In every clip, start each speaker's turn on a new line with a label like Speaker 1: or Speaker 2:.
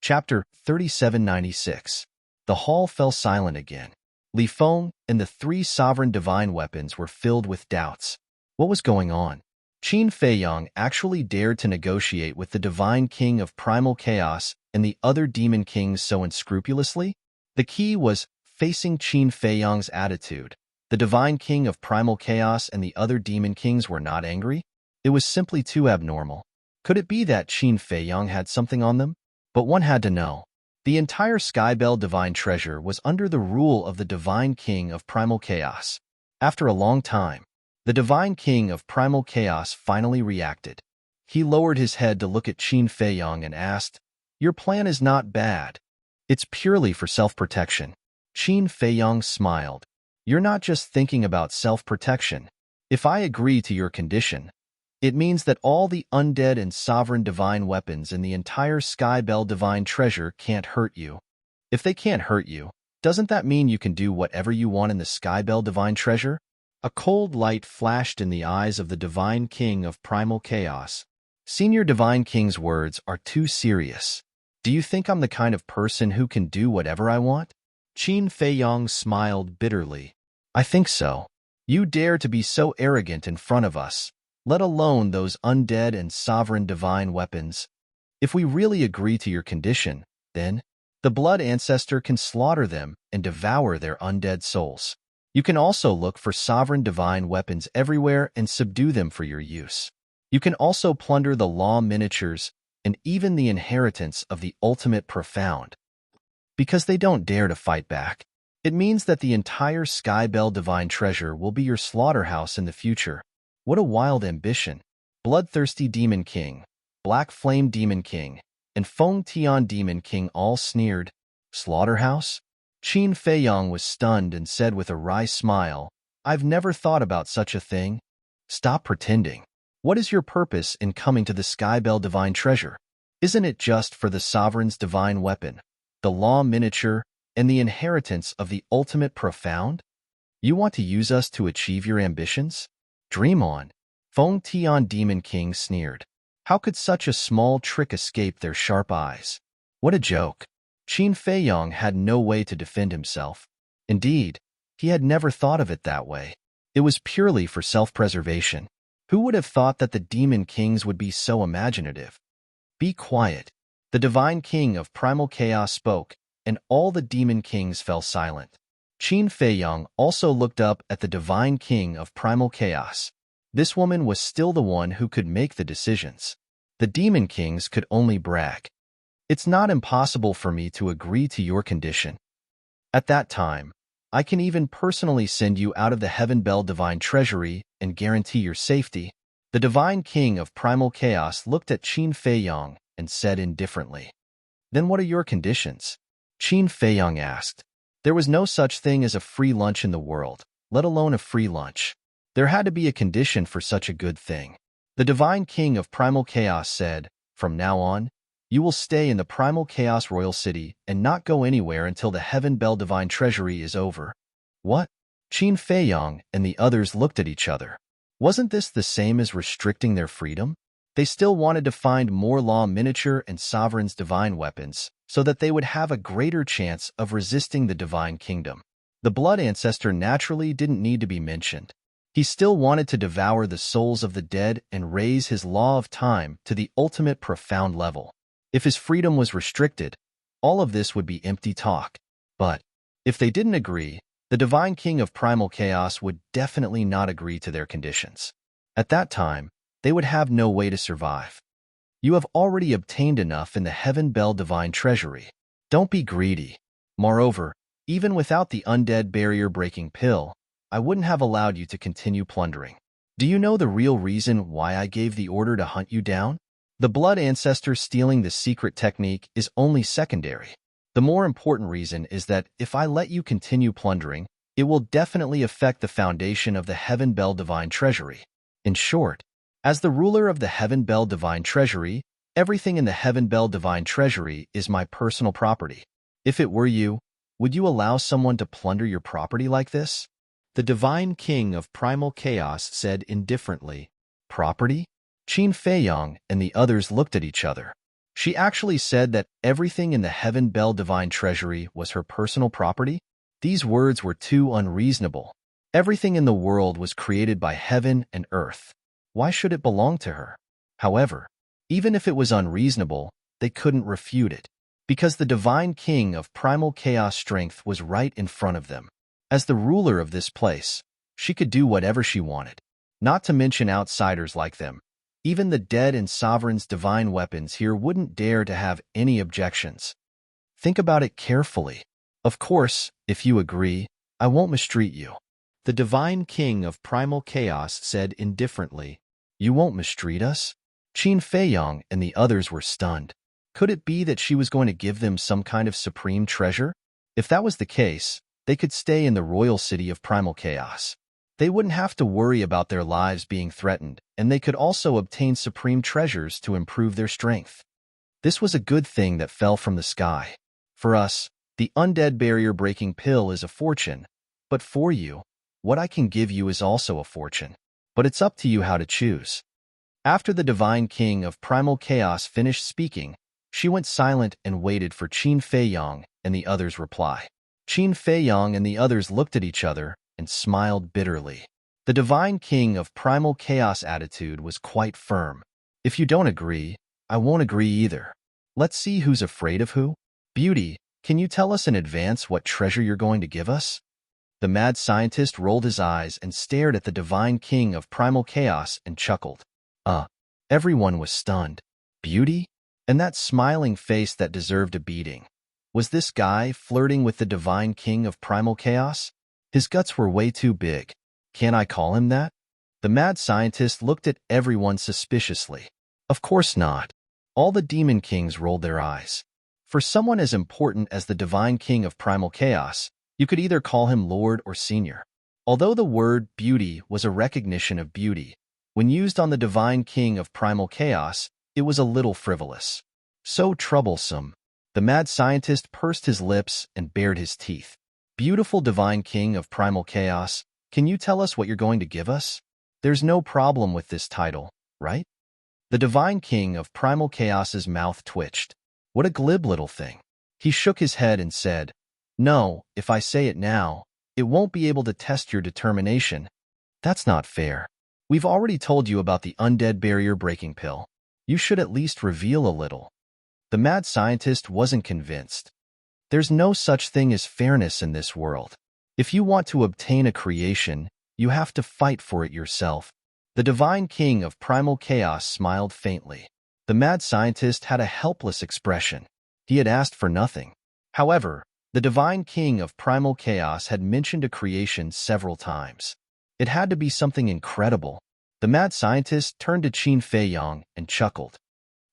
Speaker 1: Chapter 3796. The hall fell silent again. Li Feng and the three sovereign divine weapons were filled with doubts. What was going on? Qin Feiyang actually dared to negotiate with the divine king of primal chaos and the other demon kings so unscrupulously? The key was facing Qin Feiyang's attitude. The divine king of primal chaos and the other demon kings were not angry. It was simply too abnormal. Could it be that Qin Feiyang had something on them? But one had to know. The entire Skybell divine treasure was under the rule of the divine king of primal chaos. After a long time, the divine king of primal chaos finally reacted. He lowered his head to look at Qin Feiyang and asked, "Your plan is not bad. It's purely for self-protection." Qin Feiyang smiled. "You're not just thinking about self-protection. If I agree to your condition, it means that all the undead and sovereign divine weapons in the entire Skybell divine treasure can't hurt you. If they can't hurt you, doesn't that mean you can do whatever you want in the Skybell divine treasure?" A cold light flashed in the eyes of the divine king of primal chaos. "Senior divine king's words are too serious. Do you think I'm the kind of person who can do whatever I want?" Qin Feiyang smiled bitterly. "I think so. You dare to be so arrogant in front of us, let alone those undead and sovereign divine weapons. If we really agree to your condition, then the blood ancestor can slaughter them and devour their undead souls. You can also look for sovereign divine weapons everywhere and subdue them for your use. You can also plunder the law miniatures and even the inheritance of the ultimate profound. Because they don't dare to fight back, it means that the entire Skybell divine treasure will be your slaughterhouse in the future. What a wild ambition. Bloodthirsty Demon King, Black Flame Demon King, and Feng Tian Demon King all sneered. Slaughterhouse? Qin Feiyang was stunned and said with a wry smile, "I've never thought about such a thing." "Stop pretending. What is your purpose in coming to the Skybell divine treasure? Isn't it just for the sovereign's divine weapon, the law miniature, and the inheritance of the ultimate profound? You want to use us to achieve your ambitions? Dream on." Feng Tian Demon King sneered. How could such a small trick escape their sharp eyes? What a joke. Qin Feiyang had no way to defend himself. Indeed, he had never thought of it that way. It was purely for self-preservation. Who would have thought that the demon kings would be so imaginative? "Be quiet." The divine king of primal chaos spoke, and all the demon kings fell silent. Qin Feiyang also looked up at the divine king of primal chaos. This woman was still the one who could make the decisions. The demon kings could only brag. "It's not impossible for me to agree to your condition. At that time, I can even personally send you out of the Heaven Bell divine treasury and guarantee your safety." The divine king of primal chaos looked at Qin Feiyang and said indifferently, "Then what are your conditions?" Qin Feiyang asked. There was no such thing as a free lunch in the world, let alone a free lunch. There had to be a condition for such a good thing. The divine king of primal chaos said, "From now on, you will stay in the primal chaos royal city and not go anywhere until the Heaven Bell divine treasury is over." What? Qin Feiyang and the others looked at each other. Wasn't this the same as restricting their freedom? They still wanted to find more law miniature and sovereign's divine weapons so that they would have a greater chance of resisting the divine kingdom. The blood ancestor naturally didn't need to be mentioned. He still wanted to devour the souls of the dead and raise his law of time to the ultimate profound level. If his freedom was restricted, all of this would be empty talk. But if they didn't agree, the divine king of primal chaos would definitely not agree to their conditions. At that time, they would have no way to survive. You have already obtained enough in the Heaven Bell divine treasury. Don't be greedy. Moreover, even without the undead barrier-breaking pill, I wouldn't have allowed you to continue plundering. Do you know the real reason why I gave the order to hunt you down? The blood ancestor stealing the secret technique is only secondary. The more important reason is that if I let you continue plundering, it will definitely affect the foundation of the Heaven Bell divine treasury. In short, as the ruler of the Heaven Bell divine treasury, everything in the Heaven Bell divine treasury is my personal property. If it were you, would you allow someone to plunder your property like this? The divine king of primal chaos said indifferently. Property? Qin Feiyang and the others looked at each other. She actually said that everything in the Heaven Bell Divine Treasury was her personal property? These words were too unreasonable. Everything in the world was created by heaven and earth. Why should it belong to her? However, even if it was unreasonable, they couldn't refute it, because the Divine King of Primal Chaos Strength was right in front of them. As the ruler of this place, she could do whatever she wanted, not to mention outsiders like them. Even the dead and sovereign's divine weapons here wouldn't dare to have any objections. Think about it carefully. Of course, if you agree, I won't mistreat you. The Divine King of Primal Chaos said indifferently, You won't mistreat us? Qin Feiyang and the others were stunned. Could it be that she was going to give them some kind of supreme treasure? If that was the case, they could stay in the royal city of Primal Chaos. They wouldn't have to worry about their lives being threatened, and they could also obtain supreme treasures to improve their strength. This was a good thing that fell from the sky. For us, the undead barrier-breaking pill is a fortune, but for you, what I can give you is also a fortune. But it's up to you how to choose. After the Divine King of Primal Chaos finished speaking, she went silent and waited for Qin Feiyang and the others' reply. Qin Feiyang and the others looked at each other and smiled bitterly. The Divine King of Primal Chaos attitude was quite firm. If you don't agree, I won't agree either. Let's see who's afraid of who. Beauty, can you tell us in advance what treasure you're going to give us? The mad scientist rolled his eyes and stared at the Divine King of Primal Chaos and chuckled. Everyone was stunned. Beauty? And that smiling face that deserved a beating. Was this guy flirting with the Divine King of Primal Chaos? His guts were way too big. Can I call him that? The mad scientist looked at everyone suspiciously. Of course not. All the Demon Kings rolled their eyes. For someone as important as the Divine King of Primal Chaos, you could either call him Lord or Senior. Although the word beauty was a recognition of beauty, when used on the Divine King of Primal Chaos, it was a little frivolous. So troublesome. The mad scientist pursed his lips and bared his teeth. Beautiful Divine King of Primal Chaos, can you tell us what you're going to give us? There's no problem with this title, right? The Divine King of Primal Chaos's mouth twitched. What a glib little thing. He shook his head and said, No, if I say it now, it won't be able to test your determination. That's not fair. We've already told you about the undead barrier-breaking pill. You should at least reveal a little. The mad scientist wasn't convinced. There's no such thing as fairness in this world. If you want to obtain a creation, you have to fight for it yourself. The Divine King of Primal Chaos smiled faintly. The mad scientist had a helpless expression. He had asked for nothing. However, the Divine King of Primal Chaos had mentioned a creation several times. It had to be something incredible. The mad scientist turned to Qin Feiyang and chuckled.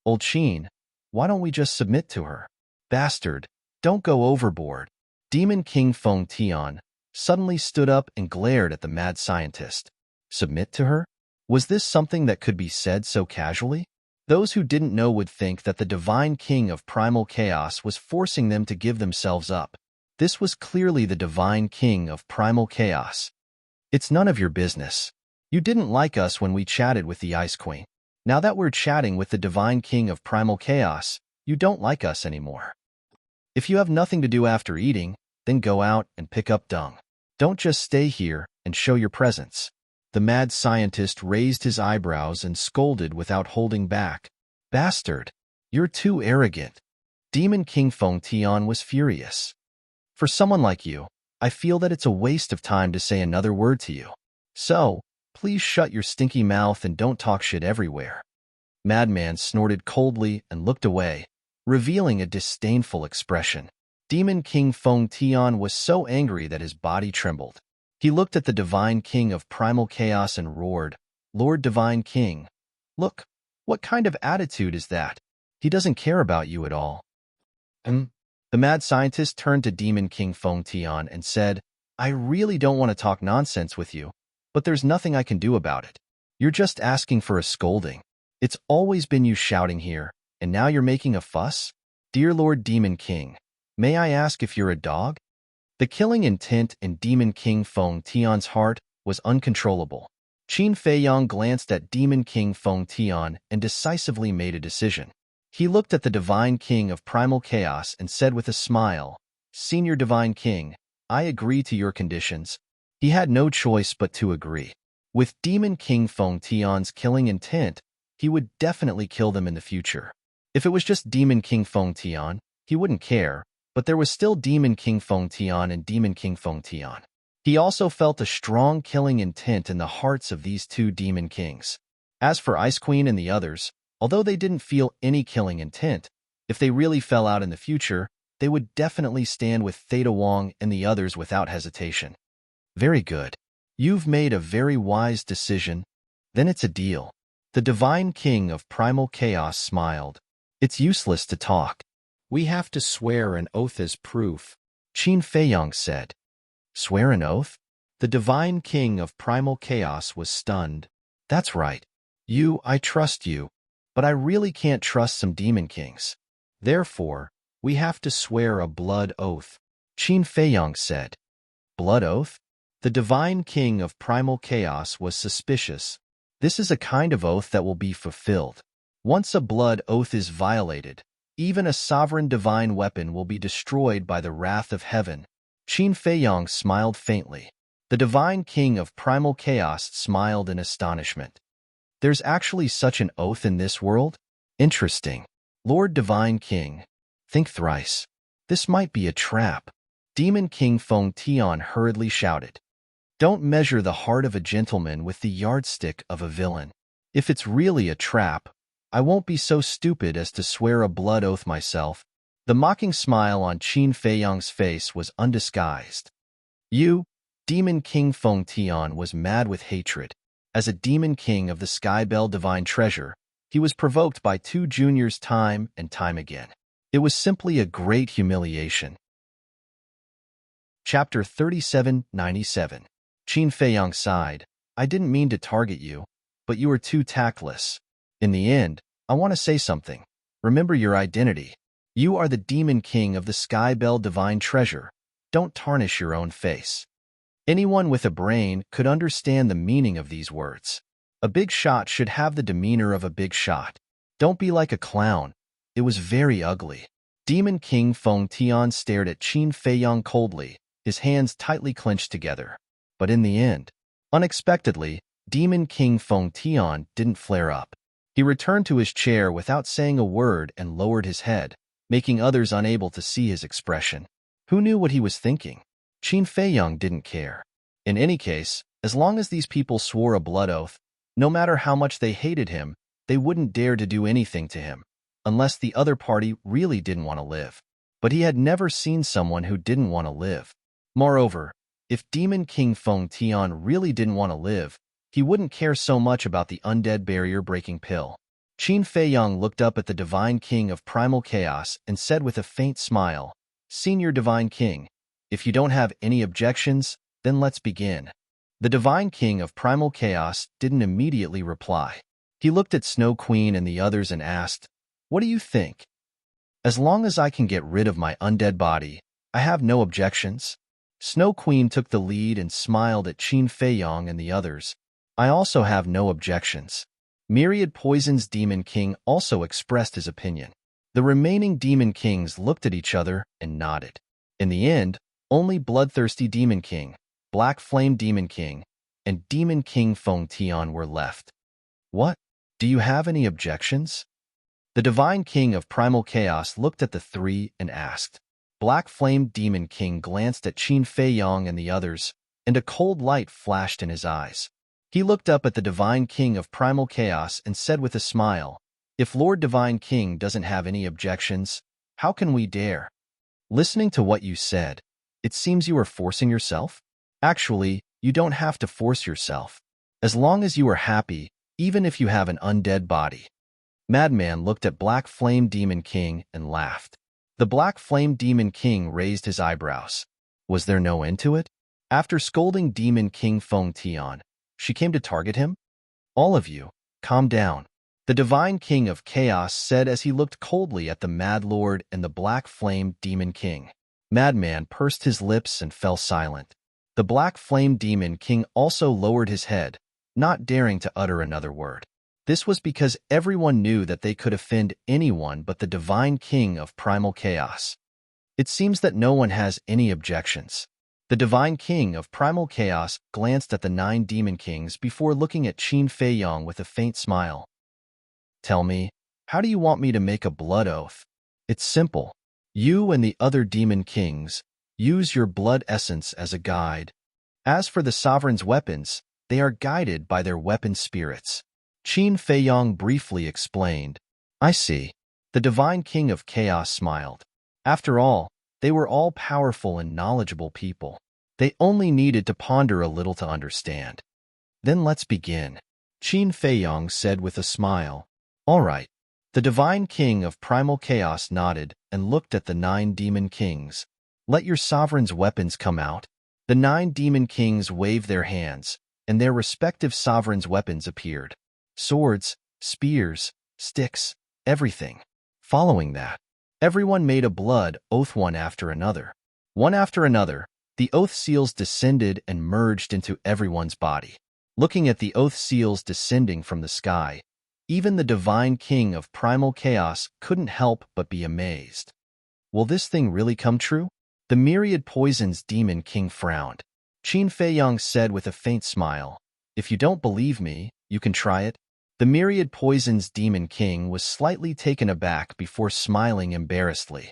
Speaker 1: Old Qin, why don't we just submit to her? Bastard, don't go overboard. Demon King Feng Tian suddenly stood up and glared at the mad scientist. Submit to her? Was this something that could be said so casually? Those who didn't know would think that the Divine King of Primal Chaos was forcing them to give themselves up. This was clearly the Divine King of Primal Chaos. It's none of your business. You didn't like us when we chatted with the Ice Queen. Now that we're chatting with the Divine King of Primal Chaos, you don't like us anymore. If you have nothing to do after eating, then go out and pick up dung. Don't just stay here and show your presence. The mad scientist raised his eyebrows and scolded without holding back. Bastard, you're too arrogant. Demon King Feng Tian was furious. For someone like you, I feel that it's a waste of time to say another word to you. So, please shut your stinky mouth and don't talk shit everywhere. Madman snorted coldly and looked away, revealing a disdainful expression. Demon King Feng Tian was so angry that his body trembled. He looked at the Divine King of Primal Chaos and roared, Lord Divine King, look, what kind of attitude is that? He doesn't care about you at all. The mad scientist turned to Demon King Feng Tian and said, I really don't want to talk nonsense with you, but there's nothing I can do about it. You're just asking for a scolding. It's always been you shouting here, and now you're making a fuss? Dear Lord Demon King, may I ask if you're a dog? The killing intent in Demon King Feng Tian's heart was uncontrollable. Qin Feiyang glanced at Demon King Feng Tian and decisively made a decision. He looked at the Divine King of Primal Chaos and said with a smile, "Senior Divine King, I agree to your conditions." He had no choice but to agree. With Demon King Feng Tian's killing intent, he would definitely kill them in the future. If it was just Demon King Feng Tian, he wouldn't care, but there was still Demon King Feng Tian and Demon King Feng Tian. He also felt a strong killing intent in the hearts of these two Demon Kings. As for Ice Queen and the others, although they didn't feel any killing intent, if they really fell out in the future, they would definitely stand with Theta Wong and the others without hesitation. Very good. You've made a very wise decision. Then it's a deal. The Divine King of Primal Chaos smiled. It's useless to talk. We have to swear an oath as proof, Qin Feiyang said. Swear an oath? The Divine King of Primal Chaos was stunned. That's right. I trust you, but I really can't trust some Demon Kings. Therefore, we have to swear a blood oath, Qin Feiyang said. Blood oath? The Divine King of Primal Chaos was suspicious. This is a kind of oath that will be fulfilled. Once a blood oath is violated, even a sovereign divine weapon will be destroyed by the wrath of heaven. Qin Feiyang smiled faintly. The Divine King of Primal Chaos smiled in astonishment. There's actually such an oath in this world? Interesting. Lord Divine King, think thrice. This might be a trap. Demon King Feng Tian hurriedly shouted. Don't measure the heart of a gentleman with the yardstick of a villain. If it's really a trap, I won't be so stupid as to swear a blood oath myself. The mocking smile on Qin Feiyang's face was undisguised. Demon King Feng Tian was mad with hatred. As a Demon King of the Skybell Divine Treasure, he was provoked by two juniors time and time again. It was simply a great humiliation. Chapter 3797. Qin Feiyang sighed. I didn't mean to target you, but you were too tactless. In the end, I want to say something. Remember your identity. You are the Demon King of the Skybell Divine Treasure. Don't tarnish your own face. Anyone with a brain could understand the meaning of these words. A big shot should have the demeanor of a big shot. Don't be like a clown. It was very ugly. Demon King Feng Tian stared at Qin Feiyang coldly, his hands tightly clenched together. But in the end, unexpectedly, Demon King Feng Tian didn't flare up. He returned to his chair without saying a word and lowered his head, making others unable to see his expression. Who knew what he was thinking? Qin Feiyang didn't care. In any case, as long as these people swore a blood oath, no matter how much they hated him, they wouldn't dare to do anything to him, unless the other party really didn't want to live. But he had never seen someone who didn't want to live. Moreover, if Demon King Feng Tian really didn't want to live, he wouldn't care so much about the undead barrier-breaking pill. Qin Feiyang looked up at the Divine King of Primal Chaos and said with a faint smile, Senior Divine King, if you don't have any objections, then let's begin. The Divine King of Primal Chaos didn't immediately reply. He looked at Snow Queen and the others and asked, What do you think? As long as I can get rid of my undead body, I have no objections. Snow Queen took the lead and smiled at Qin Feiyang and the others. I also have no objections. Myriad Poison's Demon King also expressed his opinion. The remaining Demon Kings looked at each other and nodded. In the end, only Bloodthirsty Demon King, Black Flame Demon King, and Demon King Feng Tian were left. What? Do you have any objections? The Divine King of Primal Chaos looked at the three and asked. Black Flame Demon King glanced at Qin Feiyang and the others, and a cold light flashed in his eyes. He looked up at the Divine King of Primal Chaos and said with a smile, If Lord Divine King doesn't have any objections, how can we dare? Listening to what you said, it seems you are forcing yourself? Actually, you don't have to force yourself. As long as you are happy, even if you have an undead body. Madman looked at Black Flame Demon King and laughed. The Black Flame Demon King raised his eyebrows. Was there no end to it? After scolding Demon King Feng Tian, she came to target him? All of you, calm down. The Divine King of Chaos said as he looked coldly at the Mad Lord and the Black Flame Demon King. Madman pursed his lips and fell silent. The Black Flame Demon King also lowered his head, not daring to utter another word. This was because everyone knew that they could offend anyone but the divine king of primal chaos. It seems that no one has any objections. The divine king of primal chaos glanced at the 9 demon kings before looking at Qin Fei Yang with a faint smile. Tell me, how do you want me to make a blood oath? It's simple. You and the other demon kings use your blood essence as a guide. As for the sovereign's weapons, they are guided by their weapon spirits. Qin Fei Yang briefly explained. I see. The divine king of chaos smiled. After all, they were all powerful and knowledgeable people. They only needed to ponder a little to understand. Then let's begin. Qin Fei Yang said with a smile. All right. The divine king of primal chaos nodded and looked at the 9 demon kings. Let your sovereign's weapons come out. The 9 demon kings waved their hands, and their respective sovereign's weapons appeared. Swords, spears, sticks, everything. Following that, everyone made a blood oath one after another. One after another, the oath seals descended and merged into everyone's body. Looking at the oath seals descending from the sky, even the divine king of primal chaos couldn't help but be amazed. Will this thing really come true? The myriad poisons demon king frowned. Qin Fei Yang said with a faint smile, If you don't believe me, you can try it. The myriad poisons demon king was slightly taken aback before smiling embarrassedly.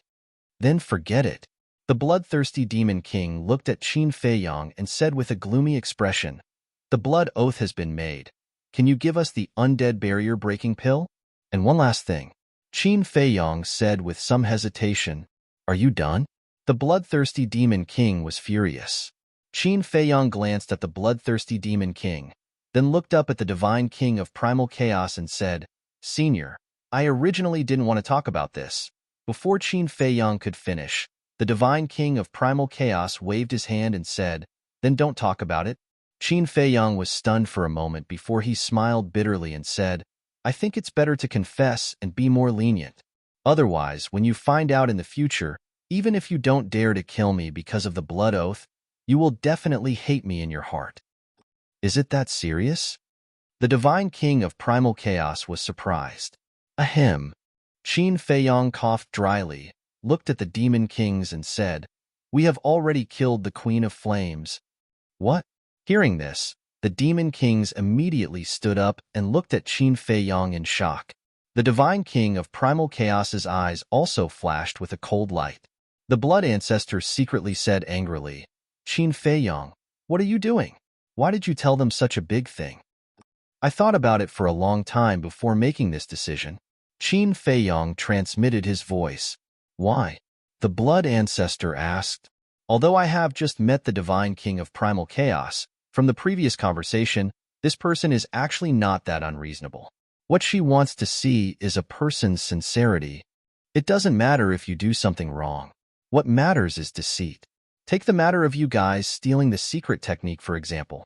Speaker 1: Then forget it. The bloodthirsty demon king looked at Qin Fei Yang and said with a gloomy expression, The blood oath has been made. Can you give us the undead barrier-breaking pill? And one last thing. Qin Fei Yang said with some hesitation, Are you done? The bloodthirsty demon king was furious. Qin Fei Yang glanced at the bloodthirsty demon king, then looked up at the divine king of primal chaos and said, Senior, I originally didn't want to talk about this. Before Qin Fei Yang could finish, the divine king of primal chaos waved his hand and said, Then don't talk about it. Qin Fei Yang was stunned for a moment before he smiled bitterly and said, I think it's better to confess and be more lenient. Otherwise, when you find out in the future, even if you don't dare to kill me because of the blood oath, you will definitely hate me in your heart. Is it that serious? The divine king of primal chaos was surprised. Ahem. Qin Fei Yang coughed dryly, looked at the demon kings and said, We have already killed the queen of flames. What? Hearing this, the demon kings immediately stood up and looked at Qin Fei Yang in shock. The divine king of primal chaos's eyes also flashed with a cold light. The blood ancestor secretly said angrily, Qin Fei Yang, what are you doing? Why did you tell them such a big thing? I thought about it for a long time before making this decision. Qin Fei Yang transmitted his voice. Why? The blood ancestor asked. Although I have just met the divine king of primal chaos, from the previous conversation, this person is actually not that unreasonable. What she wants to see is a person's sincerity. It doesn't matter if you do something wrong. What matters is deceit. Take the matter of you guys stealing the secret technique, for example.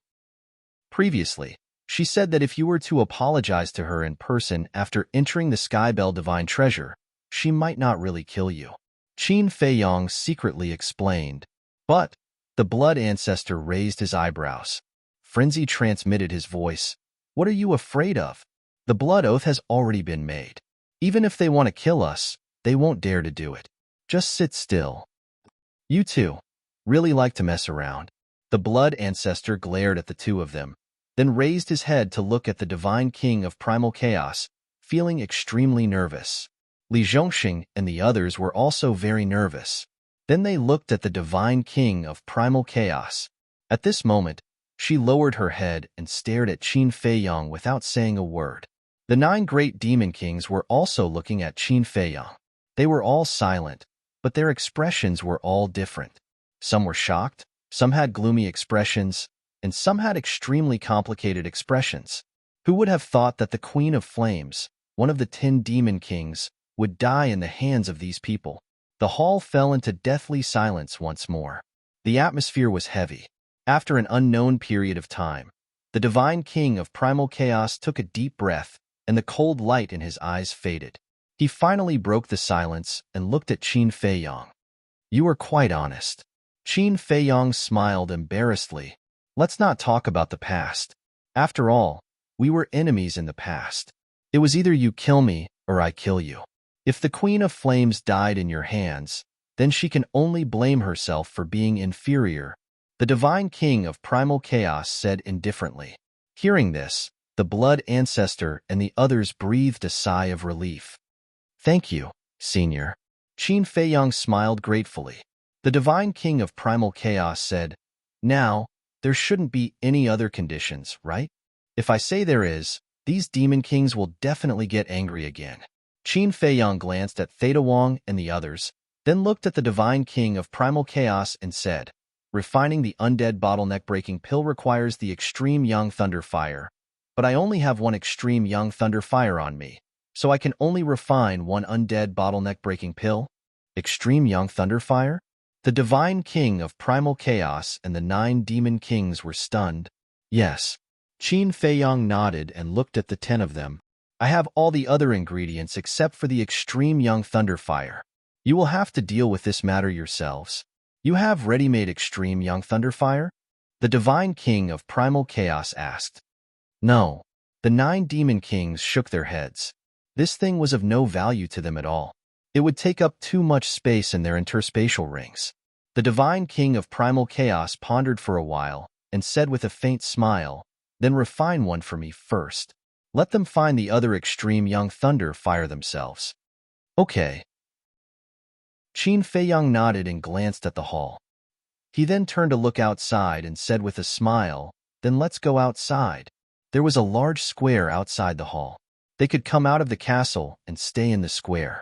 Speaker 1: Previously, she said that if you were to apologize to her in person after entering the Skybell Divine Treasure, she might not really kill you. Qin Fei Yang secretly explained. But the blood ancestor raised his eyebrows. Frenzy transmitted his voice. What are you afraid of? The blood oath has already been made. Even if they want to kill us, they won't dare to do it. Just sit still. You two really like to mess around. The blood ancestor glared at the two of them, then raised his head to look at the divine king of primal chaos, feeling extremely nervous. Li Zhongxing and the others were also very nervous. Then they looked at the divine king of primal chaos. At this moment, she lowered her head and stared at Qin Fei Yang without saying a word. The 9 great demon kings were also looking at Qin Fei Yang. They were all silent, but their expressions were all different. Some were shocked, some had gloomy expressions, and some had extremely complicated expressions. Who would have thought that the Queen of Flames, one of the 10 demon kings, would die in the hands of these people? The hall fell into deathly silence once more. The atmosphere was heavy. After an unknown period of time, the divine king of primal chaos took a deep breath, and the cold light in his eyes faded. He finally broke the silence and looked at Qin Fei Yang. You are quite honest. Qin Fei Yang smiled embarrassedly. Let's not talk about the past. After all, we were enemies in the past. It was either you kill me or I kill you. If the Queen of Flames died in your hands, then she can only blame herself for being inferior, the Divine King of Primal Chaos said indifferently. Hearing this, the Blood Ancestor and the others breathed a sigh of relief. Thank you, Senior. Qin Feiyang smiled gratefully. The Divine King of Primal Chaos said, Now, there shouldn't be any other conditions, right? If I say there is, these Demon Kings will definitely get angry again. Qin Feiyang glanced at Theta Wong and the others, then looked at the Divine King of Primal Chaos and said, Refining the undead bottleneck-breaking pill requires the extreme Young Thunder Fire, but I only have one extreme Young Thunder Fire on me, so I can only refine one undead bottleneck-breaking pill? Extreme Young Thunder Fire? The Divine King of Primal Chaos and the 9 Demon Kings were stunned. Yes. Qin Feiyang nodded and looked at the 10 of them. I have all the other ingredients except for the extreme Young Thunder Fire. You will have to deal with this matter yourselves. You have ready-made extreme Young Thunder Fire? The Divine King of Primal Chaos asked. No. The 9 Demon Kings shook their heads. This thing was of no value to them at all. It would take up too much space in their interspatial rings. The Divine King of Primal Chaos pondered for a while and said with a faint smile, Then refine one for me first. Let them find the other extreme Young Thunder Fire themselves. Okay. Qin Feiyang nodded and glanced at the hall. He then turned to look outside and said with a smile, Then let's go outside. There was a large square outside the hall. They could come out of the castle and stay in the square.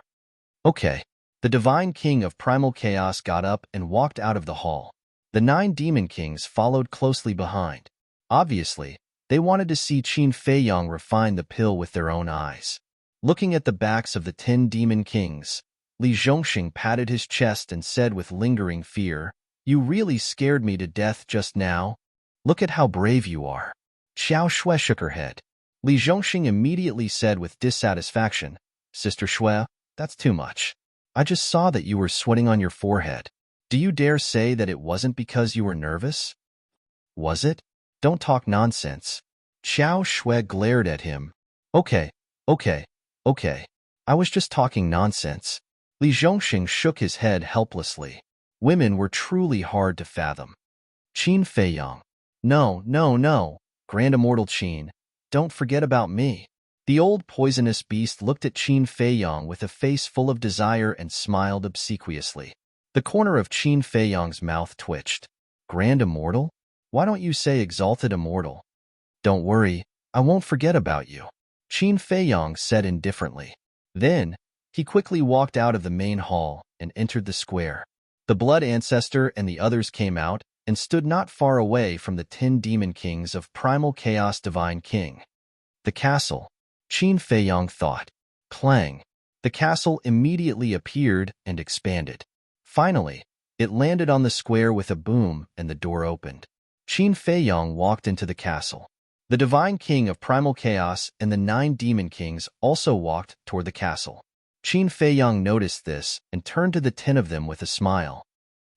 Speaker 1: Okay. The Divine King of Primal Chaos got up and walked out of the hall. The 9 Demon Kings followed closely behind. Obviously, they wanted to see Qin Feiyang refine the pill with their own eyes. Looking at the backs of the 10 Demon Kings, Li Zhongxing patted his chest and said with lingering fear, You really scared me to death just now. Look at how brave you are. Xiao Shui shook her head. Li Zhongxing immediately said with dissatisfaction, Sister Shui, that's too much. I just saw that you were sweating on your forehead. Do you dare say that it wasn't because you were nervous? Was it? Don't talk nonsense. Xiao Shui glared at him. Okay. I was just talking nonsense. Li Zhongxing shook his head helplessly. Women were truly hard to fathom. Qin Feiyang. No. Grand Immortal Qin, don't forget about me. The old poisonous beast looked at Qin Feiyang with a face full of desire and smiled obsequiously. The corner of Qin Feiyang's mouth twitched. Grand Immortal? Why don't you say Exalted Immortal? Don't worry, I won't forget about you. Qin Feiyang said indifferently. Then, he quickly walked out of the main hall and entered the square. The Blood Ancestor and the others came out and stood not far away from the 10 Demon Kings of Primal Chaos Divine King. The castle, Qin Feiyang thought. Clang. The castle immediately appeared and expanded. Finally, it landed on the square with a boom and the door opened. Qin Feiyang walked into the castle. The Divine King of Primal Chaos and the 9 Demon Kings also walked toward the castle. Qin Feiyang noticed this and turned to the 10 of them with a smile.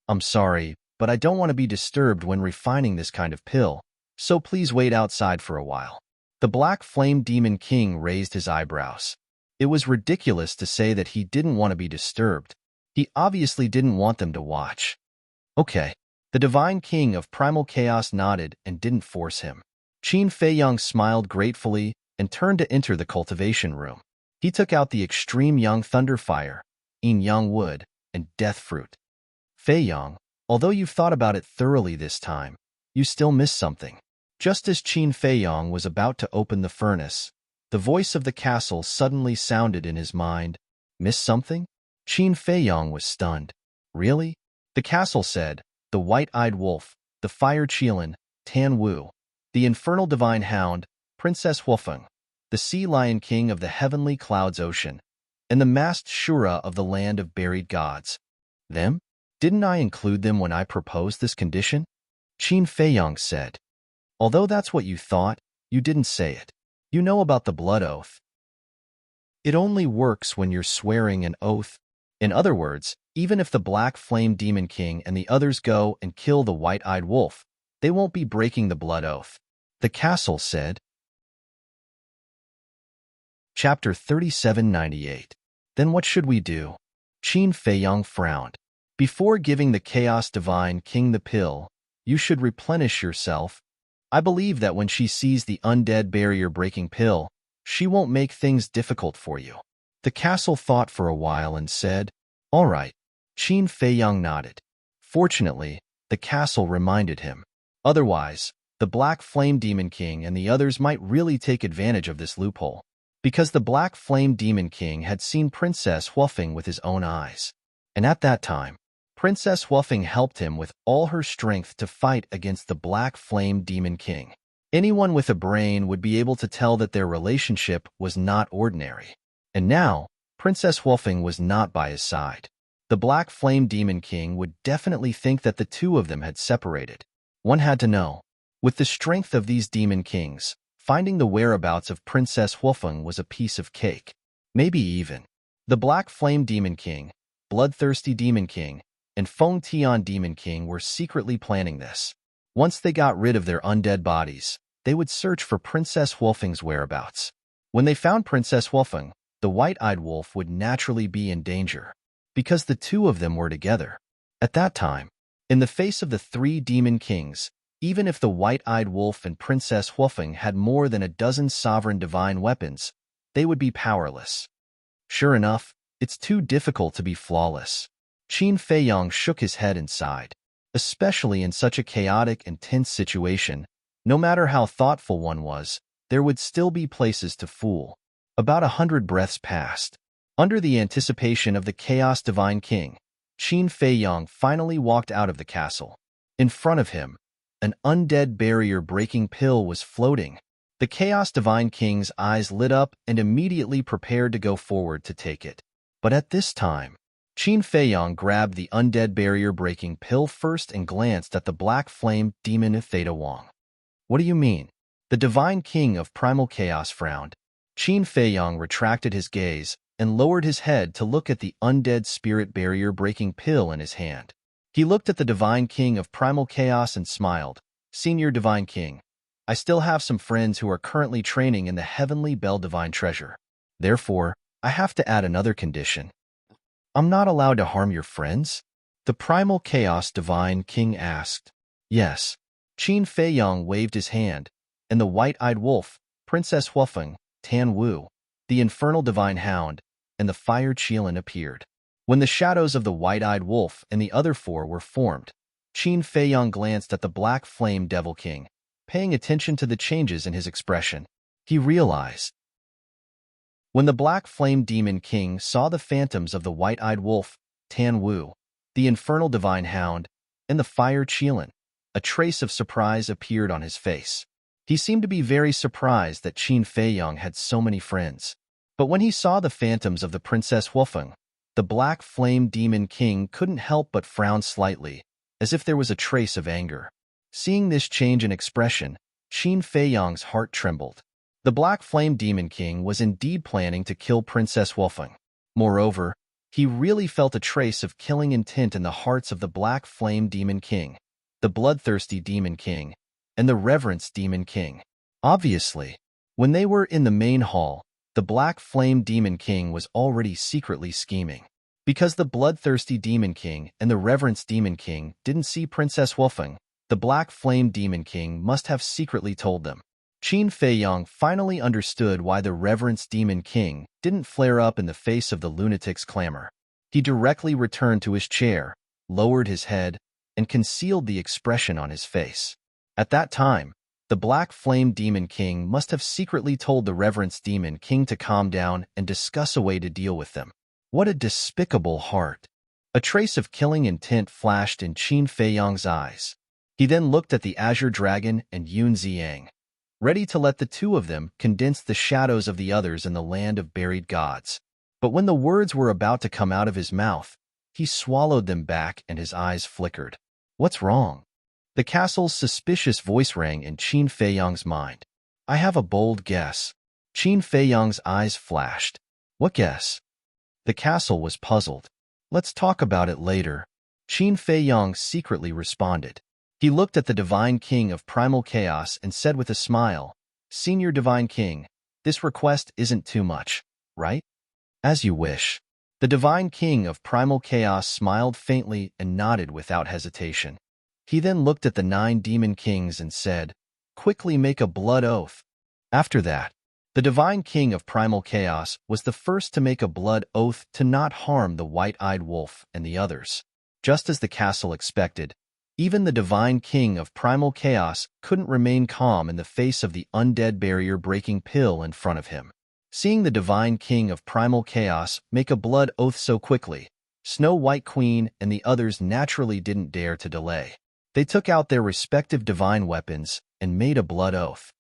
Speaker 1: I'm sorry, but I don't want to be disturbed when refining this kind of pill, so please wait outside for a while. The Black Flame Demon King raised his eyebrows. It was ridiculous to say that he didn't want to be disturbed. He obviously didn't want them to watch. Okay. The Divine King of Primal Chaos nodded and didn't force him. Qin Feiyang smiled gratefully and turned to enter the cultivation room. He took out the extreme Young Thunder Fire, Yin Yang Wood, and Death Fruit. Feiyang, although you've thought about it thoroughly this time, you still miss something. Just as Qin Feiyang was about to open the furnace, the voice of the castle suddenly sounded in his mind. Miss something? Qin Feiyang was stunned. Really? The castle said, the White-Eyed Wolf, the Fire Qilin, Tan Wu, the Infernal Divine Hound, Princess Huofeng, the Sea Lion King of the Heavenly Clouds Ocean, and the masked Shura of the Land of Buried Gods. Them? Didn't I include them when I proposed this condition? Qin Feiyang said. Although that's what you thought, you didn't say it. You know about the blood oath. It only works when you're swearing an oath. In other words, even if the Black Flame Demon King and the others go and kill the White-Eyed Wolf, they won't be breaking the blood oath. The castle said. Chapter 3798. Then what should we do? Qin Feiyang frowned. Before giving the Chaos Divine King the pill, you should replenish yourself. I believe that when she sees the undead barrier-breaking pill, she won't make things difficult for you. The castle thought for a while and said, All right. Qin Feiyang nodded. Fortunately, the castle reminded him. Otherwise, the Black Flame Demon King and the others might really take advantage of this loophole. Because the Black Flame Demon King had seen Princess Huofeng with his own eyes. And at that time, Princess Huofeng helped him with all her strength to fight against the Black Flame Demon King. Anyone with a brain would be able to tell that their relationship was not ordinary. And now, Princess Huofeng was not by his side. The Black Flame Demon King would definitely think that the two of them had separated. One had to know. With the strength of these demon kings, finding the whereabouts of Princess Huofeng was a piece of cake. Maybe even. The Black Flame Demon King, Bloodthirsty Demon King, and Feng Tian Demon King were secretly planning this. Once they got rid of their undead bodies, they would search for Princess Huofeng's whereabouts. When they found Princess Huofeng, the white-eyed wolf would naturally be in danger, because the two of them were together. At that time, in the face of the three demon kings, even if the white-eyed wolf and Princess Huofeng had more than a dozen sovereign divine weapons, they would be powerless. Sure enough, it's too difficult to be flawless. Qin Feiyang shook his head and sighed. Especially in such a chaotic and tense situation, no matter how thoughtful one was, there would still be places to fool. About 100 breaths passed. Under the anticipation of the Chaos Divine King, Qin Feiyang finally walked out of the castle. In front of him, an undead barrier-breaking pill was floating. The Chaos Divine King's eyes lit up and immediately prepared to go forward to take it. But at this time, Qin Feiyang grabbed the undead barrier-breaking pill first and glanced at the Black Flame Demon Theta Wang. What do you mean? The Divine King of Primal Chaos frowned. Qin Feiyang retracted his gaze and lowered his head to look at the undead spirit barrier-breaking pill in his hand. He looked at the Divine King of Primal Chaos and smiled. Senior Divine King, I still have some friends who are currently training in the Heavenly Bell Divine Treasure. Therefore, I have to add another condition. I'm not allowed to harm your friends? The Primal Chaos Divine King asked. Yes. Qin Feiyang waved his hand, and the white-eyed wolf, Princess Huofeng, Tan Wu, the Infernal Divine Hound, and the Fire Qilin appeared. When the shadows of the white-eyed wolf and the other four were formed, Qin Feiyang glanced at the Black Flame Devil King, paying attention to the changes in his expression. He realized. When the Black Flame Demon King saw the phantoms of the white-eyed wolf, Tan Wu, the Infernal Divine Hound, and the Fire Qilin, a trace of surprise appeared on his face. He seemed to be very surprised that Qin Feiyang had so many friends. But when he saw the phantoms of the Princess Huofeng, the Black Flame Demon King couldn't help but frown slightly, as if there was a trace of anger. Seeing this change in expression, Qin Feiyang's heart trembled. The Black Flame Demon King was indeed planning to kill Princess Huofeng. Moreover, he really felt a trace of killing intent in the hearts of the Black Flame Demon King, the Bloodthirsty Demon King, and the Reverence Demon King. Obviously, when they were in the main hall, the Black Flame Demon King was already secretly scheming. Because the Bloodthirsty Demon King and the Reverence Demon King didn't see Princess Huofeng, the Black Flame Demon King must have secretly told them. Qin Feiyang finally understood why the Reverence Demon King didn't flare up in the face of the lunatic's clamor. He directly returned to his chair, lowered his head, and concealed the expression on his face. At that time, the Black Flame Demon King must have secretly told the Reverence Demon King to calm down and discuss a way to deal with them. What a despicable heart! A trace of killing intent flashed in Qin Feiyang's eyes. He then looked at the Azure Dragon and Yun Ziyang, ready to let the two of them condense the shadows of the others in the land of buried gods. But when the words were about to come out of his mouth, he swallowed them back and his eyes flickered. What's wrong? The castle's suspicious voice rang in Qin Feiyang's mind. I have a bold guess. Qin Feiyang's eyes flashed. What guess? The castle was puzzled. Let's talk about it later. Qin Feiyang secretly responded. He looked at the Divine King of Primal Chaos and said with a smile, Senior Divine King, This request isn't too much, right? As you wish. The divine king of primal chaos smiled faintly and nodded without hesitation. He then looked at the 9 demon kings and said, "Quickly make a blood oath." After that, the divine king of primal chaos was the first to make a blood oath to not harm the white-eyed wolf and the others. Just as the castle expected, even the divine king of primal chaos couldn't remain calm in the face of the undead barrier-breaking pill in front of him. Seeing the divine king of primal chaos make a blood oath so quickly, Snow White Queen and the others naturally didn't dare to delay. They took out their respective divine weapons and made a blood oath.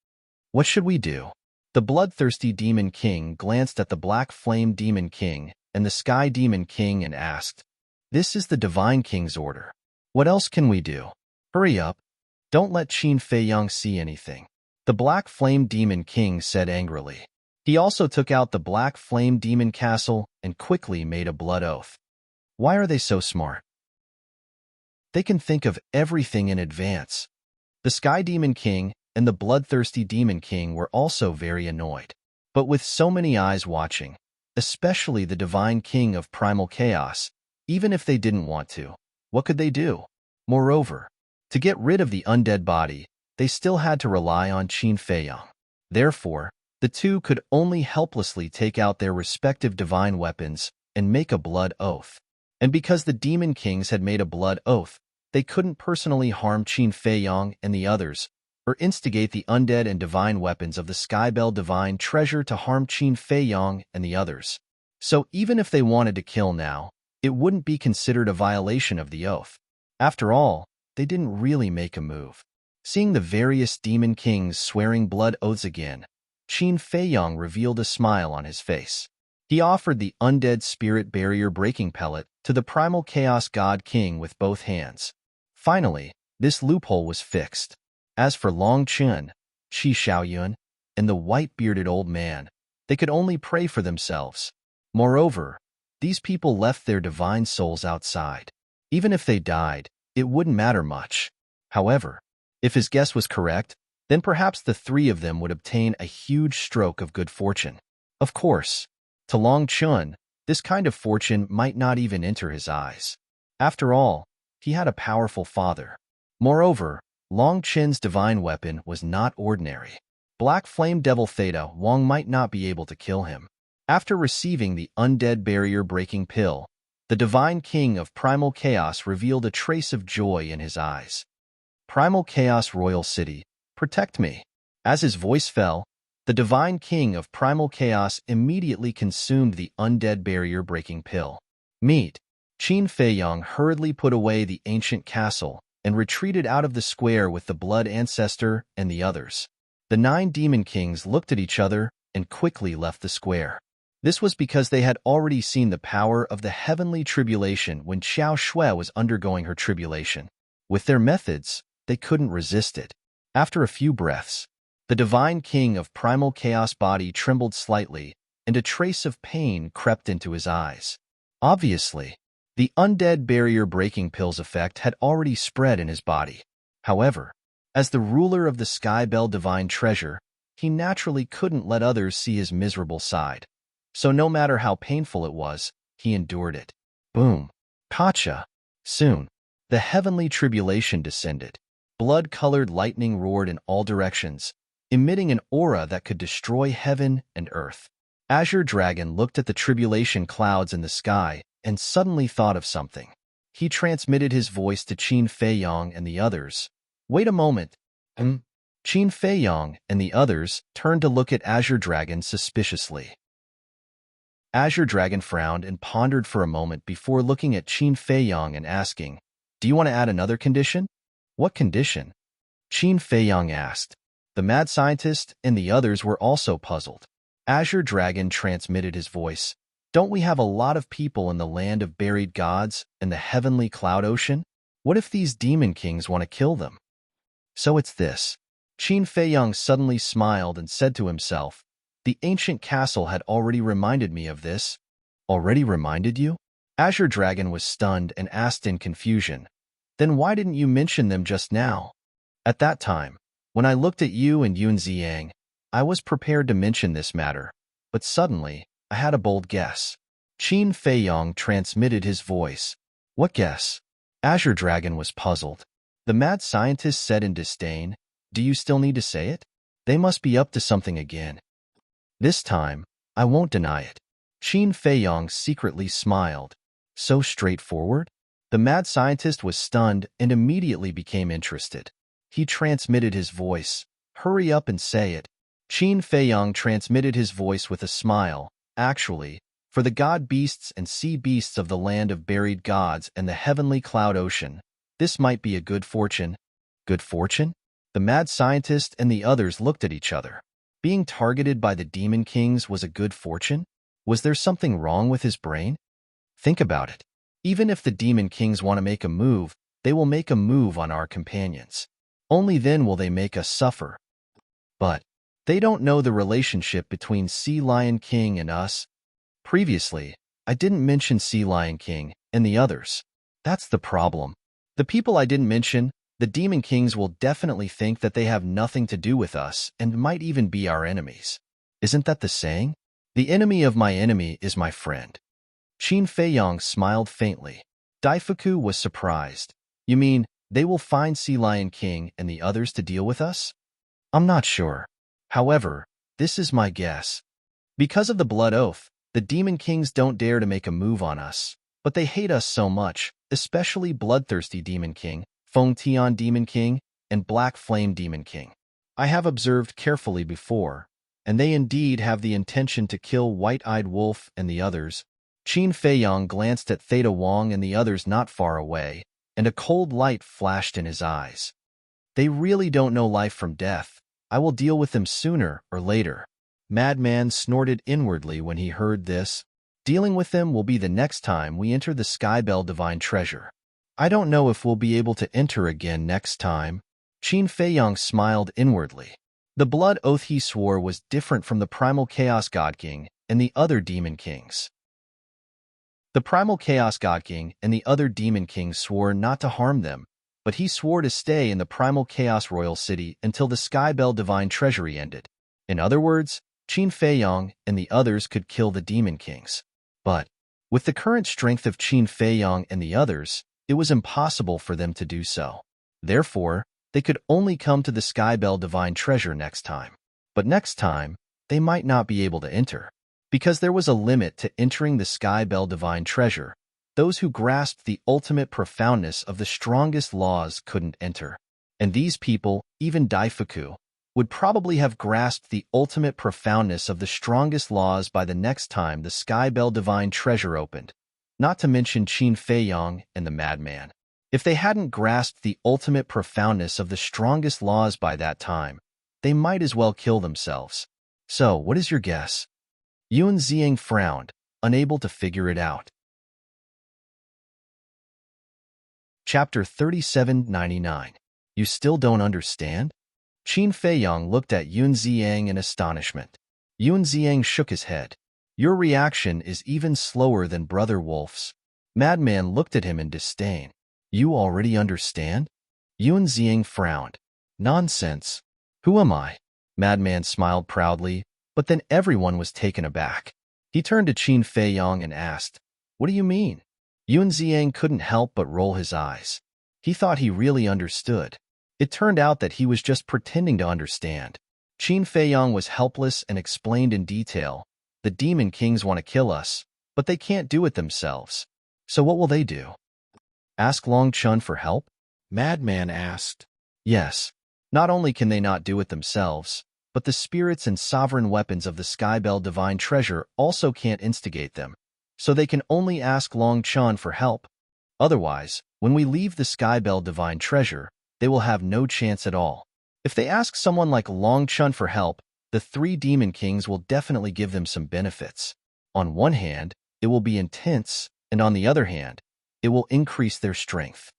Speaker 1: What should we do? The bloodthirsty demon king glanced at the black flame demon king and the sky demon king and asked, "This is the divine king's order. What else can we do? Hurry up. Don't let Qin Fei Yang see anything." The black flame demon king said angrily. He also took out the black flame demon castle and quickly made a blood oath. Why are they so smart? They can think of everything in advance. The sky demon king and the bloodthirsty demon king were also very annoyed. But with so many eyes watching, especially the divine king of primal chaos, even if they didn't want to, what could they do? Moreover, to get rid of the undead body, they still had to rely on Qin Fei Yang. Therefore, the two could only helplessly take out their respective divine weapons and make a blood oath. And because the demon kings had made a blood oath, they couldn't personally harm Qin Fei Yang and the others, or instigate the undead and divine weapons of the Skybell divine treasure to harm Qin Fei Yang and the others. So even if they wanted to kill now, it wouldn't be considered a violation of the oath. After all, they didn't really make a move. Seeing the various demon kings swearing blood oaths again, Qin Fei Yang revealed a smile on his face. He offered the undead spirit barrier-breaking pellet to the primal chaos god king with both hands. Finally, this loophole was fixed. As for Long Chun, Qi Xiaoyun, and the white-bearded old man, they could only pray for themselves. Moreover, these people left their divine souls outside. Even if they died, it wouldn't matter much. However, if his guess was correct, then perhaps the 3 of them would obtain a huge stroke of good fortune. Of course, to Long Chun, this kind of fortune might not even enter his eyes. After all, he had a powerful father. Moreover, Long Chin's divine weapon was not ordinary. Black Flame Devil Theta Wong might not be able to kill him. After receiving the undead barrier-breaking pill, the divine king of primal chaos revealed a trace of joy in his eyes. Primal Chaos Royal City, protect me. As his voice fell, the divine king of primal chaos immediately consumed the undead barrier-breaking pill. Meet. Qin Fei Yang hurriedly put away the ancient castle and retreated out of the square with the blood ancestor and the others. The 9 demon kings looked at each other and quickly left the square. This was because they had already seen the power of the heavenly tribulation when Xiao Shui was undergoing her tribulation. With their methods, they couldn't resist it. After a few breaths, the divine king of primal chaos body trembled slightly, and a trace of pain crept into his eyes. Obviously, the undead barrier-breaking pill's effect had already spread in his body. However, as the ruler of the Skybell divine treasure, he naturally couldn't let others see his miserable side. So no matter how painful it was, he endured it. Boom. Pacha. Soon, the heavenly tribulation descended. Blood-colored lightning roared in all directions, emitting an aura that could destroy heaven and earth. Azure Dragon looked at the tribulation clouds in the sky and suddenly thought of something. He transmitted his voice to Qin Fei Yang and the others. Wait a moment. Qin Fei Yang and the others turned to look at Azure Dragon suspiciously. Azure Dragon frowned and pondered for a moment before looking at Qin Fei Yang and asking, "Do you want to add another condition?" "What condition?" Qin Fei Yang asked. The mad scientist and the others were also puzzled. Azure Dragon transmitted his voice. "Don't we have a lot of people in the land of buried gods and the heavenly cloud ocean? What if these demon kings want to kill them?" "So it's this." Qin Fei Yang suddenly smiled and said to himself, "The ancient castle had already reminded me of this." "Already reminded you?" Azure Dragon was stunned and asked in confusion, "Then why didn't you mention them just now?" "At that time, when I looked at you and Yun Ziyang, I was prepared to mention this matter, but suddenly, I had a bold guess. Qin Feiyong transmitted his voice. What guess? Azure Dragon was puzzled. The mad scientist said in disdain, Do you still need to say it? They must be up to something again. This time, I won't deny it. Qin Feiyong secretly smiled. So straightforward? The mad scientist was stunned and immediately became interested. He transmitted his voice. Hurry up and say it. Qin Feiyong transmitted his voice with a smile. Actually, for the god beasts and sea beasts of the land of buried gods and the heavenly cloud ocean, this might be a good fortune. Good fortune? The mad scientist and the others looked at each other. Being targeted by the demon kings was a good fortune? Was there something wrong with his brain? Think about it. Even if the demon kings want to make a move, they will make a move on our companions. Only then will they make us suffer. But they don't know the relationship between Sea Lion King and us. Previously, I didn't mention Sea Lion King and the others. That's the problem. The people I didn't mention, the demon kings will definitely think that they have nothing to do with us and might even be our enemies. Isn't that the saying? The enemy of my enemy is my friend. Qin Feiyong smiled faintly. Daifuku was surprised. You mean, they will find Sea Lion King and the others to deal with us? I'm not sure. However, this is my guess. Because of the blood oath, the demon kings don't dare to make a move on us, but they hate us so much, especially Bloodthirsty Demon King, Feng Tian Demon King, and Black Flame Demon King. I have observed carefully before, and they indeed have the intention to kill White-Eyed Wolf and the others. Qin Feiyong glanced at Theta Wong and the others not far away, and a cold light flashed in his eyes. They really don't know life from death. I will deal with them sooner or later. Madman snorted inwardly when he heard this. Dealing with them will be the next time we enter the Skybell Divine Treasure. I don't know if we'll be able to enter again next time. Qin Feiyong smiled inwardly. The blood oath he swore was different from the Primal Chaos God King and the other Demon Kings. The Primal Chaos God King and the other Demon Kings swore not to harm them, but he swore to stay in the Primal Chaos Royal City until the Skybell Divine Treasury ended. In other words, Qin Feiyong and the others could kill the Demon Kings. But, with the current strength of Qin Feiyong and the others, it was impossible for them to do so. Therefore, they could only come to the Skybell Divine Treasure next time. But next time, they might not be able to enter. Because there was a limit to entering the Skybell Divine Treasure, those who grasped the ultimate profoundness of the strongest laws couldn't enter. And these people, even Daifuku, would probably have grasped the ultimate profoundness of the strongest laws by the next time the Skybell Divine Treasure opened, not to mention Qin Feiyong and the Madman. If they hadn't grasped the ultimate profoundness of the strongest laws by that time, they might as well kill themselves. So, what is your guess? Yun Ziang frowned, unable to figure it out. Chapter 3799. You still don't understand? Qin Feiyong looked at Yun Ziang in astonishment. Yun Ziang shook his head. Your reaction is even slower than Brother Wolf's. Madman looked at him in disdain. You already understand? Yun Ziang frowned. Nonsense. Who am I? Madman smiled proudly, but then everyone was taken aback. He turned to Qin Feiyong and asked, What do you mean? Yun Ziang couldn't help but roll his eyes. He thought he really understood. It turned out that he was just pretending to understand. Qin Feiyong was helpless and explained in detail. The Demon Kings want to kill us, but they can't do it themselves. So what will they do? Ask Long Chun for help? Madman asked. Yes. Not only can they not do it themselves, but the spirits and sovereign weapons of the Skybell Divine Treasure also can't instigate them. So they can only ask Long Chun for help. Otherwise, when we leave the Skybell Divine Treasure, they will have no chance at all. If they ask someone like Long Chun for help, the three Demon Kings will definitely give them some benefits. On one hand, it will be intense, and on the other hand, it will increase their strength.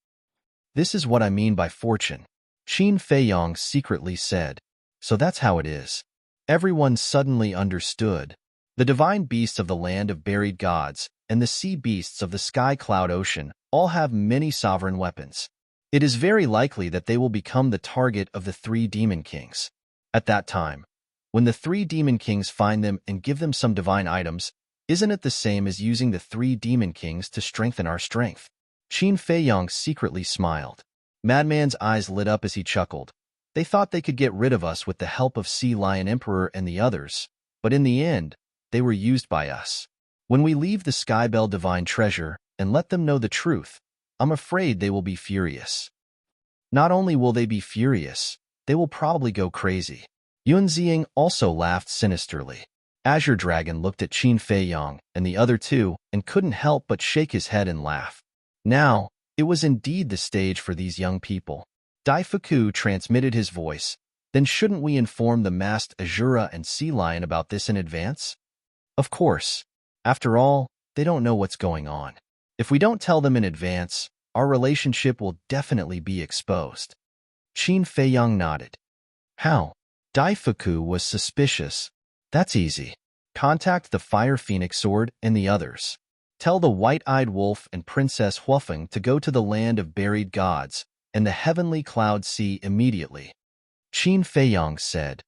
Speaker 1: This is what I mean by fortune. Qin Feiyong secretly said. So that's how it is. Everyone suddenly understood. The divine beasts of the land of buried gods and the sea beasts of the sky cloud ocean all have many sovereign weapons. It is very likely that they will become the target of the three Demon Kings. At that time, When the three demon kings find them and give them some divine items, isn't it the same as using the three demon kings to strengthen our strength? Qin Feiyong secretly smiled. Madman's eyes lit up as he chuckled. They thought they could get rid of us with the help of Sea Lion Emperor and the others, but in the end, they were used by us. When we leave the Skybell Divine Treasure and let them know the truth, I'm afraid they will be furious. Not only will they be furious, they will probably go crazy. Yun Ziying also laughed sinisterly. Azure Dragon looked at Qin Feiyong and the other two and couldn't help but shake his head and laugh. Now, it was indeed the stage for these young people. Dai Fuku transmitted his voice. Then shouldn't we inform the masked Azura and Sea Lion about this in advance? Of course. After all, they don't know what's going on. If we don't tell them in advance, our relationship will definitely be exposed. Qin Feiyong nodded. How? Dai Fuku was suspicious. That's easy. Contact the Fire Phoenix Sword and the others. Tell the White-Eyed Wolf and Princess Huofeng to go to the land of buried gods and the heavenly cloud sea immediately. Qin Feiyong said.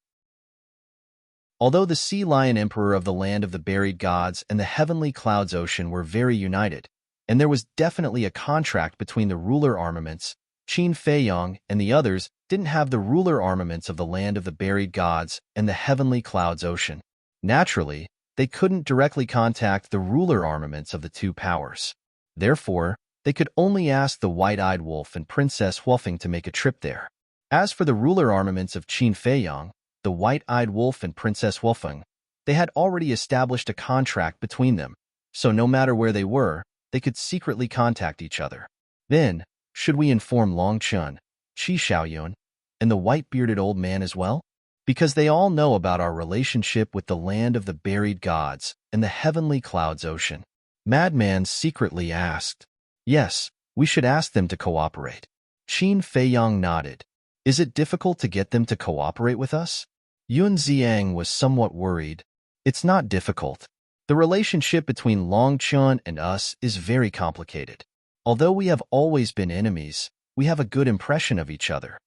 Speaker 1: Although the Sea Lion Emperor of the land of the buried gods and the heavenly clouds ocean were very united, and there was definitely a contract between the ruler armaments, Qin Feiyong and the others didn't have the ruler armaments of the land of the buried gods and the heavenly clouds ocean. Naturally, they couldn't directly contact the ruler armaments of the two powers. Therefore, they could only ask the White-Eyed Wolf and Princess Huofeng to make a trip there. As for the ruler armaments of Qin Feiyong, the White-Eyed Wolf and Princess Huofeng, they had already established a contract between them, so no matter where they were, they could secretly contact each other. Then, should we inform Long Chun, Qi Xiaoyun, and the white-bearded old man as well? Because they all know about our relationship with the land of the buried gods and the heavenly clouds ocean. Madman secretly asked. Yes, we should ask them to cooperate. Qin Feiyong nodded. Is it difficult to get them to cooperate with us? Yun Ziyang was somewhat worried. It's not difficult. The relationship between Long Chun and us is very complicated. Although we have always been enemies, we have a good impression of each other.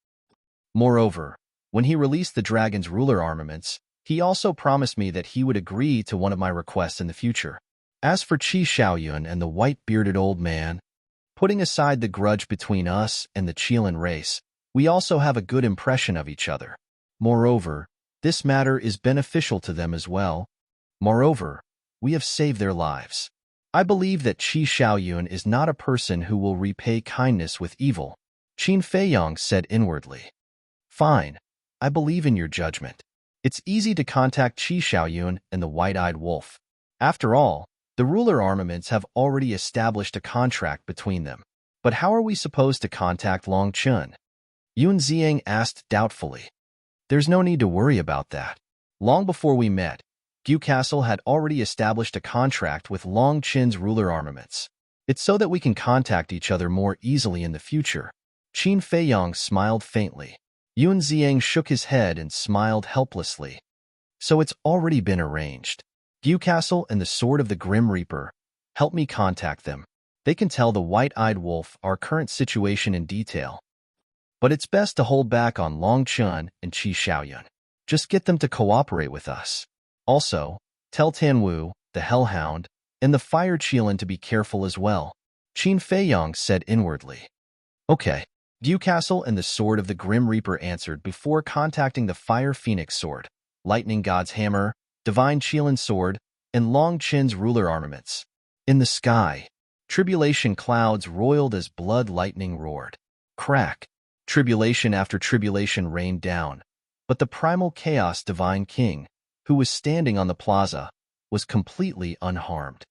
Speaker 1: Moreover, when he released the dragon's ruler armaments, he also promised me that he would agree to one of my requests in the future. As for Qi Xiaoyun and the white-bearded old man, putting aside the grudge between us and the Qilin race, we also have a good impression of each other. Moreover, this matter is beneficial to them as well. Moreover, we have saved their lives. I believe that Qi Xiaoyun is not a person who will repay kindness with evil. Qin Feiyong said inwardly. Fine. I believe in your judgment. It's easy to contact Qi Xiaoyun and the White-Eyed Wolf. After all, the ruler armaments have already established a contract between them. But how are we supposed to contact Long Chun? Yun Ziyang asked doubtfully. There's no need to worry about that. Long before we met, Gu Castle had already established a contract with Long Chun's ruler armaments. It's so that we can contact each other more easily in the future. Qin Feiyong smiled faintly. Yun Ziyang shook his head and smiled helplessly. So it's already been arranged. Gu Castle and the Sword of the Grim Reaper, help me contact them. They can tell the White-Eyed Wolf our current situation in detail. But it's best to hold back on Long Chun and Qi Xiaoyun. Just get them to cooperate with us. Also, tell Tanwu, the Hellhound, and the Fire Qilin to be careful as well. Qin Feiyong said inwardly. Okay. Gu Castle and the Sword of the Grim Reaper answered before contacting the Fire Phoenix Sword, Lightning God's Hammer, Divine Qilin Sword, and Long Chun's ruler armaments. In the sky, tribulation clouds roiled as blood lightning roared. Crack. Tribulation after tribulation rained down, but the primal chaos divine king, who was standing on the plaza, was completely unharmed.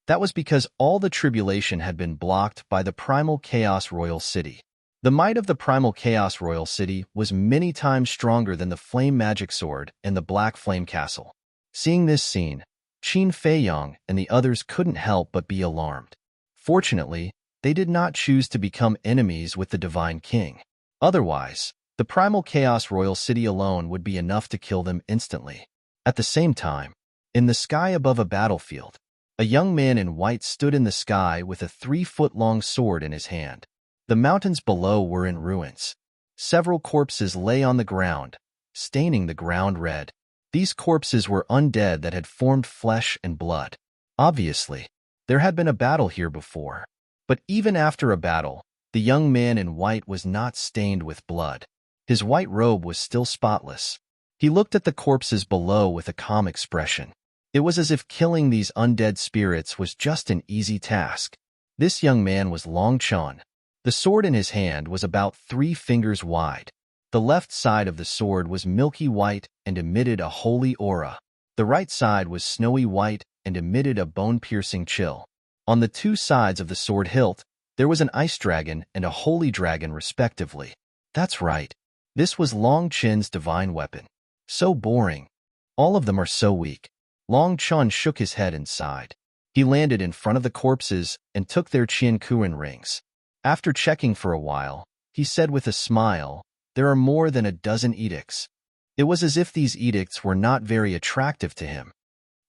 Speaker 1: That was because all the tribulation had been blocked by the primal chaos royal city. The might of the primal chaos royal city was many times stronger than the flame magic sword and the black flame castle. Seeing this scene, Qin Feiyong and the others couldn't help but be alarmed. Fortunately, they did not choose to become enemies with the Divine King. Otherwise, the primal chaos royal city alone would be enough to kill them instantly. At the same time, in the sky above a battlefield, a young man in white stood in the sky with a 3-foot-long sword in his hand. The mountains below were in ruins. Several corpses lay on the ground, staining the ground red. These corpses were undead that had formed flesh and blood. Obviously, there had been a battle here before. But even after a battle, the young man in white was not stained with blood. His white robe was still spotless. He looked at the corpses below with a calm expression. It was as if killing these undead spirits was just an easy task. This young man was Long Chun. The sword in his hand was about 3 fingers wide. The left side of the sword was milky white and emitted a holy aura. The right side was snowy white and emitted a bone-piercing chill. On the 2 sides of the sword hilt, there was an ice dragon and a holy dragon respectively. That's right. This was Long Chin's divine weapon. So boring. All of them are so weak. Long Chun shook his head and sighed. He landed in front of the corpses and took their Qiankuan rings. After checking for a while, he said with a smile, "There are more than a dozen edicts." It was as if these edicts were not very attractive to him.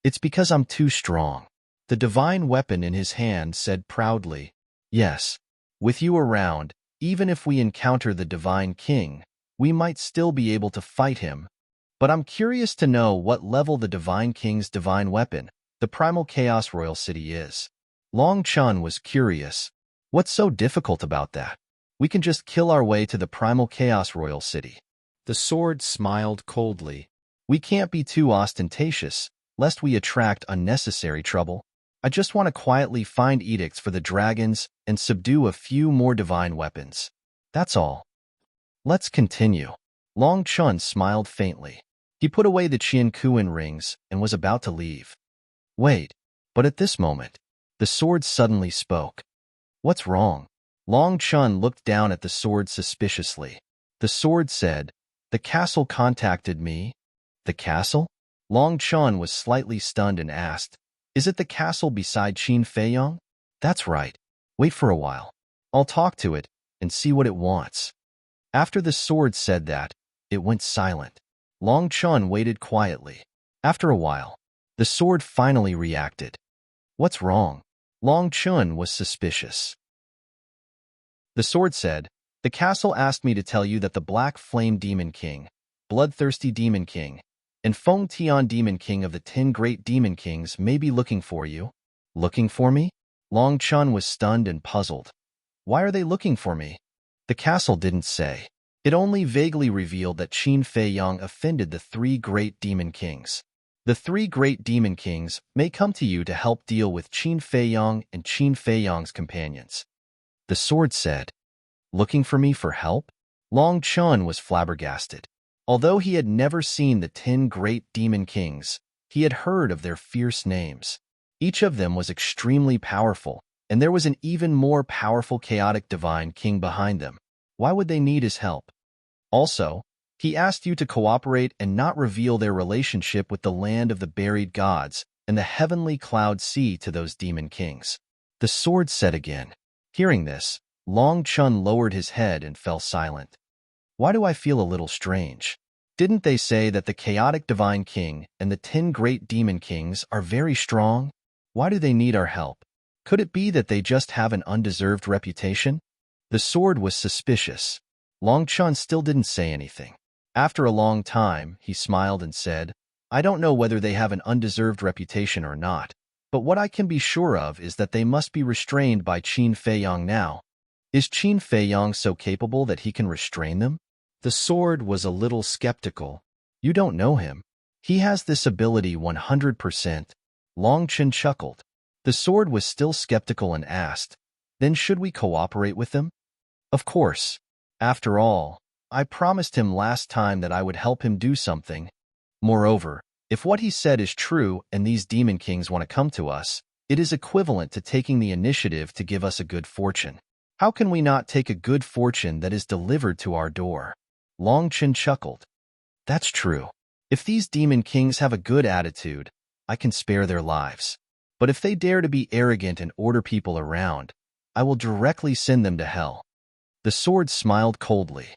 Speaker 1: "It's because I'm too strong." The divine weapon in his hand said proudly, "Yes, with you around, even if we encounter the Divine King, we might still be able to fight him. But I'm curious to know what level the Divine King's divine weapon, the Primal Chaos Royal City, is." Long Chun was curious. What's so difficult about that? We can just kill our way to the Primal Chaos Royal City. The sword smiled coldly. We can't be too ostentatious, lest we attract unnecessary trouble. I just want to quietly find edicts for the dragons and subdue a few more divine weapons. That's all. Let's continue. Long Chun smiled faintly. He put away the Qiankuan rings and was about to leave. Wait, but at this moment, the sword suddenly spoke. What's wrong? Long Chun looked down at the sword suspiciously. The sword said, "The castle contacted me." The castle? Long Chun was slightly stunned and asked, "Is it the castle beside Qin Feiyong?" "That's right. Wait for a while. I'll talk to it and see what it wants." After the sword said that, it went silent. Long Chun waited quietly. After a while, the sword finally reacted. What's wrong? Long Chun was suspicious. The sword said, "The castle asked me to tell you that the Black Flame Demon King, Bloodthirsty Demon King, and Feng Tian Demon King of the 10 Great Demon Kings may be looking for you." Looking for me? Long Chun was stunned and puzzled. Why are they looking for me? The castle didn't say. It only vaguely revealed that Qin Feiyong offended the 3 Great Demon Kings. The 3 Great Demon Kings may come to you to help deal with Qin Feiyong and Qin Feiyong's companions. The sword said, "Looking for me for help?" Long Chun was flabbergasted. Although he had never seen the 10 Great Demon Kings, he had heard of their fierce names. Each of them was extremely powerful, and there was an even more powerful chaotic divine king behind them. Why would they need his help? Also, he asked you to cooperate and not reveal their relationship with the land of the buried gods and the heavenly cloud sea to those demon kings. The sword said again. Hearing this, Long Chun lowered his head and fell silent. Why do I feel a little strange? Didn't they say that the chaotic divine king and the 10 great demon kings are very strong? Why do they need our help? Could it be that they just have an undeserved reputation? The sword was suspicious. Long Chun still didn't say anything. After a long time, he smiled and said, "I don't know whether they have an undeserved reputation or not, but what I can be sure of is that they must be restrained by Qin Feiyong now. Is Qin Feiyong so capable that he can restrain them?" The sword was a little skeptical. "You don't know him. He has this ability 100%. Long Chun chuckled. The sword was still skeptical and asked, "Then should we cooperate with them?" "Of course. After all, I promised him last time that I would help him do something. Moreover, if what he said is true and these demon kings want to come to us, it is equivalent to taking the initiative to give us a good fortune. How can we not take a good fortune that is delivered to our door?" Long Chun chuckled. "That's true. If these demon kings have a good attitude, I can spare their lives. But if they dare to be arrogant and order people around, I will directly send them to hell." The sword smiled coldly.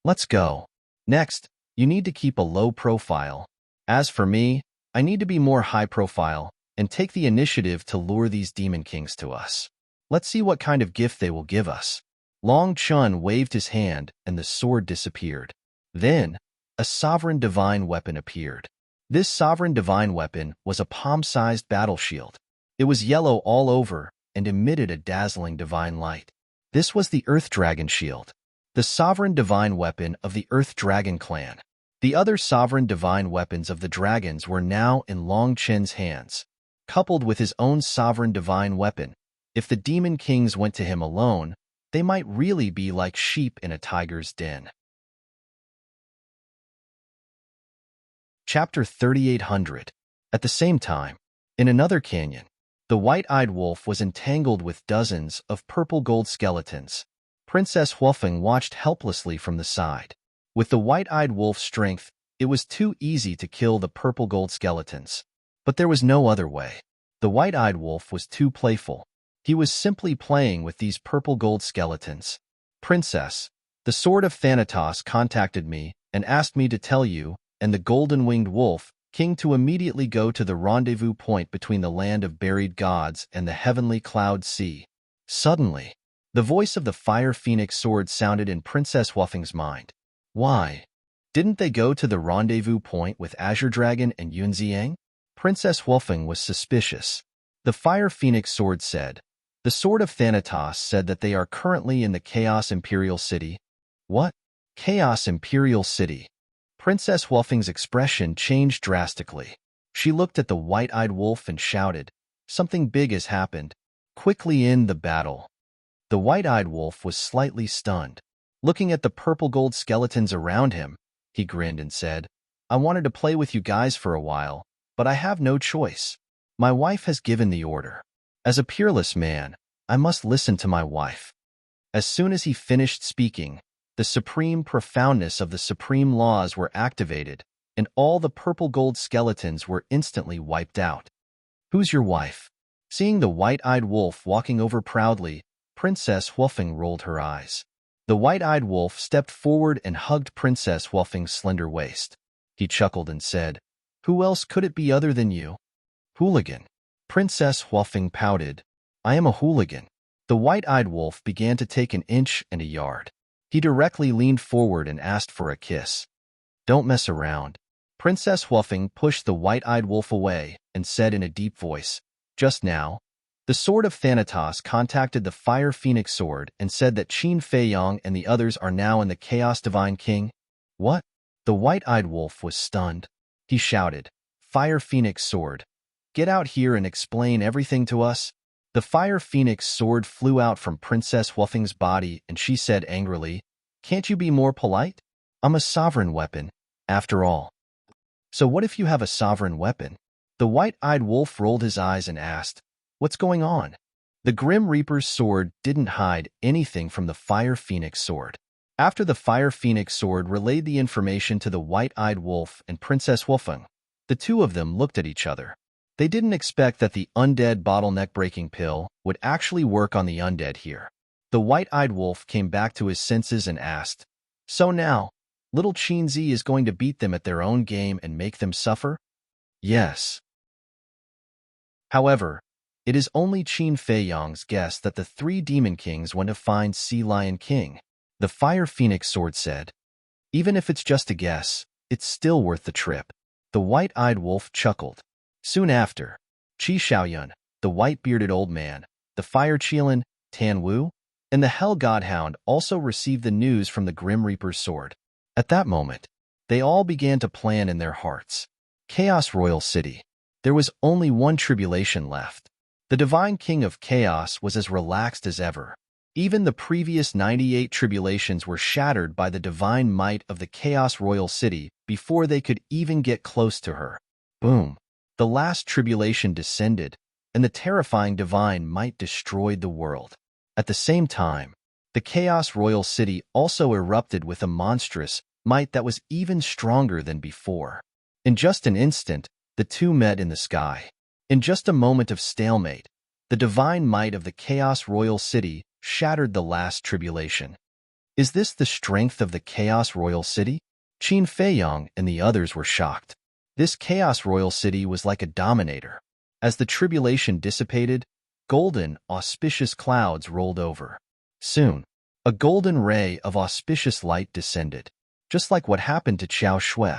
Speaker 1: "Let's go. Next, you need to keep a low profile. As for me, I need to be more high profile and take the initiative to lure these demon kings to us. Let's see what kind of gift they will give us." Long Chun waved his hand and the sword disappeared. Then, a sovereign divine weapon appeared. This sovereign divine weapon was a palm-sized battle shield. It was yellow all over and emitted a dazzling divine light. This was the Earth Dragon Shield, the sovereign divine weapon of the Earth Dragon clan. The other sovereign divine weapons of the dragons were now in Long Chen's hands, coupled with his own sovereign divine weapon. If the demon kings went to him alone, they might really be like sheep in a tiger's den. Chapter 3800. At the same time, in another canyon, the white-eyed wolf was entangled with dozens of purple gold skeletons. Princess Huofeng watched helplessly from the side. With the white-eyed wolf's strength, it was too easy to kill the purple gold skeletons. But there was no other way. The white-eyed wolf was too playful. He was simply playing with these purple gold skeletons. Princess, the Sword of Thanatos contacted me and asked me to tell you and the golden-winged wolf king to immediately go to the rendezvous point between the land of buried gods and the heavenly cloud sea. Suddenly, the voice of the fire phoenix sword sounded in Princess Huofeng's mind. Why? Didn't they go to the rendezvous point with Azure Dragon and Yunxiang? Princess Huofeng was suspicious. The fire phoenix sword said, "The Sword of Thanatos said that they are currently in the Chaos Imperial City." What? Chaos Imperial City? Princess Huofeng's expression changed drastically. She looked at the white-eyed wolf and shouted, "Something big has happened. Quickly end the battle." The white-eyed wolf was slightly stunned. Looking at the purple gold skeletons around him, he grinned and said, "I wanted to play with you guys for a while, but I have no choice. My wife has given the order. As a peerless man, I must listen to my wife." As soon as he finished speaking, the supreme profoundness of the supreme laws were activated, and all the purple gold skeletons were instantly wiped out. "Who's your wife?" Seeing the white-eyed wolf walking over proudly, Princess Huofeng rolled her eyes. The white-eyed wolf stepped forward and hugged Princess Huofeng's slender waist. He chuckled and said, "Who else could it be other than you?" "Hooligan." Princess Huofeng pouted, "I am a hooligan." The white-eyed wolf began to take an inch and a yard. He directly leaned forward and asked for a kiss. "Don't mess around." Princess Huofeng pushed the white-eyed wolf away and said in a deep voice, "Just now, the Sword of Thanatos contacted the Fire Phoenix Sword and said that Qin Feiyong and the others are now in the Chaos Divine King." "What?" The white-eyed wolf was stunned. He shouted, "Fire Phoenix Sword, get out here and explain everything to us." The Fire Phoenix Sword flew out from Princess Huofeng's body and she said angrily, "Can't you be more polite? I'm a sovereign weapon, after all." "So what if you have a sovereign weapon?" The white-eyed wolf rolled his eyes and asked, "What's going on?" The Grim Reaper's sword didn't hide anything from the Fire Phoenix Sword. After the Fire Phoenix Sword relayed the information to the white-eyed wolf and Princess Huofeng, the two of them looked at each other. They didn't expect that the undead bottleneck-breaking pill would actually work on the undead here. The white-eyed wolf came back to his senses and asked, "So now, little Qinzi is going to beat them at their own game and make them suffer?" "Yes." However, it is only Qin Feiyong's guess that the three demon kings went to find Sea Lion King. The Fire Phoenix Sword said, "Even if it's just a guess, it's still worth the trip." The white-eyed wolf chuckled. Soon after, Qi Xiaoyun, the white-bearded old man, the Fire Qilin, Tan Wu, and the Hell Godhound also received the news from the Grim Reaper's sword. At that moment, they all began to plan in their hearts. Chaos Royal City. There was only one tribulation left. The Divine King of Chaos was as relaxed as ever. Even the previous 98 tribulations were shattered by the divine might of the Chaos Royal City before they could even get close to her. Boom. The last tribulation descended, and the terrifying divine might destroyed the world. At the same time, the Chaos Royal City also erupted with a monstrous might that was even stronger than before. In just an instant, the two met in the sky. In just a moment of stalemate, the divine might of the Chaos Royal City shattered the last tribulation. Is this the strength of the Chaos Royal City? Qin Feiyong and the others were shocked. This Chaos Royal City was like a dominator. As the tribulation dissipated, golden, auspicious clouds rolled over. Soon, a golden ray of auspicious light descended. just like what happened to Xiao Shui.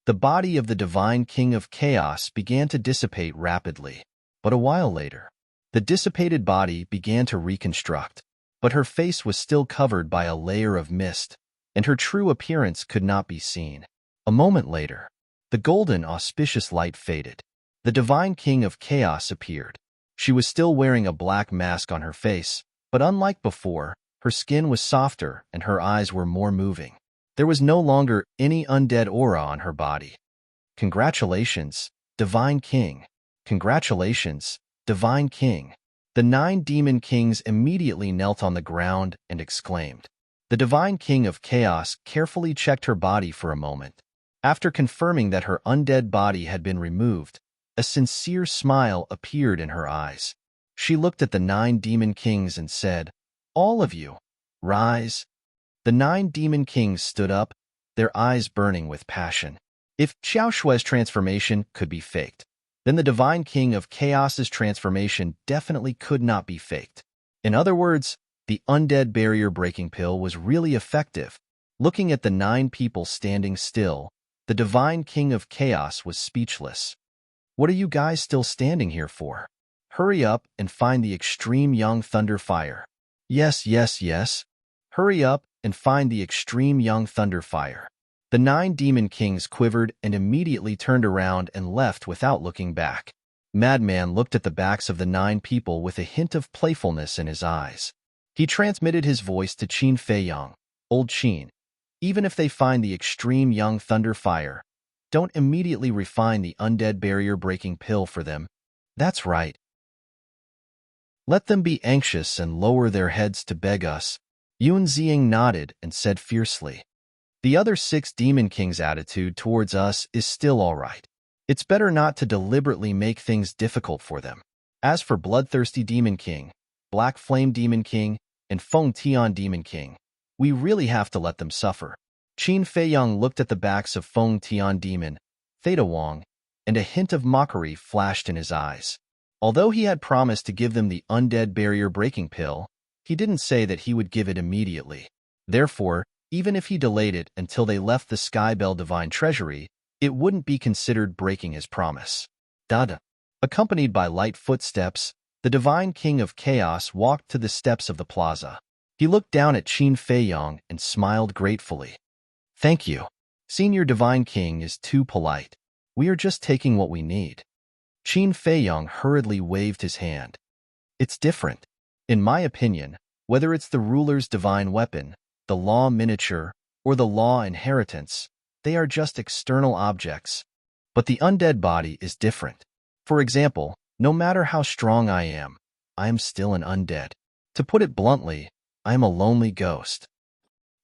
Speaker 1: The body of the divine king of chaos began to dissipate rapidly. But a while later, the dissipated body began to reconstruct, but her face was still covered by a layer of mist, and her true appearance could not be seen. A moment later, the golden, auspicious light faded. The divine king of chaos appeared. She was still wearing a black mask on her face, but unlike before, her skin was softer and her eyes were more moving. There was no longer any undead aura on her body. Congratulations, Divine King. Congratulations, Divine King. The 9 demon kings immediately knelt on the ground and exclaimed. The divine king of chaos carefully checked her body for a moment. After confirming that her undead body had been removed, a sincere smile appeared in her eyes. She looked at the 9 demon kings and said, "All of you, rise." The 9 demon kings stood up, their eyes burning with passion. If Xiao Shui's transformation could be faked, then the divine king of chaos's transformation definitely could not be faked. In other words, the undead barrier-breaking pill was really effective. Looking at the 9 people standing still, the divine king of chaos was speechless. What are you guys still standing here for? Hurry up and find the extreme young thunder fire. Yes, yes, yes. Hurry up and find the extreme young thunder fire. The 9 demon kings quivered and immediately turned around and left without looking back. Madman looked at the backs of the 9 people with a hint of playfulness in his eyes. He transmitted his voice to Qin Feiyang. Old Qin, even if they find the extreme young thunder fire, don't immediately refine the undead barrier-breaking pill for them. That's right. Let them be anxious and lower their heads to beg us. Yun Ziying nodded and said fiercely. The other 6 demon kings' attitude towards us is still all right. It's better not to deliberately make things difficult for them. As for Bloodthirsty Demon King, Black Flame Demon King, and Feng Tian Demon King, we really have to let them suffer. Qin Feiyang looked at the backs of Feng Tian Demon, Theta Wang, and a hint of mockery flashed in his eyes. Although he had promised to give them the undead barrier-breaking pill, he didn't say that he would give it immediately. Therefore, even if he delayed it until they left the Skybell Divine Treasury, it wouldn't be considered breaking his promise. Dada. Accompanied by light footsteps, the Divine King of Chaos walked to the steps of the plaza. He looked down at Qin Feiyang and smiled gratefully. Thank you. Senior Divine King is too polite. We are just taking what we need. Qin Feiyang hurriedly waved his hand. It's different. In my opinion, whether it's the ruler's divine weapon, the law miniature, or the law inheritance, they are just external objects. But the undead body is different. For example, no matter how strong I am still an undead. To put it bluntly, I am a lonely ghost.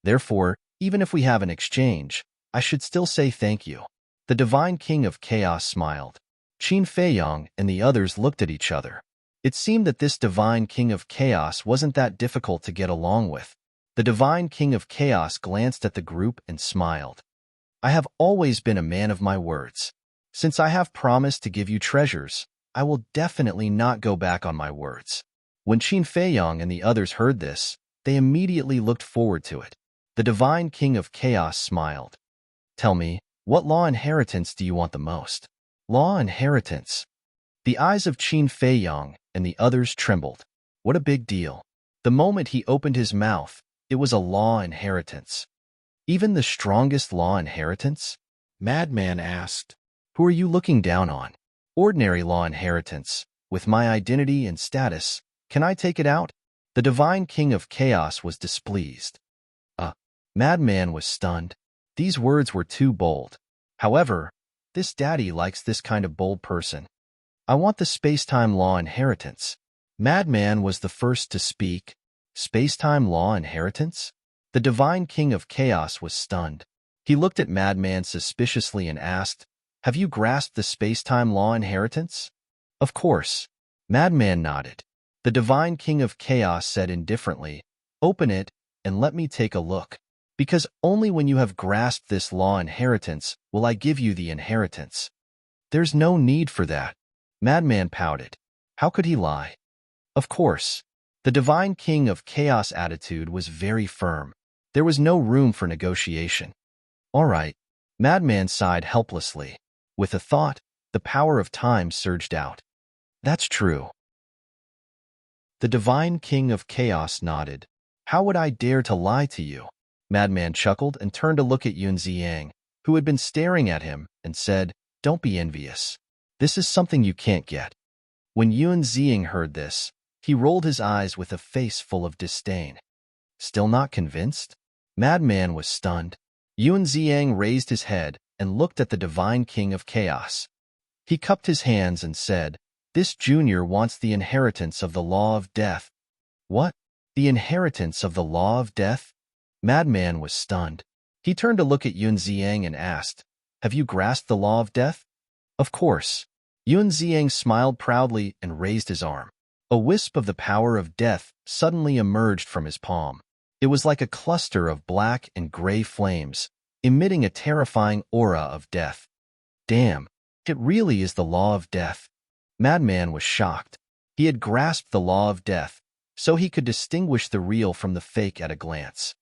Speaker 1: Therefore, even if we have an exchange, I should still say thank you. The Divine King of Chaos smiled. Qin Feiyang and the others looked at each other. It seemed that this Divine King of Chaos wasn't that difficult to get along with. The Divine King of Chaos glanced at the group and smiled. I have always been a man of my words. Since I have promised to give you treasures, I will definitely not go back on my words. When Qin Feiyang and the others heard this, they immediately looked forward to it. The Divine King of Chaos smiled. Tell me, what law inheritance do you want the most? Law inheritance. The eyes of Qin Feiyang and the others trembled. What a big deal. The moment he opened his mouth, it was a law inheritance. Even the strongest law inheritance? Madman asked. Who are you looking down on? Ordinary law inheritance. With my identity and status, can I take it out? The Divine King of Chaos was displeased. Madman was stunned. These words were too bold. However, this daddy likes this kind of bold person. I want the space-time law inheritance. Madman was the first to speak. Space-time law inheritance? The Divine King of Chaos was stunned. He looked at Madman suspiciously and asked, Have you grasped the space-time law inheritance? Of course. Madman nodded. The Divine King of Chaos said indifferently, Open it and let me take a look. Because only when you have grasped this law inheritance will I give you the inheritance. There's no need for that. Madman pouted. How could he lie? Of course. The Divine King of Chaos attitude was very firm. There was no room for negotiation. All right. Madman sighed helplessly. With a thought, the power of time surged out. That's true. The divine king of chaos nodded. How would I dare to lie to you? Madman chuckled and turned to look at Yun Ziyang, who had been staring at him, and said, Don't be envious. This is something you can't get. When Yun Ziyang heard this, he rolled his eyes with a face full of disdain. Still not convinced? Madman was stunned. Yun Ziyang raised his head and looked at the divine king of chaos. He cupped his hands and said, This junior wants the inheritance of the law of death. What? The inheritance of the law of death? Madman was stunned. He turned to look at Yun Ziyang and asked, Have you grasped the law of death? Of course. Yun Ziyang smiled proudly and raised his arm. A wisp of the power of death suddenly emerged from his palm. It was like a cluster of black and gray flames, emitting a terrifying aura of death. Damn, it really is the law of death. Madman was shocked. He had grasped the law of death, so he could distinguish the real from the fake at a glance.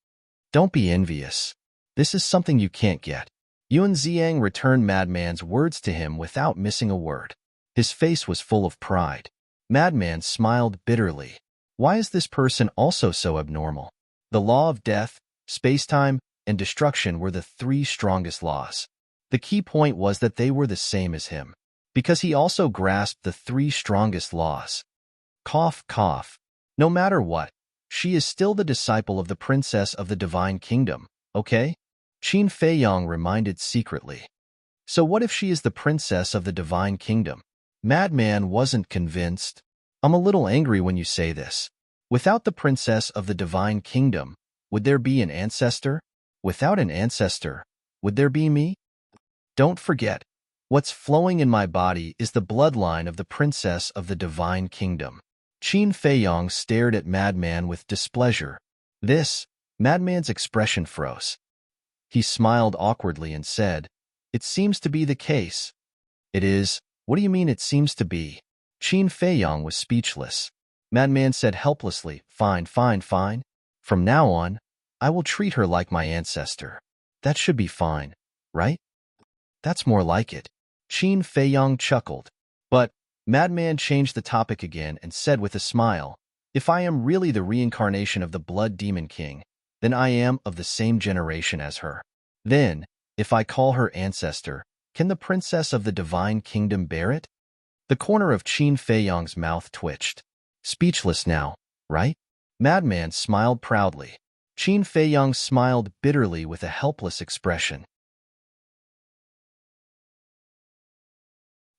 Speaker 1: Don't be envious. This is something you can't get. Yun Ziyang returned Madman's words to him without missing a word. His face was full of pride. Madman smiled bitterly. Why is this person also so abnormal? The law of death, space-time, and destruction were the three strongest laws. The key point was that they were the same as him, because he also grasped the three strongest laws. Cough, cough. No matter what, she is still the disciple of the princess of the divine kingdom, okay? Qin Feiyong reminded secretly. So what if she is the princess of the divine kingdom? Madman wasn't convinced. I'm a little angry when you say this. Without the princess of the divine kingdom, would there be an ancestor? Without an ancestor, would there be me? Don't forget, what's flowing in my body is the bloodline of the princess of the divine kingdom. Qin Feiyong stared at Madman with displeasure. Madman's expression froze. He smiled awkwardly and said, It seems to be the case. It is. What do you mean it seems to be? Qin Feiyong was speechless. Madman said helplessly, Fine, fine, fine. From now on, I will treat her like my ancestor. That should be fine, right? That's more like it. Qin Feiyong chuckled. But Madman changed the topic again and said with a smile, If I am really the reincarnation of the Blood Demon King, then I am of the same generation as her. Then, if I call her ancestor, can the princess of the divine kingdom bear it? The corner of Qin Feiyong's mouth twitched. Speechless now, right? Madman smiled proudly. Qin Feiyong smiled bitterly with a helpless expression.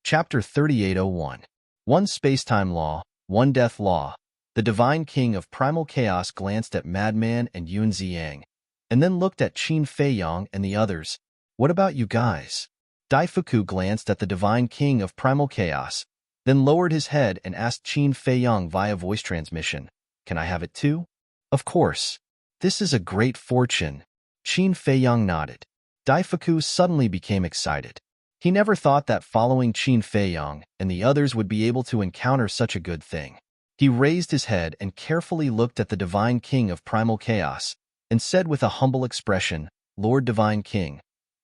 Speaker 1: Chapter 3801. One Spacetime Law, One Death Law. The divine king of primal chaos glanced at Madman and Yun Ziyang, and then looked at Qin Feiyong and the others. What about you guys? Daifuku glanced at the divine king of primal chaos, then lowered his head and asked Qin Feiyong via voice transmission, Can I have it too? Of course. This is a great fortune. Qin Feiyong nodded. Daifuku suddenly became excited. He never thought that following Qin Feiyong and the others would be able to encounter such a good thing. He raised his head and carefully looked at the divine king of primal chaos and said with a humble expression, Lord Divine King,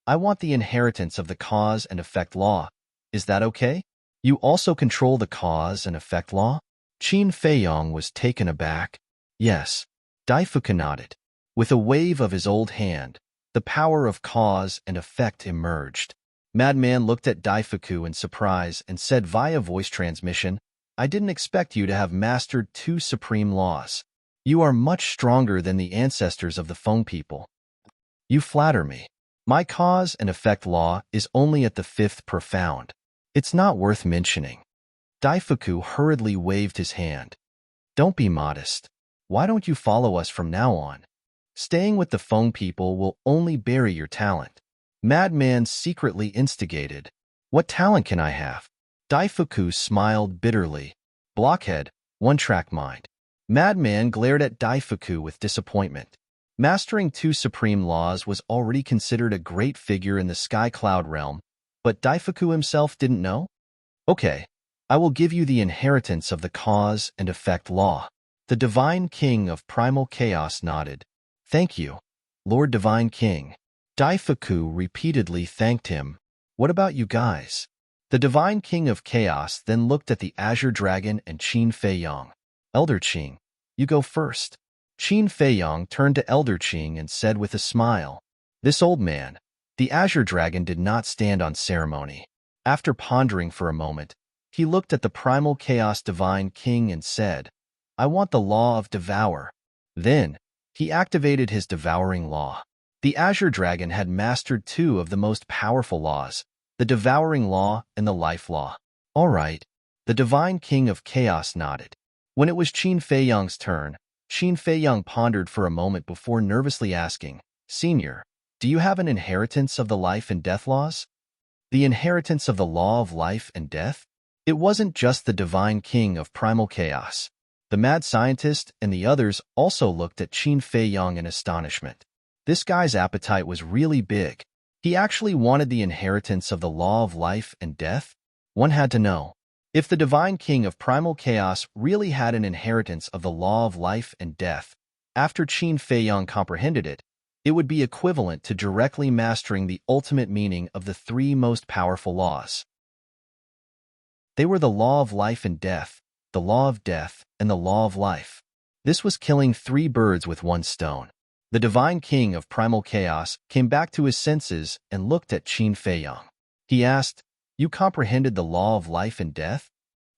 Speaker 1: I want the inheritance of the cause and effect law. Is that okay? You also control the cause and effect law? Qin Feiyong was taken aback. Yes. Daifuku nodded. With a wave of his old hand, the power of cause and effect emerged. Madman looked at Daifuku in surprise and said via voice transmission, I didn't expect you to have mastered two supreme laws. You are much stronger than the ancestors of the Feng people. You flatter me. My cause and effect law is only at the fifth profound. It's not worth mentioning. Daifuku hurriedly waved his hand. Don't be modest. Why don't you follow us from now on? Staying with the Feng people will only bury your talent. Madman secretly instigated. What talent can I have? Daifuku smiled bitterly. Blockhead, one-track mind. Madman glared at Daifuku with disappointment. Mastering two supreme laws was already considered a great figure in the Sky Cloud realm, but Daifuku himself didn't know? Okay, I will give you the inheritance of the cause and effect law. The Divine King of Primal Chaos nodded. Thank you, Lord Divine King. Daifuku repeatedly thanked him. What about you guys? The Divine King of Chaos then looked at the Azure Dragon and Qin Feiyong. Elder Qing, you go first. Qin Feiyong turned to Elder Qing and said with a smile, "This old man." The Azure Dragon did not stand on ceremony. After pondering for a moment, he looked at the Primal Chaos Divine King and said, "I want the law of devour." Then, he activated his devouring law. The Azure Dragon had mastered two of the most powerful laws, the devouring law and the life law. All right. The Divine King of Chaos nodded. When it was Qin Feiyong's turn, Qin Feiyong pondered for a moment before nervously asking, "Senior, do you have an inheritance of the life and death laws?" The inheritance of the law of life and death? It wasn't just the Divine King of Primal Chaos. The mad scientist and the others also looked at Qin Feiyong in astonishment. This guy's appetite was really big. He actually wanted the inheritance of the law of life and death? One had to know. If the Divine King of Primal Chaos really had an inheritance of the law of life and death, after Qin Feiyong comprehended it, it would be equivalent to directly mastering the ultimate meaning of the three most powerful laws. They were the law of life and death, the law of death, and the law of life. This was killing three birds with one stone. The Divine King of Primal Chaos came back to his senses and looked at Qin Feiyong. He asked, "You comprehended the law of life and death?"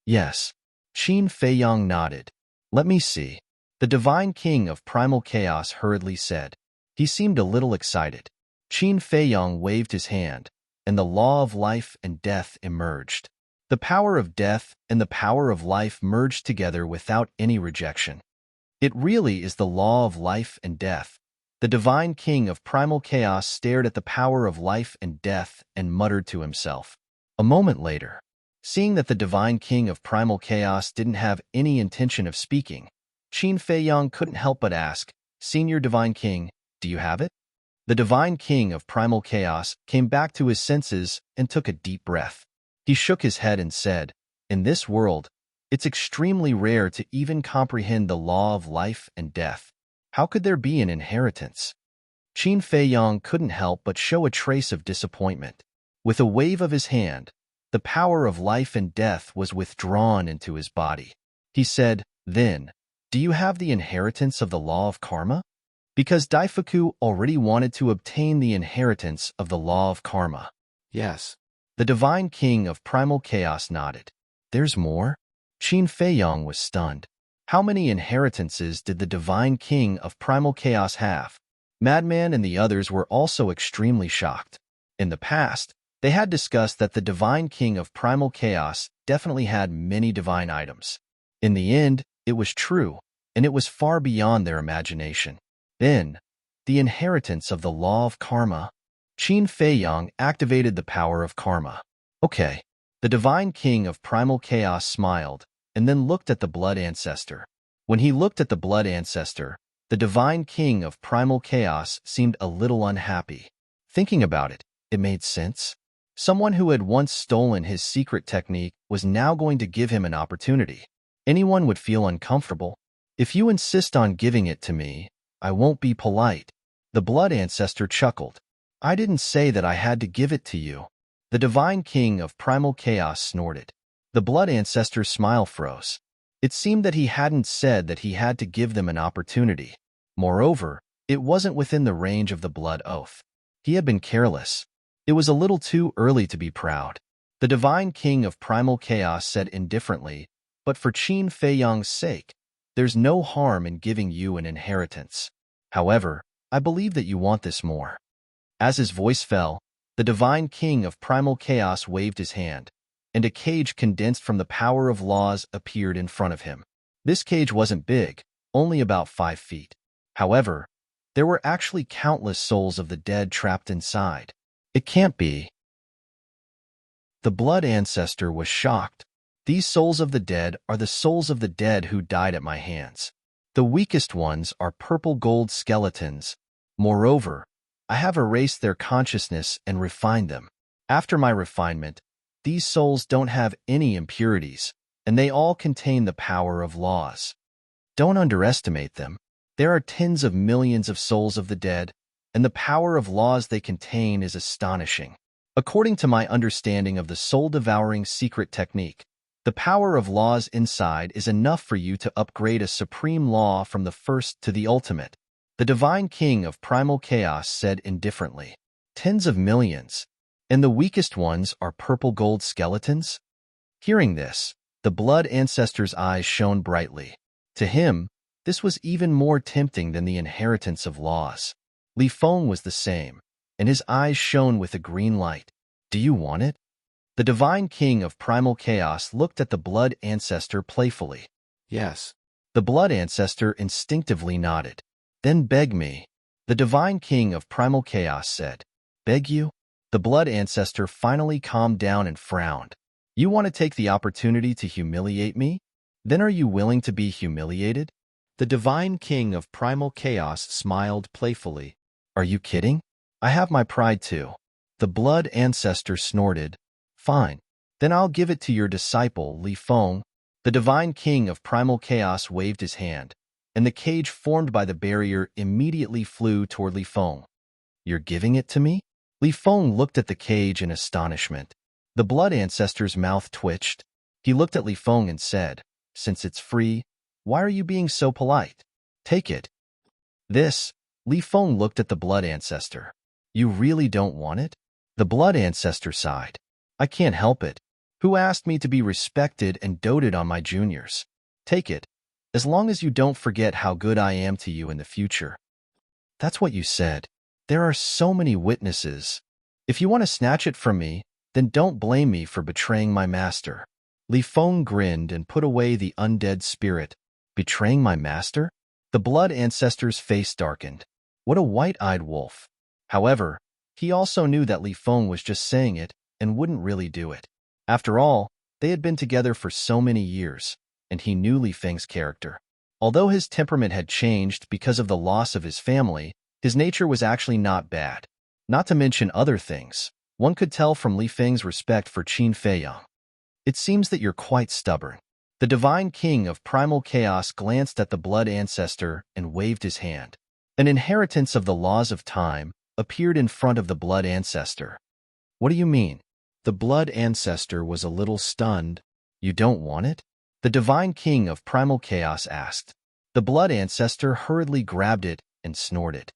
Speaker 1: "Yes." Qin Feiyong nodded. "Let me see." The Divine King of Primal Chaos hurriedly said. He seemed a little excited. Qin Feiyong waved his hand, and the law of life and death emerged. The power of death and the power of life merged together without any rejection. It really is the law of life and death. The Divine King of Primal Chaos stared at the power of life and death and muttered to himself. A moment later, seeing that the Divine King of Primal Chaos didn't have any intention of speaking, Qin Feiyong couldn't help but ask, "Senior Divine King, do you have it?" The Divine King of Primal Chaos came back to his senses and took a deep breath. He shook his head and said, "In this world, it's extremely rare to even comprehend the law of life and death. How could there be an inheritance?" Qin Feiyong couldn't help but show a trace of disappointment. With a wave of his hand, the power of life and death was withdrawn into his body. He said, "Then, do you have the inheritance of the law of karma?" Because Daifuku already wanted to obtain the inheritance of the law of karma. "Yes." The Divine King of Primal Chaos nodded. "There's more?" Qin Feiyong was stunned. How many inheritances did the Divine King of Primal Chaos have? Madman and the others were also extremely shocked. In the past, they had discussed that the Divine King of Primal Chaos definitely had many divine items. In the end, it was true, and it was far beyond their imagination. Then, the inheritance of the law of karma. Qin Feiyong activated the power of karma. Okay. The Divine King of Primal Chaos smiled, and then looked at the Blood Ancestor. When he looked at the Blood Ancestor, the Divine King of Primal Chaos seemed a little unhappy. Thinking about it, it made sense. Someone who had once stolen his secret technique was now going to give him an opportunity. Anyone would feel uncomfortable. "If you insist on giving it to me, I won't be polite." The Blood Ancestor chuckled. "I didn't say that I had to give it to you." The Divine King of Primal Chaos snorted. The Blood Ancestor's smile froze. It seemed that he hadn't said that he had to give them an opportunity. Moreover, it wasn't within the range of the Blood Oath. He had been careless. It was a little too early to be proud. The Divine King of Primal Chaos said indifferently, "But for Qin Feiyong's sake, there's no harm in giving you an inheritance. However, I believe that you want this more." As his voice fell, the Divine King of Primal Chaos waved his hand, and a cage condensed from the power of laws appeared in front of him. This cage wasn't big, only about 5 feet. However, there were actually countless souls of the dead trapped inside. It can't be. The Blood Ancestor was shocked. These souls of the dead are the souls of the dead who died at my hands. The weakest ones are purple gold skeletons. Moreover, I have erased their consciousness and refined them. After my refinement, these souls don't have any impurities, and they all contain the power of laws. Don't underestimate them. There are tens of millions of souls of the dead, and the power of laws they contain is astonishing. According to my understanding of the soul-devouring secret technique, the power of laws inside is enough for you to upgrade a supreme law from the first to the ultimate. The divine king of primal chaos said indifferently. Tens of millions, and the weakest ones are purple gold skeletons? Hearing this, the blood ancestor's eyes shone brightly. To him, this was even more tempting than the inheritance of laws. Li Feng was the same, and his eyes shone with a green light. Do you want it? The divine king of primal chaos looked at the blood ancestor playfully.
Speaker 2: Yes.
Speaker 1: The blood ancestor instinctively nodded. Then beg me. The divine king of primal chaos said. Beg you? The blood ancestor finally calmed down and frowned. You want to take the opportunity to humiliate me? Then are you willing to be humiliated? The divine king of primal chaos smiled playfully. Are you kidding? I have my pride too. The blood ancestor snorted. Fine. Then I'll give it to your disciple, Li Feng. The divine king of primal chaos waved his hand, and the cage formed by the barrier immediately flew toward Li Feng. You're giving it to me? Li Feng looked at the cage in astonishment. The blood ancestor's mouth twitched. He looked at Li Feng and said, Since it's free, why are you being so polite? Take it. Li Feng looked at the blood ancestor. You really don't want it? The blood ancestor sighed. I can't help it. Who asked me to be respected and doted on my juniors? Take it, as long as you don't forget how good I am to you in the future. That's what you said. There are so many witnesses. If you want to snatch it from me, then don't blame me for betraying my master. Li Feng grinned and put away the undead spirit. Betraying my master? The blood ancestor's face darkened. What a white-eyed wolf. However, he also knew that Li Feng was just saying it and wouldn't really do it. After all, they had been together for so many years, and he knew Li Feng's character. Although his temperament had changed because of the loss of his family, his nature was actually not bad. Not to mention other things, one could tell from Li Feng's respect for Qin Feiyang. It seems that you're quite stubborn. The divine king of primal chaos glanced at the blood ancestor and waved his hand. An inheritance of the laws of time appeared in front of the blood ancestor. What do you mean? The blood ancestor was a little stunned. You don't want it? The divine king of primal chaos asked. The blood ancestor hurriedly grabbed it and snorted.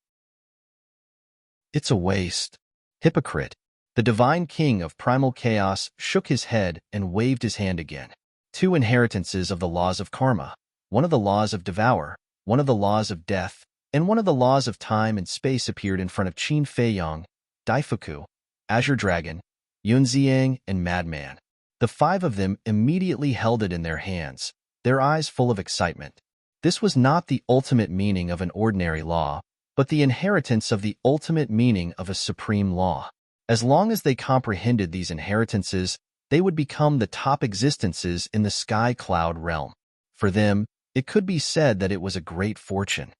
Speaker 1: It's a waste. Hypocrite. The divine king of primal chaos shook his head and waved his hand again. Two inheritances of the laws of karma, one of the laws of devour, one of the laws of death, and one of the laws of time and space appeared in front of Qin Feiyang, Daifuku, Azure Dragon, Yunxiang, and Madman. The five of them immediately held it in their hands, their eyes full of excitement. This was not the ultimate meaning of an ordinary law, but the inheritance of the ultimate meaning of a supreme law. As long as they comprehended these inheritances, they would become the top existences in the sky cloud realm. For them, it could be said that it was a great fortune.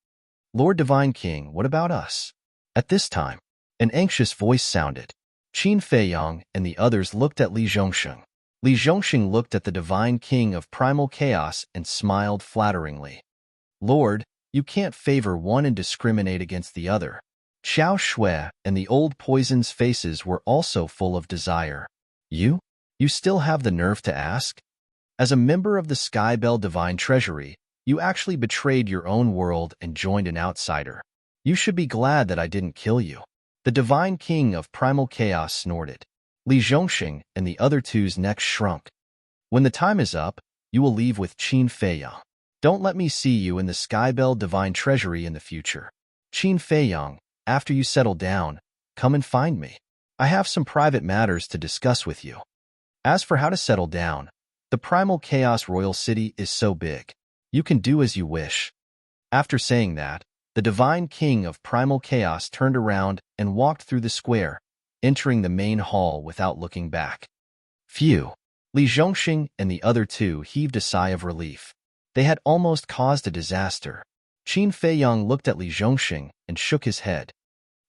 Speaker 1: Lord Divine King, what about us? At this time, an anxious voice sounded. Qin Feiyang and the others looked at Li Zhongsheng. Li Zhongsheng looked at the divine king of primal chaos and smiled flatteringly. Lord, you can't favor one and discriminate against the other. Xiao Shui and the old poison's faces were also full of desire. You still have the nerve to ask? As a member of the Skybell Divine Treasury, you actually betrayed your own world and joined an outsider. You should be glad that I didn't kill you. The divine king of primal chaos snorted. Li Zhongsheng and the other two's necks shrunk. When the time is up, you will leave with Qin Feiyang. Don't let me see you in the Skybell Divine Treasury in the future. Qin Feiyang, after you settle down, come and find me. I have some private matters to discuss with you. As for how to settle down, the Primal Chaos Royal City is so big. You can do as you wish. After saying that, the divine king of primal chaos turned around and walked through the square, entering the main hall without looking back. Phew! Li Zhongxing and the other two heaved a sigh of relief. They had almost caused a disaster. Qin Feiyang looked at Li Zhongxing and shook his head.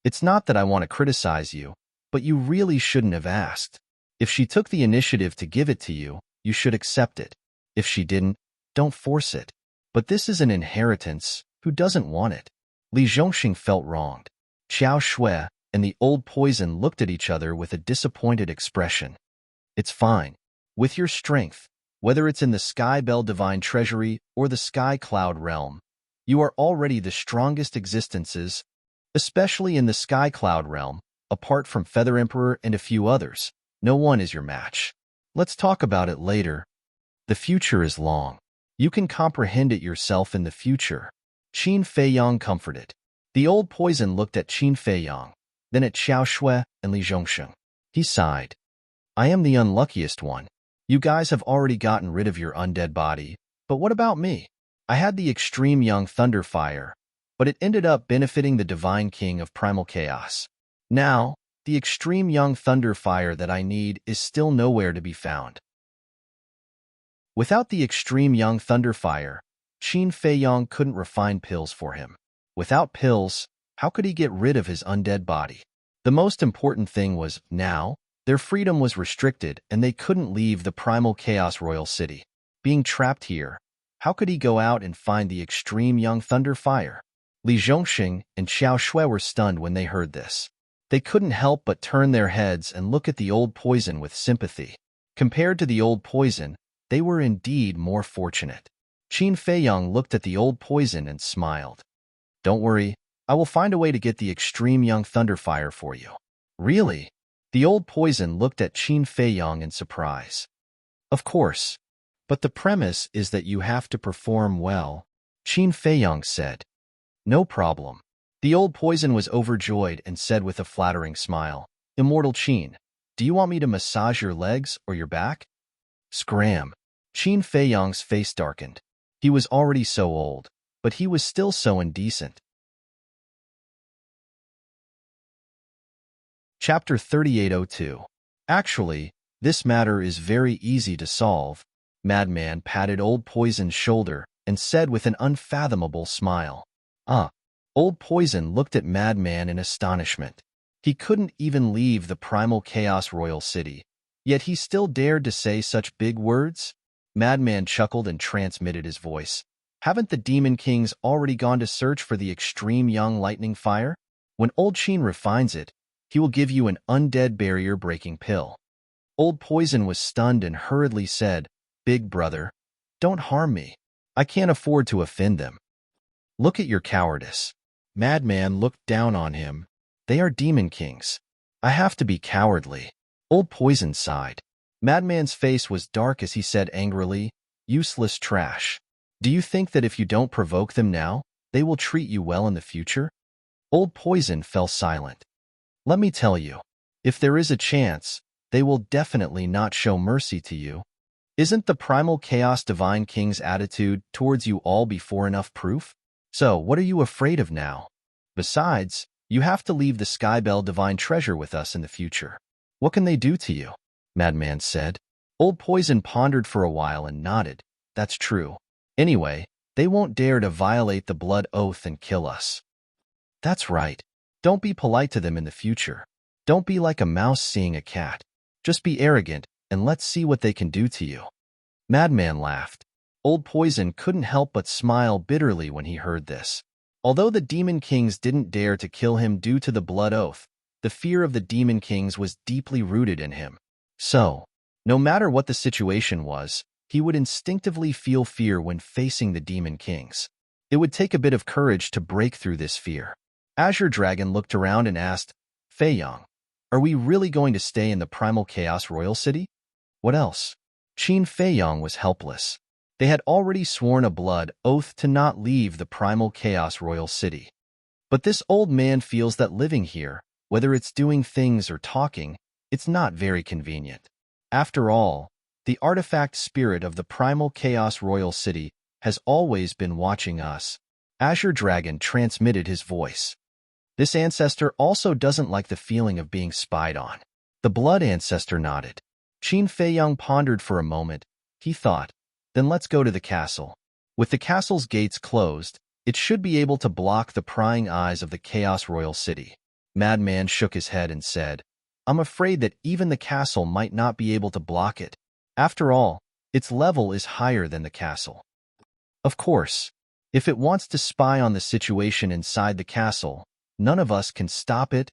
Speaker 1: It's not that I want to criticize you, but you really shouldn't have asked. If she took the initiative to give it to you, you should accept it. If she didn't, don't force it. But this is an inheritance. Who doesn't want it? Li Zhongxing felt wronged. Xiao Shui and the old poison looked at each other with a disappointed expression. It's fine. With your strength, whether it's in the Sky Bell Divine Treasury or the Sky Cloud Realm, you are already the strongest existences, especially in the Sky Cloud Realm, apart from Feather Emperor and a few others. No one is your match. Let's talk about it later. The future is long. You can comprehend it yourself in the future. Qin Feiyang comforted. The old poison looked at Qin Feiyang, then at Xiao Shui and Li Zhongsheng. He sighed. I am the unluckiest one. You guys have already gotten rid of your undead body, but what about me? I had the extreme young thunder fire, but it ended up benefiting the divine king of primal chaos. Now, the extreme young thunder fire that I need is still nowhere to be found. Without the extreme young thunder fire, Qin Feiyang couldn't refine pills for him. Without pills, how could he get rid of his undead body? The most important thing was, now, their freedom was restricted and they couldn't leave the primal chaos royal city. Being trapped here, how could he go out and find the extreme young thunder fire? Li Zhongxing and Xiao Shui were stunned when they heard this. They couldn't help but turn their heads and look at the old poison with sympathy. Compared to the old poison, they were indeed more fortunate. Qin Feiyang looked at the old poison and smiled. Don't worry, I will find a way to get the extreme young thunder fire for you. Really? The old poison looked at Qin Feiyang in surprise. Of course. But the premise is that you have to perform well, Qin Feiyang said. No problem. The old poison was overjoyed and said with a flattering smile, Immortal Qin, do you want me to massage your legs or your back? Scram. Qin Feiyang's face darkened. He was already so old, but he was still so indecent. Chapter 3802. Actually, this matter is very easy to solve. Madman patted Old Poison's shoulder and said with an unfathomable smile. Old Poison looked at Madman in astonishment. He couldn't even leave the primal chaos royal city, yet he still dared to say such big words? Madman chuckled and transmitted his voice. Haven't the Demon Kings already gone to search for the extreme young lightning fire? When Old Qin refines it, he will give you an undead barrier-breaking pill. Old Poison was stunned and hurriedly said, Big brother, don't harm me. I can't afford to offend them. Look at your cowardice. Madman looked down on him. They are Demon Kings. I have to be cowardly. Old Poison sighed. Madman's face was dark as he said angrily, Useless trash. Do you think that if you don't provoke them now, they will treat you well in the future? Old Poison fell silent. Let me tell you, if there is a chance, they will definitely not show mercy to you. Isn't the primal chaos divine king's attitude towards you all before enough proof? So what are you afraid of now? Besides, you have to leave the Skybell divine treasure with us in the future. What can they do to you? Madman said. Old Poison pondered for a while and nodded. That's true. Anyway, they won't dare to violate the blood oath and kill us. That's right. Don't be polite to them in the future. Don't be like a mouse seeing a cat. Just be arrogant, and let's see what they can do to you. Madman laughed. Old Poison couldn't help but smile bitterly when he heard this. Although the Demon Kings didn't dare to kill him due to the blood oath, the fear of the Demon Kings was deeply rooted in him. So, no matter what the situation was, he would instinctively feel fear when facing the Demon Kings. It would take a bit of courage to break through this fear. Azure Dragon looked around and asked, Feiyang, are we really going to stay in the Primal Chaos Royal City? What else? Qin Feiyang was helpless. They had already sworn a blood oath to not leave the Primal Chaos Royal City. But this old man feels that living here, whether it's doing things or talking, it's not very convenient. After all, the artifact spirit of the Primal Chaos Royal City has always been watching us. Azure Dragon transmitted his voice. This ancestor also doesn't like the feeling of being spied on. The blood ancestor nodded. Qin Feiyang pondered for a moment. He thought, then let's go to the castle. With the castle's gates closed, it should be able to block the prying eyes of the Chaos Royal City. Madman shook his head and said, I'm afraid that even the castle might not be able to block it. After all, its level is higher than the castle. Of course, if it wants to spy on the situation inside the castle, None of us can stop it,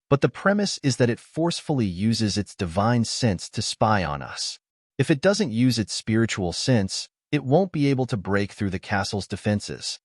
Speaker 1: but the premise is that it forcefully uses its divine sense to spy on us. If it doesn't use its spiritual sense, it won't be able to break through the castle's defenses.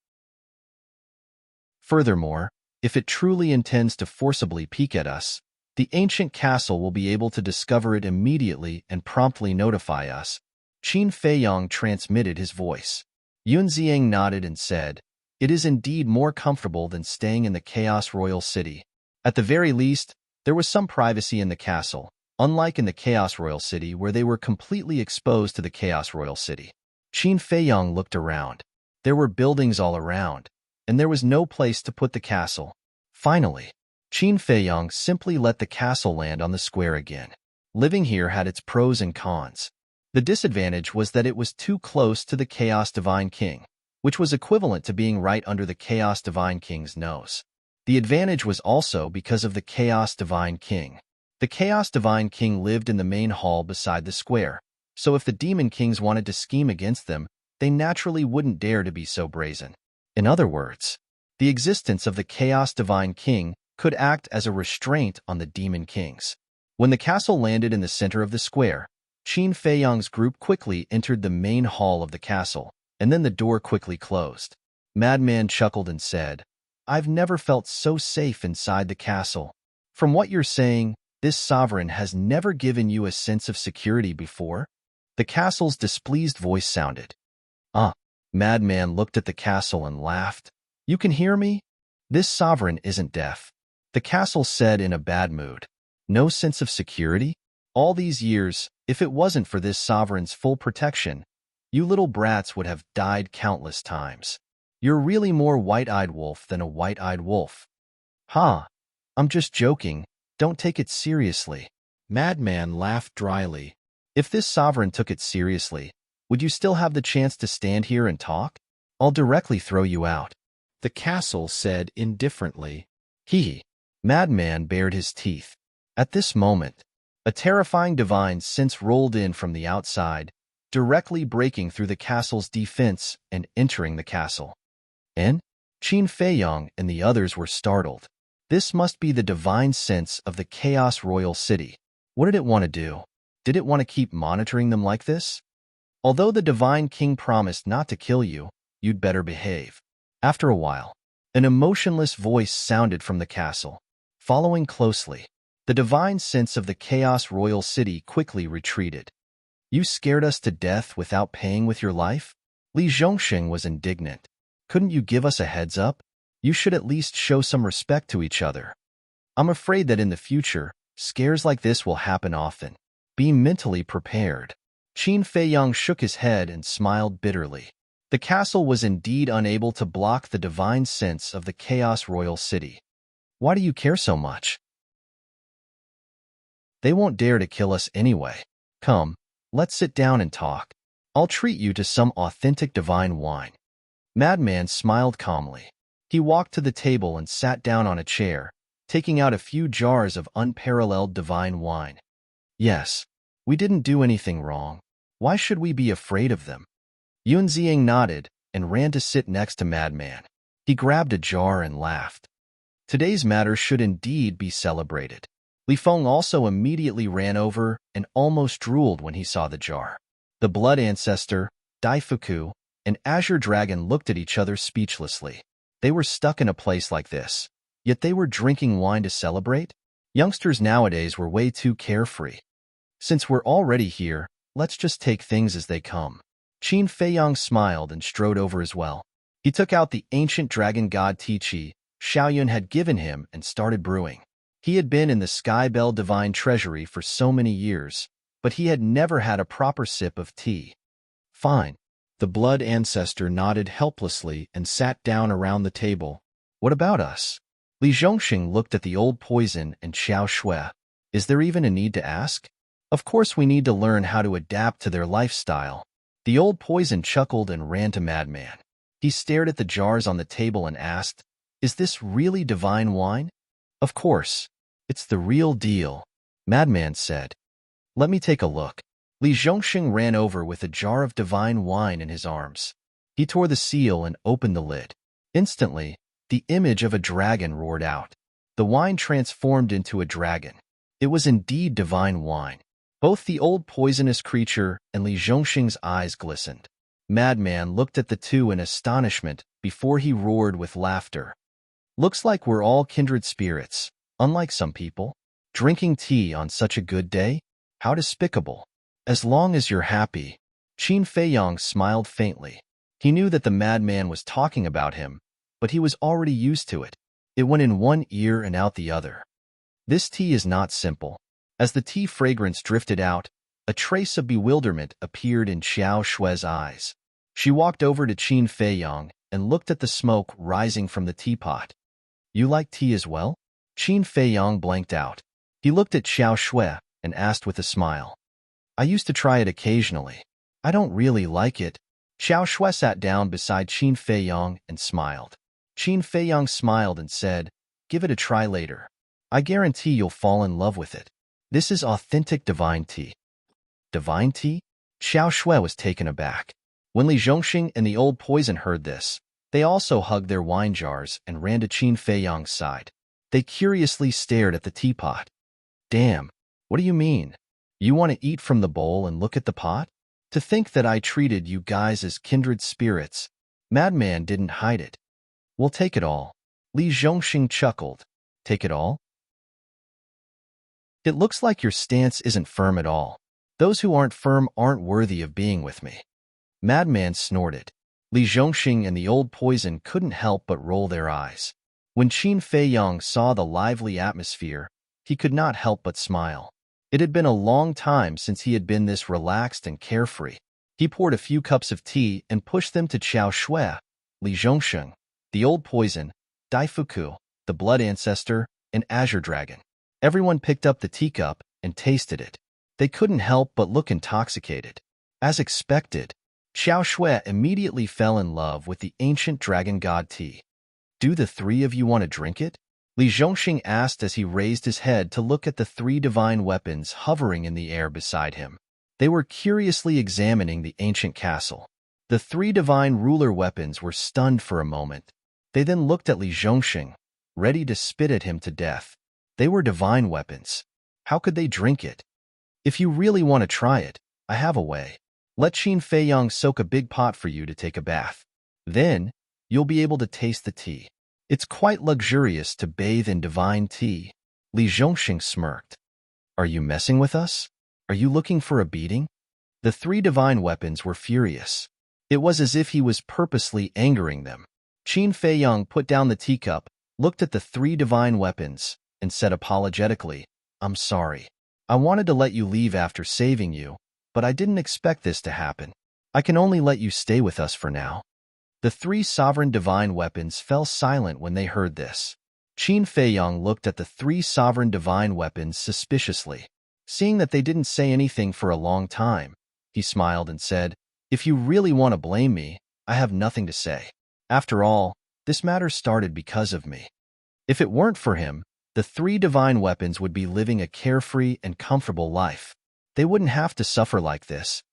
Speaker 1: Furthermore, if it truly intends to forcibly peek at us, the ancient castle will be able to discover it immediately and promptly notify us. Qin Feiyong transmitted his voice. Yun Ziang nodded and said, "It is indeed more comfortable than staying in the Chaos Royal City. At the very least, there was some privacy in the castle, unlike in the Chaos Royal City where they were completely exposed to the Chaos Royal City." Qin Feiyong looked around. There were buildings all around, and there was no place to put the castle. Finally, Qin Feiyong simply let the castle land on the square again. Living here had its pros and cons. The disadvantage was that it was too close to the Chaos Divine King, which was equivalent to being right under the Chaos Divine King's nose. The advantage was also because of the Chaos Divine King. The Chaos Divine King lived in the main hall beside the square, so if the Demon Kings wanted to scheme against them, they naturally wouldn't dare to be so brazen. In other words, the existence of the Chaos Divine King could act as a restraint on the Demon Kings. When the castle landed in the center of the square, Qin Feiyong's group quickly entered the main hall of the castle, and then the door quickly closed. Madman chuckled and said, "I've never felt so safe inside the castle. From what you're saying, this sovereign has never given you a sense of security before?" The castle's displeased voice sounded. Madman looked at the castle and laughed. "You can hear me? This sovereign isn't deaf." The castle said in a bad mood. "No sense of security? All these years, if it wasn't for this sovereign's full protection, you little brats would have died countless times. You're really more white-eyed wolf than a white-eyed wolf." "Ha! I'm just joking. Don't take it seriously." Madman laughed dryly. "If this sovereign took it seriously, would you still have the chance to stand here and talk? I'll directly throw you out." The castle said indifferently. "Hee." Madman bared his teeth. At this moment, a terrifying divine sense rolled in from the outside, directly breaking through the castle's defense and entering the castle. And Qin Feiyong and the others were startled. This must be the divine sense of the Chaos Royal City. What did it want to do? Did it want to keep monitoring them like this? Although the Divine King promised not to kill you, you'd better behave. After a while, an emotionless voice sounded from the castle. Following closely, the divine sense of the Chaos Royal City quickly retreated. "You scared us to death without paying with your life?" Li Zhongxing was indignant. "Couldn't you give us a heads up? You should at least show some respect to each other. I'm afraid that in the future, scares like this will happen often. Be mentally prepared." Qin Feiyong shook his head and smiled bitterly. The castle was indeed unable to block the divine sense of the Chaos Royal City. "Why do you care so much? They won't dare to kill us anyway. Come, let's sit down and talk. I'll treat you to some authentic divine wine." Madman smiled calmly. He walked to the table and sat down on a chair, taking out a few jars of unparalleled divine wine. "Yes, we didn't do anything wrong. Why should we be afraid of them?" Yun Ziang nodded and ran to sit next to Madman. He grabbed a jar and laughed. Today's matter should indeed be celebrated. Li Feng also immediately ran over and almost drooled when he saw the jar. The Blood Ancestor, Daifuku, and Azure Dragon looked at each other speechlessly. They were stuck in a place like this, yet they were drinking wine to celebrate? Youngsters nowadays were way too carefree. "Since we're already here, let's just take things as they come." Qin Feiyong smiled and strode over as well. He took out the ancient dragon god Tichi Xiaoyun had given him and started brewing. He had been in the Sky Bell Divine Treasury for so many years, but he had never had a proper sip of tea. "Fine." The Blood Ancestor nodded helplessly and sat down around the table. "What about us?" Li Zhongxing looked at the old poison and Xiao Shui. "Is there even a need to ask? Of course we need to learn how to adapt to their lifestyle." The old poison chuckled and ran to Madman. He stared at the jars on the table and asked, "Is this really divine wine?" "Of course. It's the real deal," Madman said. "Let me take a look." Li Zhongxing ran over with a jar of divine wine in his arms. He tore the seal and opened the lid. Instantly, The image of a dragon roared out. The wine transformed into a dragon. It was indeed divine wine. Both the old poisonous creature and Li Zhongxing's eyes glistened. Madman looked at the two in astonishment before he roared with laughter. Looks like we're all kindred spirits, unlike some people. Drinking tea on such a good day? How despicable. As long as you're happy. Qin Feiyong smiled faintly. He knew that the madman was talking about him, but he was already used to it. It went in one ear and out the other. This tea is not simple. As the tea fragrance drifted out, a trace of bewilderment appeared in Xiao Shue's eyes. She walked over to Qin Feiyong and looked at the smoke rising from the teapot. You like tea as well? Qin Feiyong blanked out. He looked at Xiao Shui and asked with a smile. I used to try it occasionally. I don't really like it. Xiao Shui sat down beside Qin Feiyong and smiled. Qin Feiyong smiled and said, give it a try later. I guarantee you'll fall in love with it. This is authentic divine tea. Divine tea? Xiao Shui was taken aback. When Li Zhongxing and the old poison heard this, they also hugged their wine jars and ran to Qin Feiyong's side. They curiously stared at the teapot. Damn, what do you mean? You want to eat from the bowl and look at the pot? To think that I treated you guys as kindred spirits. Madman didn't hide it. We'll take it all. Li Zhongxing chuckled. Take it all? It looks like your stance isn't firm at all. Those who aren't firm aren't worthy of being with me. Madman snorted. Li Zhongxing and the old poison couldn't help but roll their eyes. When Qin Feiyong saw the lively atmosphere, he could not help but smile. It had been a long time since he had been this relaxed and carefree. He poured a few cups of tea and pushed them to Xiao Shui, Li Zhongxing, the old poison, Daifuku, the blood ancestor, and Azure Dragon. Everyone picked up the teacup and tasted it. They couldn't help but look intoxicated. As expected, Xiao Shui immediately fell in love with the ancient dragon god tea. Do the three of you want to drink it? Li Zhongxing asked as he raised his head to look at the three divine weapons hovering in the air beside him. They were curiously examining the ancient castle. The three divine ruler weapons were stunned for a moment. They then looked at Li Zhongxing, ready to spit at him to death. They were divine weapons. How could they drink it? If you really want to try it, I have a way. Let Qin Feiyong soak a big pot for you to take a bath. Then, you'll be able to taste the tea. It's quite luxurious to bathe in divine tea. Li Zhongxing smirked. Are you messing with us? Are you looking for a beating? The three divine weapons were furious. It was as if he was purposely angering them. Qin Feiyong put down the teacup, looked at the three divine weapons, and said apologetically, I'm sorry. I wanted to let you leave after saving you, but I didn't expect this to happen. I can only let you stay with us for now. The three sovereign divine weapons fell silent when they heard this. Qin Feiyong looked at the three sovereign divine weapons suspiciously. Seeing that they didn't say anything for a long time, he smiled and said, If you really want to blame me, I have nothing to say. After all, this matter started because of me. If it weren't for him, the three divine weapons would be living a carefree and comfortable life. They wouldn't have to suffer like this.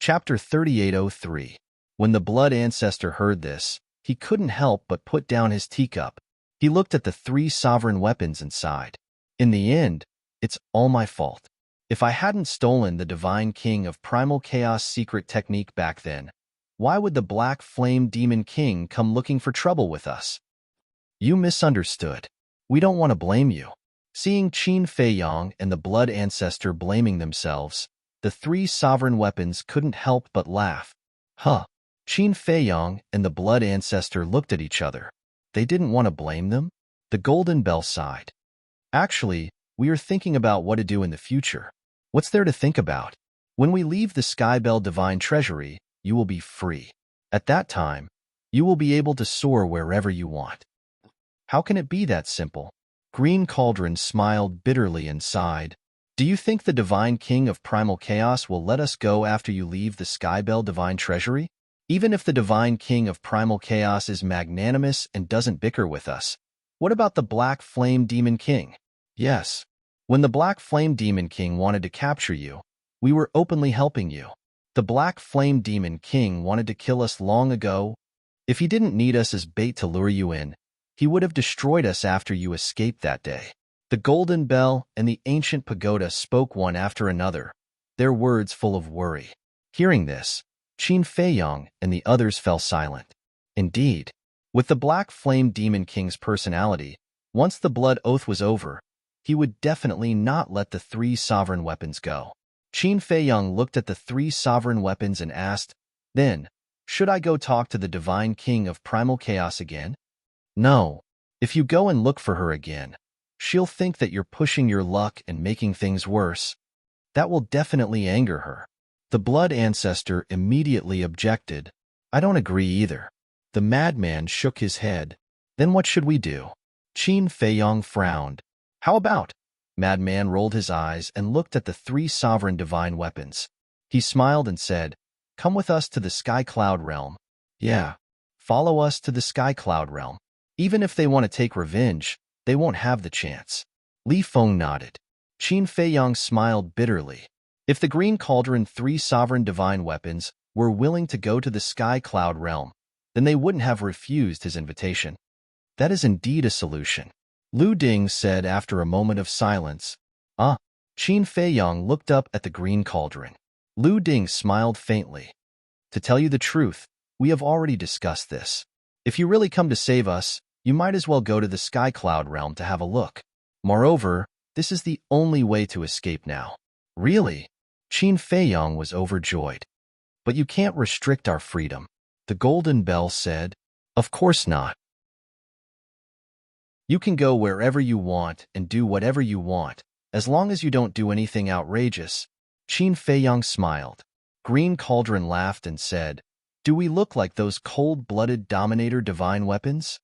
Speaker 1: Chapter 3803. When the blood ancestor heard this, he couldn't help but put down his teacup. He looked at the three sovereign weapons and sighed. In the end, it's all my fault. If I hadn't stolen the Divine King of Primal Chaos secret technique back then, why would the Black Flame Demon King come looking for trouble with us? You misunderstood. We don't want to blame you. Seeing Qin Feiyong and the blood ancestor blaming themselves, the three sovereign weapons couldn't help but laugh. Huh. Qin Feiyong and the blood ancestor looked at each other. They didn't want to blame them? The Golden Bell sighed. Actually, we are thinking about what to do in the future. What's there to think about? When we leave the Skybell Divine Treasury, you will be free. At that time, you will be able to soar wherever you want. How can it be that simple? Green Cauldron smiled bitterly and sighed. Do you think the Divine King of Primal Chaos will let us go after you leave the Skybell Divine Treasury? Even if the Divine King of Primal Chaos is magnanimous and doesn't bicker with us, what about the Black Flame Demon King? Yes. When the Black Flame Demon King wanted to capture you, we were openly helping you. The Black Flame Demon King wanted to kill us long ago. If he didn't need us as bait to lure you in, he would have destroyed us after you escaped that day. The Golden Bell and the ancient pagoda spoke one after another, their words full of worry. Hearing this, Qin Feiyong and the others fell silent. Indeed, with the Black Flame Demon King's personality, once the blood oath was over, he would definitely not let the 3 sovereign weapons go. Qin Feiyong looked at the 3 sovereign weapons and asked, "Then, should I go talk to the Divine King of Primal Chaos again?" "No. If you go and look for her again, she'll think that you're pushing your luck and making things worse. That will definitely anger her." The Blood Ancestor immediately objected. "I don't agree either." The madman shook his head. "Then what should we do?" Qin Feiyong frowned. "How about?" Madman rolled his eyes and looked at the 3 sovereign divine weapons. He smiled and said, "Come with us to the Sky Cloud Realm." "Yeah, follow us to the Sky Cloud Realm. Even if they want to take revenge, they won't have the chance." Li Feng nodded. Qin Feiyong smiled bitterly. If the Green Cauldron 3 sovereign divine weapons were willing to go to the Sky Cloud Realm, then they wouldn't have refused his invitation. That is indeed a solution. Lu Ding said after a moment of silence. "Ah." Qin Feiyong looked up at the Green Cauldron. Lu Ding smiled faintly. "To tell you the truth, we have already discussed this. If you really come to save us, you might as well go to the Sky Cloud Realm to have a look. Moreover, this is the only way to escape now." "Really?" Qin Feiyong was overjoyed. "But you can't restrict our freedom," the Golden Bell said. "Of course not. You can go wherever you want and do whatever you want, as long as you don't do anything outrageous." Qin Feiyong smiled. Green Cauldron laughed and said, "Do we look like those cold-blooded Dominator divine weapons?"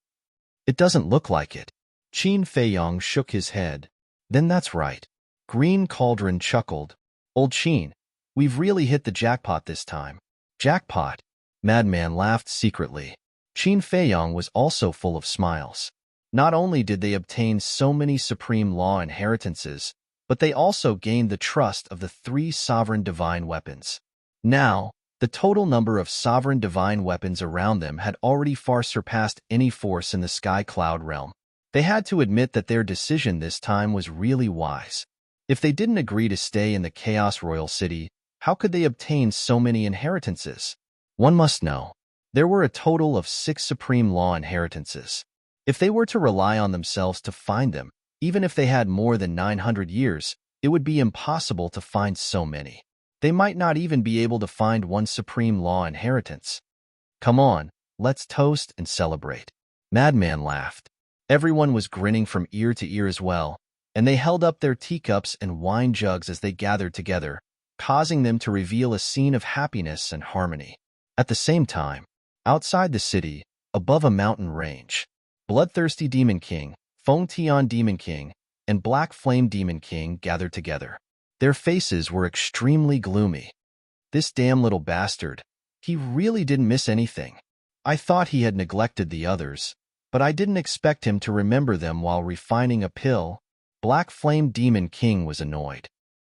Speaker 1: "It doesn't look like it." Qin Feiyong shook his head. "Then that's right." Green Cauldron chuckled. "Old Qin, we've really hit the jackpot this time." "Jackpot?" Madman laughed secretly. Qin Feiyong was also full of smiles. Not only did they obtain so many supreme law inheritances, but they also gained the trust of the 3 sovereign divine weapons. Now, the total number of sovereign divine weapons around them had already far surpassed any force in the Sky Cloud Realm. They had to admit that their decision this time was really wise. If they didn't agree to stay in the Chaos Royal City, how could they obtain so many inheritances? One must know. There were a total of 6 supreme law inheritances. If they were to rely on themselves to find them, even if they had more than 900 years, it would be impossible to find so many. They might not even be able to find one supreme law inheritance. "Come on, let's toast and celebrate." Madman laughed. Everyone was grinning from ear to ear as well, and they held up their teacups and wine jugs as they gathered together, causing them to reveal a scene of happiness and harmony. At the same time, outside the city, above a mountain range, Bloodthirsty Demon King, Feng Tian Demon King, and Black Flame Demon King gathered together. Their faces were extremely gloomy. "This damn little bastard. He really didn't miss anything. I thought he had neglected the others, but I didn't expect him to remember them while refining a pill." Black Flame Demon King was annoyed.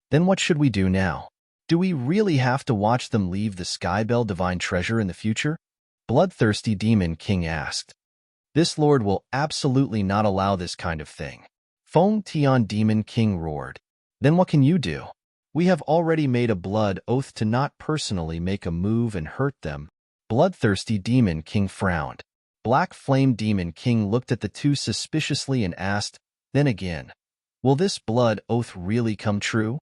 Speaker 1: "Then what should we do now? Do we really have to watch them leave the Skybell Divine Treasure in the future?" Bloodthirsty Demon King asked. "This lord will absolutely not allow this kind of thing." Feng Tian Demon King roared. "Then what can you do?" "We have already made a blood oath to not personally make a move and hurt them." Bloodthirsty Demon King frowned. Black Flame Demon King looked at the two suspiciously and asked, "Then again, will this blood oath really come true?"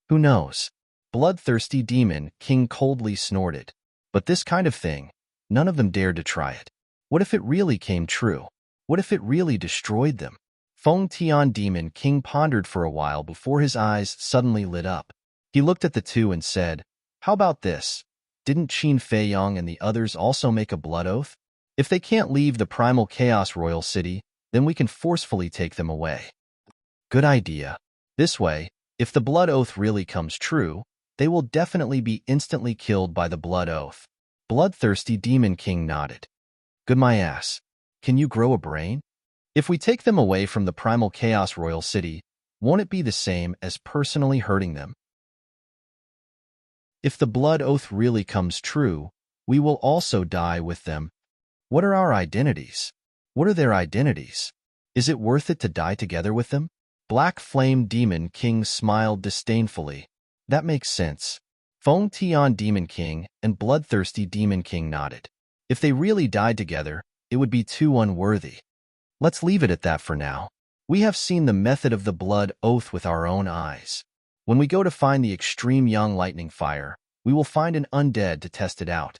Speaker 1: "Who knows?" Bloodthirsty Demon King coldly snorted. "But this kind of thing, none of them dared to try it. What if it really came true? What if it really destroyed them?" Feng Tian Demon King pondered for a while before his eyes suddenly lit up. He looked at the two and said, "How about this? Didn't Qin Feiyong and the others also make a blood oath? If they can't leave the Primal Chaos Royal City, then we can forcefully take them away." "Good idea. This way, if the blood oath really comes true, they will definitely be instantly killed by the blood oath." Bloodthirsty Demon King nodded. "Good my ass. Can you grow a brain? If we take them away from the Primal Chaos Royal City, won't it be the same as personally hurting them?" If the blood oath really comes true, we will also die with them. What are our identities? What are their identities? Is it worth it to die together with them? Black Flame Demon King smiled disdainfully. That makes sense. Feng Tian Demon King and Bloodthirsty Demon King nodded. If they really died together, it would be too unworthy. Let's leave it at that for now. We have seen the method of the blood oath with our own eyes. When we go to find the extreme young lightning fire, we will find an undead to test it out.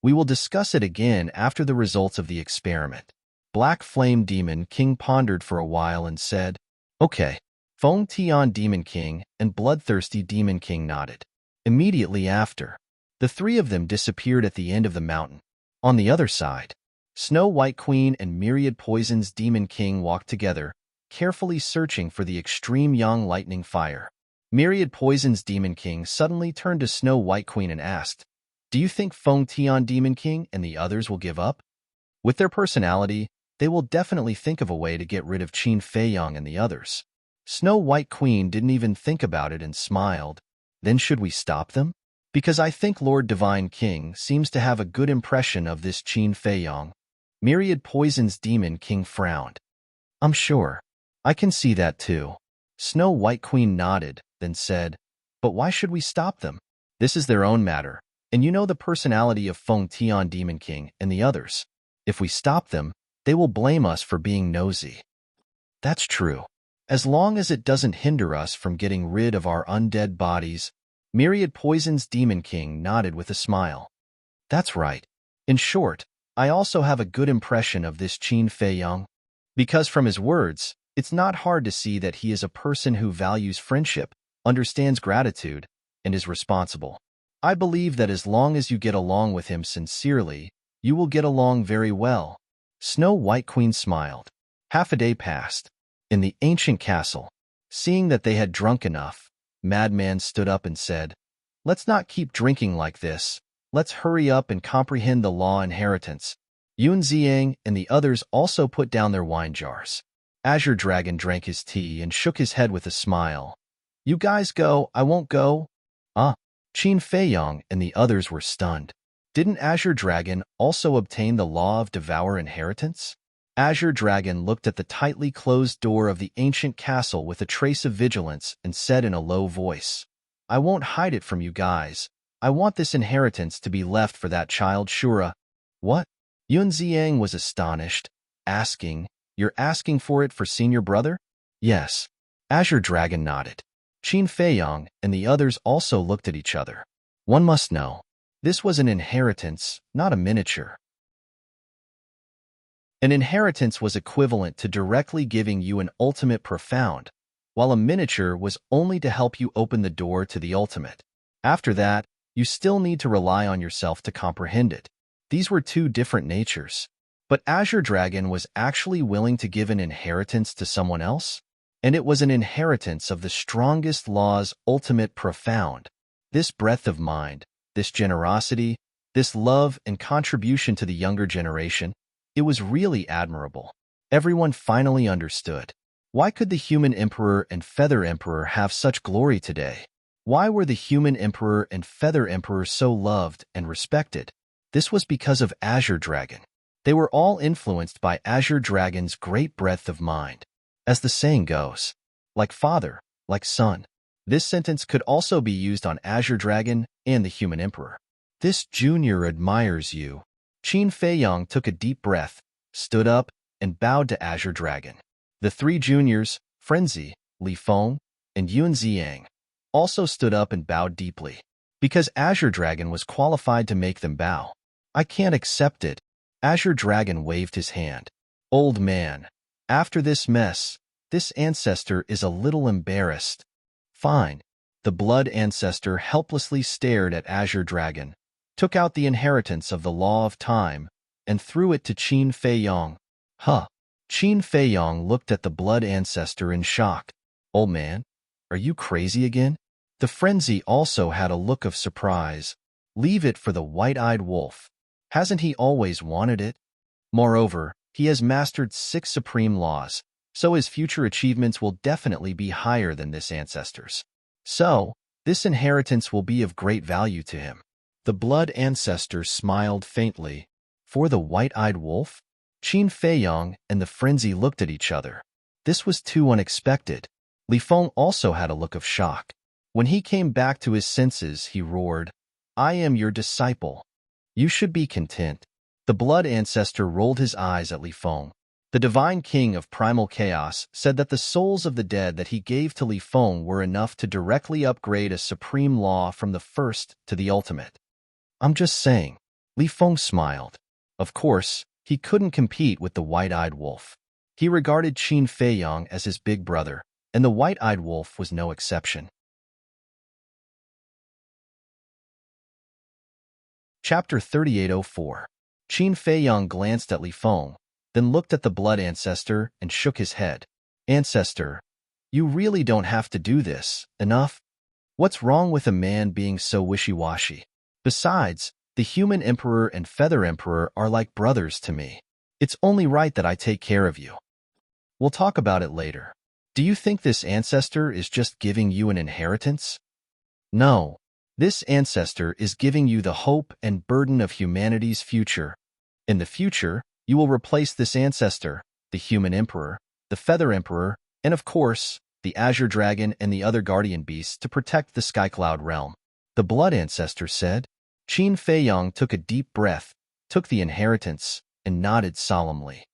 Speaker 1: We will discuss it again after the results of the experiment. Black Flame Demon King pondered for a while and said, Okay. Feng Tian Demon King and Bloodthirsty Demon King nodded. Immediately after, the three of them disappeared at the end of the mountain. On the other side, Snow White Queen and Myriad Poison's Demon King walked together, carefully searching for the extreme young lightning fire. Myriad Poison's Demon King suddenly turned to Snow White Queen and asked, Do you think Feng Tian Demon King and the others will give up? With their personality, they will definitely think of a way to get rid of Qin Feiyang and the others. Snow White Queen didn't even think about it and smiled. Then should we stop them? Because I think Lord Divine King seems to have a good impression of this Qin Feiyang. Myriad Poison's Demon King frowned. I'm sure. I can see that too. Snow White Queen nodded, then said, But why should we stop them? This is their own matter, and you know the personality of Feng Tian Demon King and the others. If we stop them, they will blame us for being nosy. That's true. As long as it doesn't hinder us from getting rid of our undead bodies. Myriad Poison's Demon King nodded with a smile. That's right. In short, I also have a good impression of this Qin Feiyang. Because from his words, it's not hard to see that he is a person who values friendship, understands gratitude, and is responsible. I believe that as long as you get along with him sincerely, you will get along very well. Snow White Queen smiled. Half a day passed. In the ancient castle, seeing that they had drunk enough, Madman stood up and said, Let's not keep drinking like this. Let's hurry up and comprehend the law inheritance. Yun Ziang and the others also put down their wine jars. Azure Dragon drank his tea and shook his head with a smile. You guys go, I won't go. Qin Feiyang and the others were stunned. Didn't Azure Dragon also obtain the law of devour inheritance? Azure Dragon looked at the tightly closed door of the ancient castle with a trace of vigilance and said in a low voice, I won't hide it from you guys. I want this inheritance to be left for that child Shura. What? Yun Ziang was astonished, asking, You're asking for it for senior brother? Yes. Azure Dragon nodded. Qin Feiyang and the others also looked at each other. One must know. This was an inheritance, not a miniature. An inheritance was equivalent to directly giving you an ultimate profound, while a miniature was only to help you open the door to the ultimate. After that, you still need to rely on yourself to comprehend it. These were two different natures. But Azure Dragon was actually willing to give an inheritance to someone else? And it was an inheritance of the strongest law's ultimate profound. This breadth of mind, this generosity, this love and contribution to the younger generation, it was really admirable. Everyone finally understood. Why could the Human Emperor and Feather Emperor have such glory today? Why were the Human Emperor and Feather Emperor so loved and respected? This was because of Azure Dragon. They were all influenced by Azure Dragon's great breadth of mind. As the saying goes, like father, like son. This sentence could also be used on Azure Dragon and the Human Emperor. This junior admires you. Qin Feiyang took a deep breath, stood up, and bowed to Azure Dragon. The three juniors, Frenzy, Li Feng, and Yun Ziang, also stood up and bowed deeply. Because Azure Dragon was qualified to make them bow. I can't accept it. Azure Dragon waved his hand. Old man, after this mess, this ancestor is a little embarrassed. Fine. The blood ancestor helplessly stared at Azure Dragon, took out the inheritance of the law of time, and threw it to Qin Feiyang. Huh. Qin Feiyang looked at the blood ancestor in shock. Old man, are you crazy again? The frenzy also had a look of surprise. Leave it for the white-eyed wolf. Hasn't he always wanted it? Moreover, he has mastered 6 supreme laws, so his future achievements will definitely be higher than this ancestor's. So, This inheritance will be of great value to him. The blood ancestor smiled faintly. For the white-eyed wolf? Qin Feiyang and the frenzy looked at each other. This was too unexpected. Li Feng also had a look of shock. When he came back to his senses, he roared, "I am your disciple. You should be content." The blood ancestor rolled his eyes at Li Feng. The divine king of primal chaos said that the souls of the dead that he gave to Li Feng were enough to directly upgrade a supreme law from the first to the ultimate. "I'm just saying." Li Feng smiled. Of course, he couldn't compete with the white-eyed wolf. He regarded Qin Feiyang as his big brother, and the white-eyed wolf was no exception. Chapter 3804. Qin Feiyang glanced at Li Feng, then looked at the blood ancestor and shook his head. "Ancestor, you really don't have to do this. Enough? What's wrong with a man being so wishy-washy? Besides, the human emperor and feather emperor are like brothers to me. It's only right that I take care of you. We'll talk about it later. Do you think this ancestor is just giving you an inheritance? No. This ancestor is giving you the hope and burden of humanity's future. In the future, you will replace this ancestor, the human emperor, the feather emperor, and of course, the azure dragon and the other guardian beasts to protect the skycloud realm," the blood ancestor said. Qin Feiyang took a deep breath, took the inheritance, and nodded solemnly.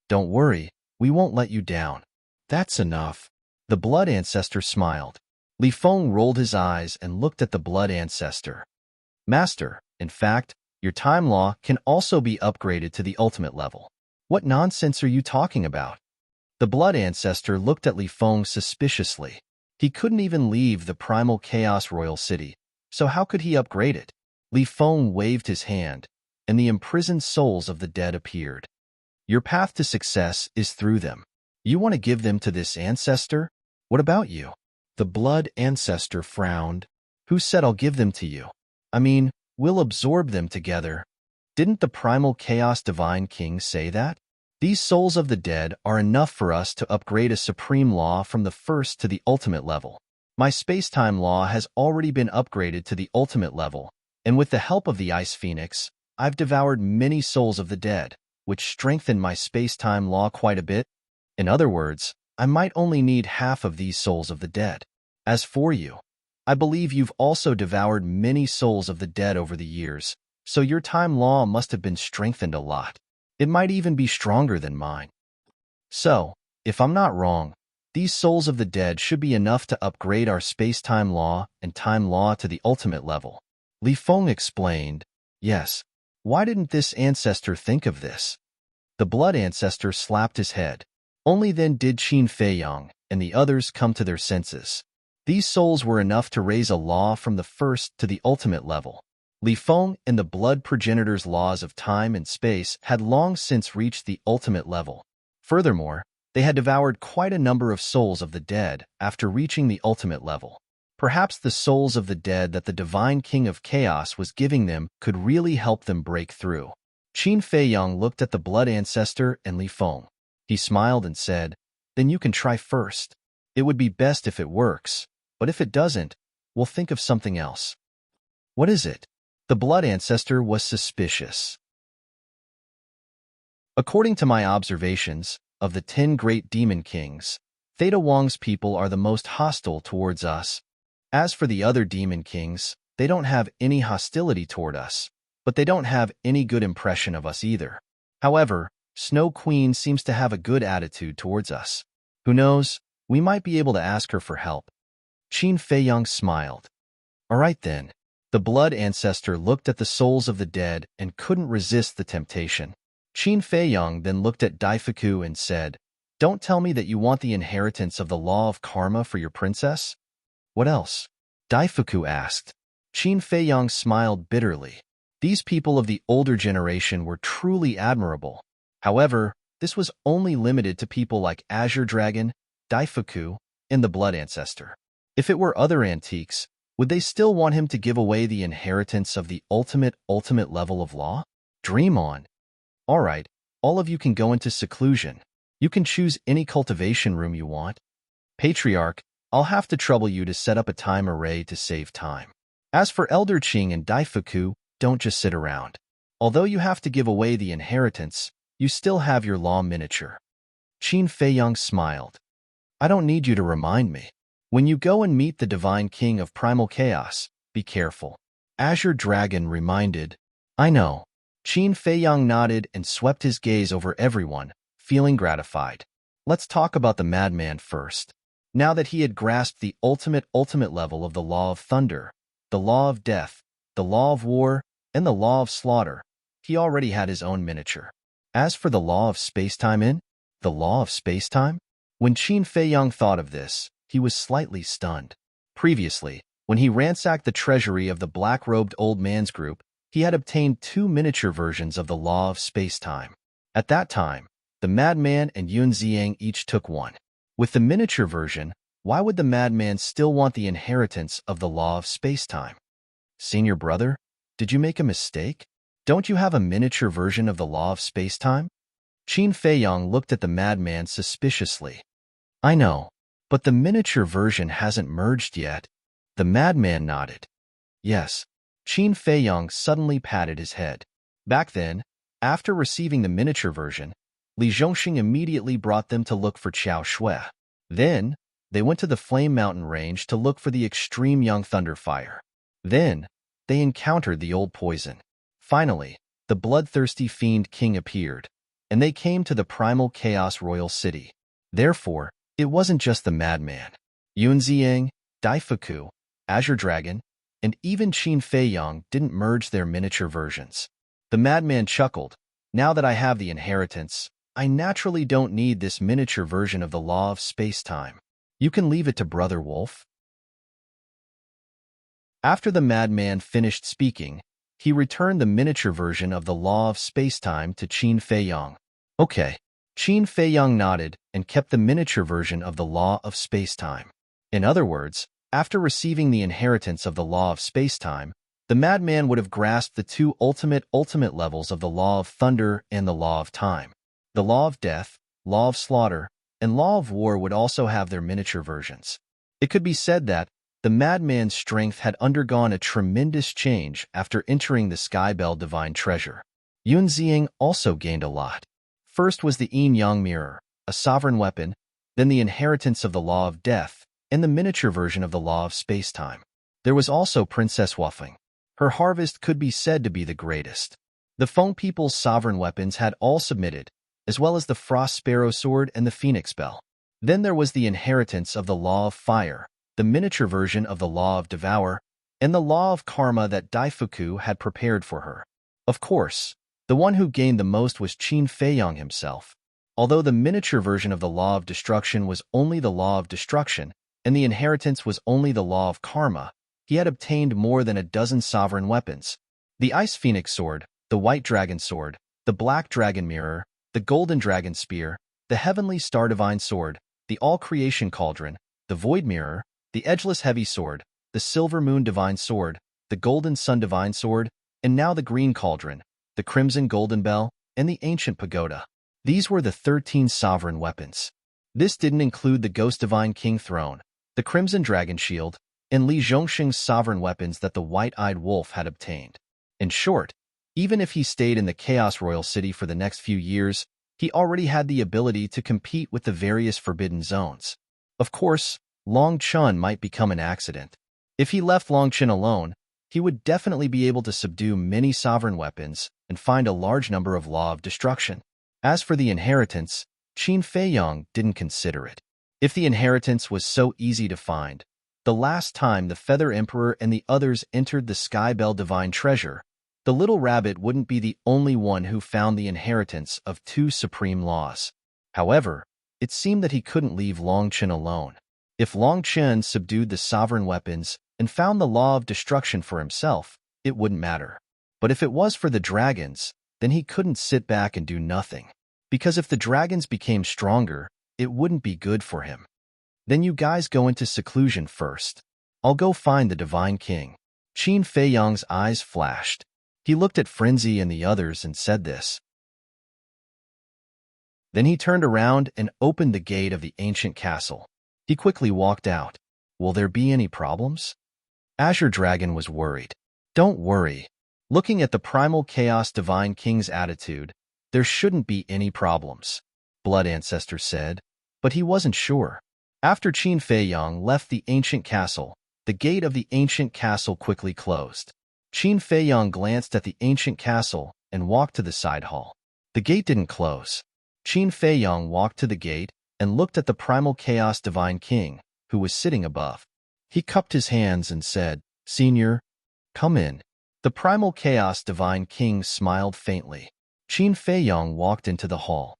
Speaker 1: "Don't worry, we won't let you down." "That's enough." The blood ancestor smiled. Li Feng rolled his eyes and looked at the blood ancestor. "Master, in fact, your time law can also be upgraded to the ultimate level." "What nonsense are you talking about?" The blood ancestor looked at Li Feng suspiciously. He couldn't even leave the primal chaos royal city, so how could he upgrade it? Li Feng waved his hand, and the imprisoned souls of the dead appeared. "Your path to success is through them. You want to give them to this ancestor? What about you?" The blood ancestor frowned. "Who said I'll give them to you? I mean, we'll absorb them together. Didn't the primal chaos divine king say that? These souls of the dead are enough for us to upgrade a supreme law from the first to the ultimate level. My space-time law has already been upgraded to the ultimate level, and with the help of the Ice Phoenix, I've devoured many souls of the dead, which strengthened my space-time law quite a bit. In other words, I might only need half of these souls of the dead. As for you, I believe you've also devoured many souls of the dead over the years, so your time law must have been strengthened a lot. It might even be stronger than mine. So, if I'm not wrong, these souls of the dead should be enough to upgrade our space-time law and time law to the ultimate level." Li Feng explained. "Yes. Why didn't this ancestor think of this?" The blood ancestor slapped his head. Only then did Qin Feiyang and the others come to their senses. These souls were enough to raise a law from the first to the ultimate level. Li Feng and the blood progenitor's laws of time and space had long since reached the ultimate level. Furthermore, they had devoured quite a number of souls of the dead after reaching the ultimate level. Perhaps the souls of the dead that the divine king of chaos was giving them could really help them break through. Qin Feiyang looked at the blood ancestor and Li Feng. He smiled and said, "Then you can try first. It would be best if it works, but if it doesn't, we'll think of something else." "What is it?" The blood ancestor was suspicious. "According to my observations of the 10 great demon kings, Theta Wang's people are the most hostile towards us. As for the other demon kings, they don't have any hostility toward us, but they don't have any good impression of us either. However, Snow Queen seems to have a good attitude towards us. Who knows, we might be able to ask her for help." Qin Feiyang smiled. "All right then." The blood ancestor looked at the souls of the dead and couldn't resist the temptation. Qin Feiyang then looked at Daifuku and said, "Don't tell me that you want the inheritance of the law of karma for your princess?" "What else?" Daifuku asked. Qin Feiyang smiled bitterly. These people of the older generation were truly admirable. However, this was only limited to people like Azure Dragon, Daifuku, and the blood ancestor. If it were other antiques, would they still want him to give away the inheritance of the ultimate level of law? Dream on. All right, all of you can go into seclusion. You can choose any cultivation room you want. Patriarch, I'll have to trouble you to set up a time array to save time. As for Elder Qing and Daifuku, don't just sit around. Although you have to give away the inheritance, you still have your law miniature. Qin Feiyang smiled. I don't need you to remind me. When you go and meet the Divine King of Primal Chaos, be careful. Azure Dragon reminded. I know. Qin Feiyang nodded and swept his gaze over everyone, feeling gratified. Let's talk about the madman first. Now that he had grasped the ultimate level of the law of thunder, the law of death, the law of war, and the law of slaughter, he already had his own miniature. As for the law of space-time the law of space-time? When Qin Feiyang thought of this, he was slightly stunned. Previously, when he ransacked the treasury of the black-robed old man's group, he had obtained 2 miniature versions of the law of space-time. At that time, the madman and Yun Ziang each took one. With the miniature version, why would the madman still want the inheritance of the law of space-time? Senior brother, did you make a mistake? Don't you have a miniature version of the law of space-time? Qin Feiyang looked at the madman suspiciously. I know, but the miniature version hasn't merged yet. The madman nodded. Yes. Qin Feiyang suddenly patted his head. Back then, after receiving the miniature version, Li Zhongxing immediately brought them to look for Qiao Shui. Then, they went to the Flame Mountain Range to look for the extreme young Thunderfire. Then, they encountered the old poison. Finally, the bloodthirsty fiend king appeared, and they came to the primal chaos royal city. Therefore, it wasn't just the madman. Yun Ziang, Daifuku, Azure Dragon, and even Qin Feiyang didn't merge their miniature versions. The madman chuckled. Now that I have the inheritance, I naturally don't need this miniature version of the law of space-time. You can leave it to Brother Wolf. After the madman finished speaking, he returned the miniature version of the law of space-time to Qin Feiyang. Okay. Qin Feiyang nodded and kept the miniature version of the law of space-time. In other words, after receiving the inheritance of the law of space-time, the madman would have grasped the 2 ultimate levels of the law of thunder and the law of time. The law of death, law of slaughter, and law of war would also have their miniature versions. It could be said that the madman's strength had undergone a tremendous change after entering the Skybell Divine Treasure. Yun Ziang also gained a lot. First was the Yin-Yang Mirror, a sovereign weapon, then the inheritance of the law of death, and the miniature version of the law of space-time. There was also Princess Wuffing. Her harvest could be said to be the greatest. The Feng people's sovereign weapons had all submitted, as well as the Frost Sparrow Sword and the Phoenix Bell. Then there was the inheritance of the law of fire, the miniature version of the law of devour, and the law of karma that Daifuku had prepared for her. Of course, the one who gained the most was Qin Feiyang himself. Although the miniature version of the law of destruction was only the law of destruction, and the inheritance was only the law of karma, he had obtained more than a dozen sovereign weapons. The Ice Phoenix Sword, the White Dragon Sword, the Black Dragon Mirror, the Golden Dragon Spear, the Heavenly Star Divine Sword, the All-Creation Cauldron, the Void Mirror, the Edgeless Heavy Sword, the Silver Moon Divine Sword, the Golden Sun Divine Sword, and now the Green Cauldron, the Crimson Golden Bell, and the Ancient Pagoda. These were the 13 sovereign weapons. This didn't include the Ghost Divine King Throne, the Crimson Dragon Shield, and Li Zhongxing's sovereign weapons that the White-Eyed Wolf had obtained. In short, even if he stayed in the Chaos Royal City for the next few years, he already had the ability to compete with the various forbidden zones. Of course, Long Chun might become an accident. If he left Long Chun alone, he would definitely be able to subdue many sovereign weapons and find a large number of Law of Destruction. As for the inheritance, Qin Feiyang didn't consider it. If the inheritance was so easy to find, the last time the Feather Emperor and the others entered the Skybell Divine Treasure, the little rabbit wouldn't be the only one who found the inheritance of 2 supreme laws. However, it seemed that he couldn't leave Long Chen alone. If Long Chen subdued the sovereign weapons and found the Law of Destruction for himself, it wouldn't matter. But if it was for the dragons, then he couldn't sit back and do nothing. Because if the dragons became stronger, it wouldn't be good for him. Then you guys go into seclusion first. I'll go find the Divine King. Qin Feiyang's eyes flashed. He looked at Frenzy and the others and said this. Then he turned around and opened the gate of the ancient castle. He quickly walked out. Will there be any problems? Azure Dragon was worried. Don't worry. Looking at the primal chaos divine king's attitude, there shouldn't be any problems, Blood Ancestor said, but he wasn't sure. After Qin Feiyang left the ancient castle, the gate of the ancient castle quickly closed. Qin Feiyang glanced at the ancient castle and walked to the side hall. The gate didn't close. Qin Feiyang walked to the gate and looked at the primal chaos divine king, who was sitting above. He cupped his hands and said, "Senior, come in." The primal chaos divine king smiled faintly. Qin Feiyang walked into the hall.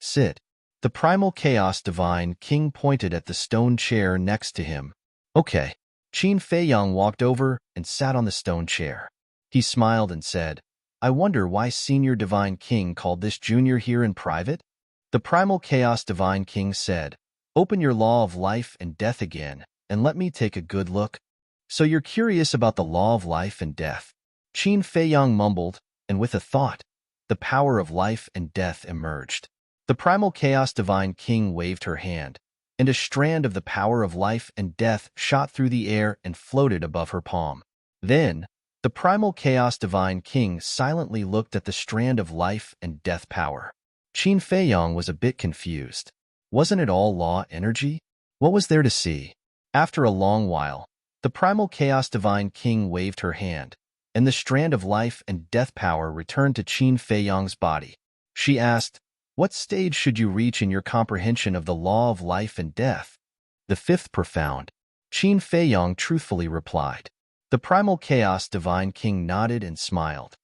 Speaker 1: "Sit." The primal chaos divine king pointed at the stone chair next to him. "Okay." Qin Feiyang walked over and sat on the stone chair. He smiled and said, "I wonder why Senior Divine King called this junior here in private?" The primal chaos divine king said, "Open your law of life and death again, and let me take a good look." "So you're curious about the law of life and death?" Qin Feiyang mumbled, and with a thought, the power of life and death emerged. The primal chaos divine king waved her hand, and a strand of the power of life and death shot through the air and floated above her palm. Then, the primal chaos divine king silently looked at the strand of life and death power. Qin Feiyang was a bit confused. Wasn't it all law energy? What was there to see? After a long while, the primal chaos divine king waved her hand, and the strand of life and death power returned to Qin Feiyang's body. She asked, "What stage should you reach in your comprehension of the law of life and death?" "The fifth profound," Qin Feiyang truthfully replied. The primal chaos divine king nodded and smiled.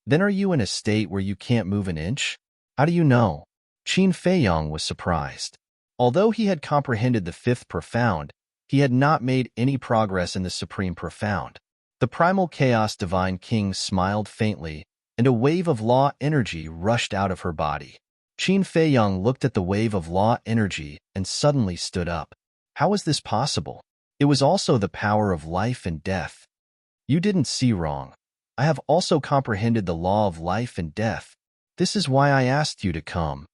Speaker 1: "Then are you in a state where you can't move an inch?" "How do you know?" Qin Feiyang was surprised. Although he had comprehended the fifth profound, he had not made any progress in the supreme profound. The primal chaos divine king smiled faintly, and a wave of law energy rushed out of her body. Qin Feiyang looked at the wave of law energy and suddenly stood up. How was this possible? It was also the power of life and death. "You didn't see wrong. I have also comprehended the law of life and death. This is why I asked you to come.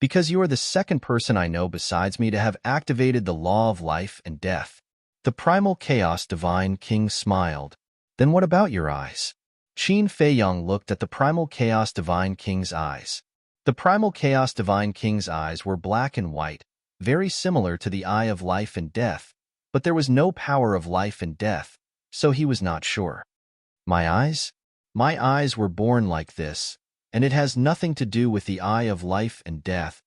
Speaker 1: Because you are the second person I know besides me to have activated the law of life and death." The primal chaos divine king smiled. "Then what about your eyes?" Qin Feiyang looked at the primal chaos divine king's eyes. The primal chaos divine king's eyes were black and white, very similar to the eye of life and death, but there was no power of life and death, so he was not sure. "My eyes? My eyes were born like this, and it has nothing to do with the eye of life and death.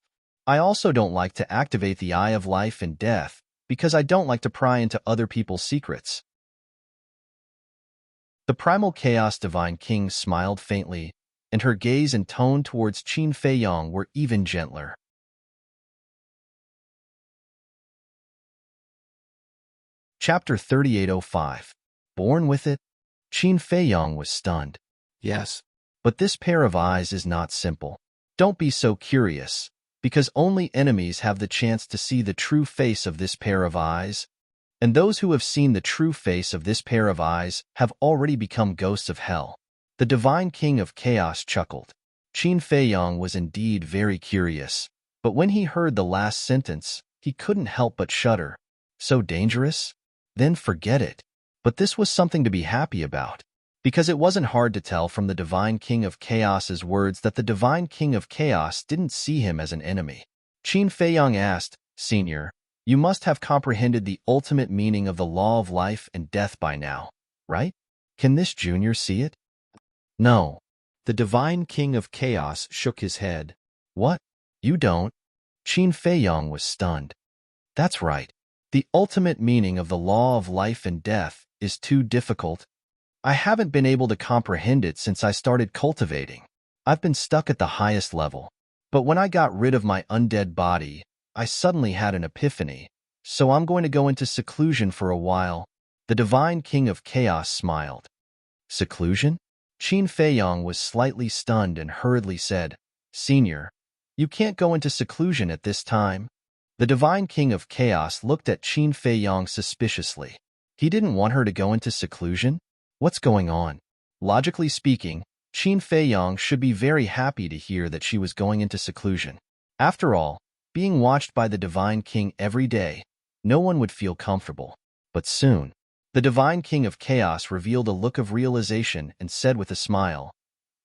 Speaker 1: I also don't like to activate the eye of life and death, because I don't like to pry into other people's secrets." The primal chaos divine king smiled faintly, and her gaze and tone towards Qin Feiyang were even gentler. Chapter 3805. Born with it? Qin Feiyang was stunned. "Yes, but this pair of eyes is not simple. Don't be so curious, because only enemies have the chance to see the true face of this pair of eyes, and those who have seen the true face of this pair of eyes have already become ghosts of hell." The divine king of chaos chuckled. Qin Feiyang was indeed very curious, but when he heard the last sentence, he couldn't help but shudder. So dangerous? Then forget it. But this was something to be happy about, because it wasn't hard to tell from the divine king of chaos's words that the divine king of chaos didn't see him as an enemy. Qin Feiyang asked, "Senior, you must have comprehended the ultimate meaning of the law of life and death by now, right? Can this junior see it?" "No." The divine king of chaos shook his head. "What? You don't?" Qin Feiyang was stunned. "That's right. The ultimate meaning of the law of life and death is too difficult. I haven't been able to comprehend it since I started cultivating. I've been stuck at the highest level. But when I got rid of my undead body, I suddenly had an epiphany, so I'm going to go into seclusion for a while." The divine king of chaos smiled. "Seclusion?" Qin Feiyang was slightly stunned and hurriedly said, "Senior, you can't go into seclusion at this time." The divine king of chaos looked at Qin Feiyang suspiciously. He didn't want her to go into seclusion? What's going on? Logically speaking, Qin Feiyang should be very happy to hear that she was going into seclusion. After all, being watched by the divine king every day, no one would feel comfortable. But soon, the divine king of chaos revealed a look of realization and said with a smile,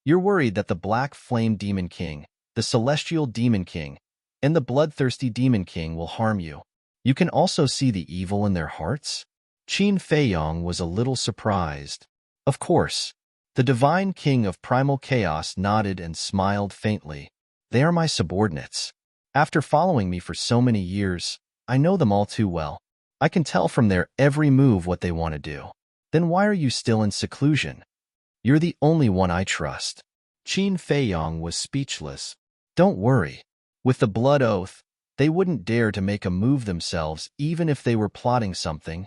Speaker 1: "You're worried that the black flame demon king, the celestial demon king, and the bloodthirsty demon king will harm you. You can also see the evil in their hearts?" Qin Feiyong was a little surprised. Of course. The divine king of primal chaos nodded and smiled faintly. "They are my subordinates. After following me for so many years, I know them all too well. I can tell from their every move what they want to do. Then why are you still in seclusion? You're the only one I trust." Qin Feiyong was speechless. "Don't worry. With the blood oath, they wouldn't dare to make a move themselves even if they were plotting something.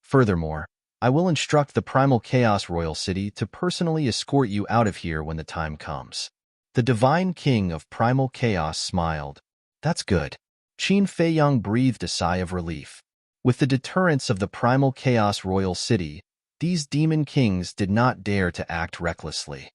Speaker 1: Furthermore, I will instruct the Primal Chaos Royal City to personally escort you out of here when the time comes." The divine king of primal chaos smiled. "That's good." Qin Feiyong breathed a sigh of relief. With the deterrence of the Primal Chaos Royal City, these demon kings did not dare to act recklessly.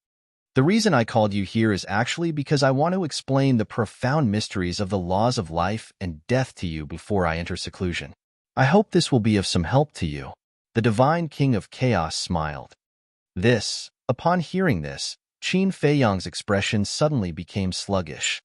Speaker 1: "The reason I called you here is actually because I want to explain the profound mysteries of the laws of life and death to you before I enter seclusion. I hope this will be of some help to you." The divine king of chaos smiled. Upon hearing this, Qin Feiyong's expression suddenly became sluggish.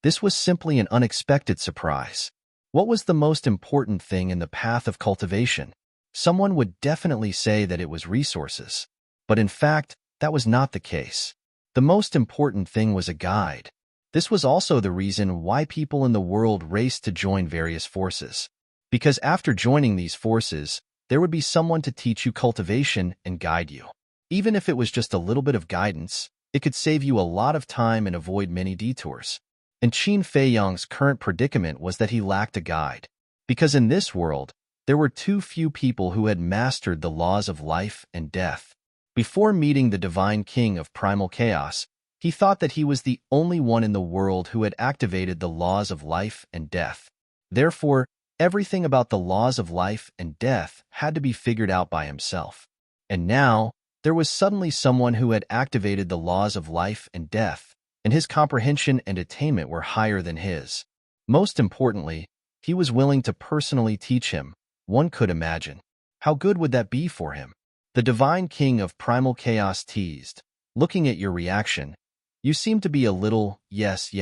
Speaker 1: This was simply an unexpected surprise. What was the most important thing in the path of cultivation? Someone would definitely say that it was resources. But in fact, that was not the case. The most important thing was a guide. This was also the reason why people in the world raced to join various forces. Because after joining these forces, there would be someone to teach you cultivation and guide you. Even if it was just a little bit of guidance, it could save you a lot of time and avoid many detours. And Qin Feiyong's current predicament was that he lacked a guide. Because in this world, there were too few people who had mastered the laws of life and death. Before meeting the divine king of primal chaos, he thought that he was the only one in the world who had activated the laws of life and death. Therefore, everything about the laws of life and death had to be figured out by himself. And now, there was suddenly someone who had activated the laws of life and death, and his comprehension and attainment were higher than his. Most importantly, he was willing to personally teach him. One could imagine. How good would that be for him? The divine king of primal chaos teased. "Looking at your reaction, you seem to be a little, yes,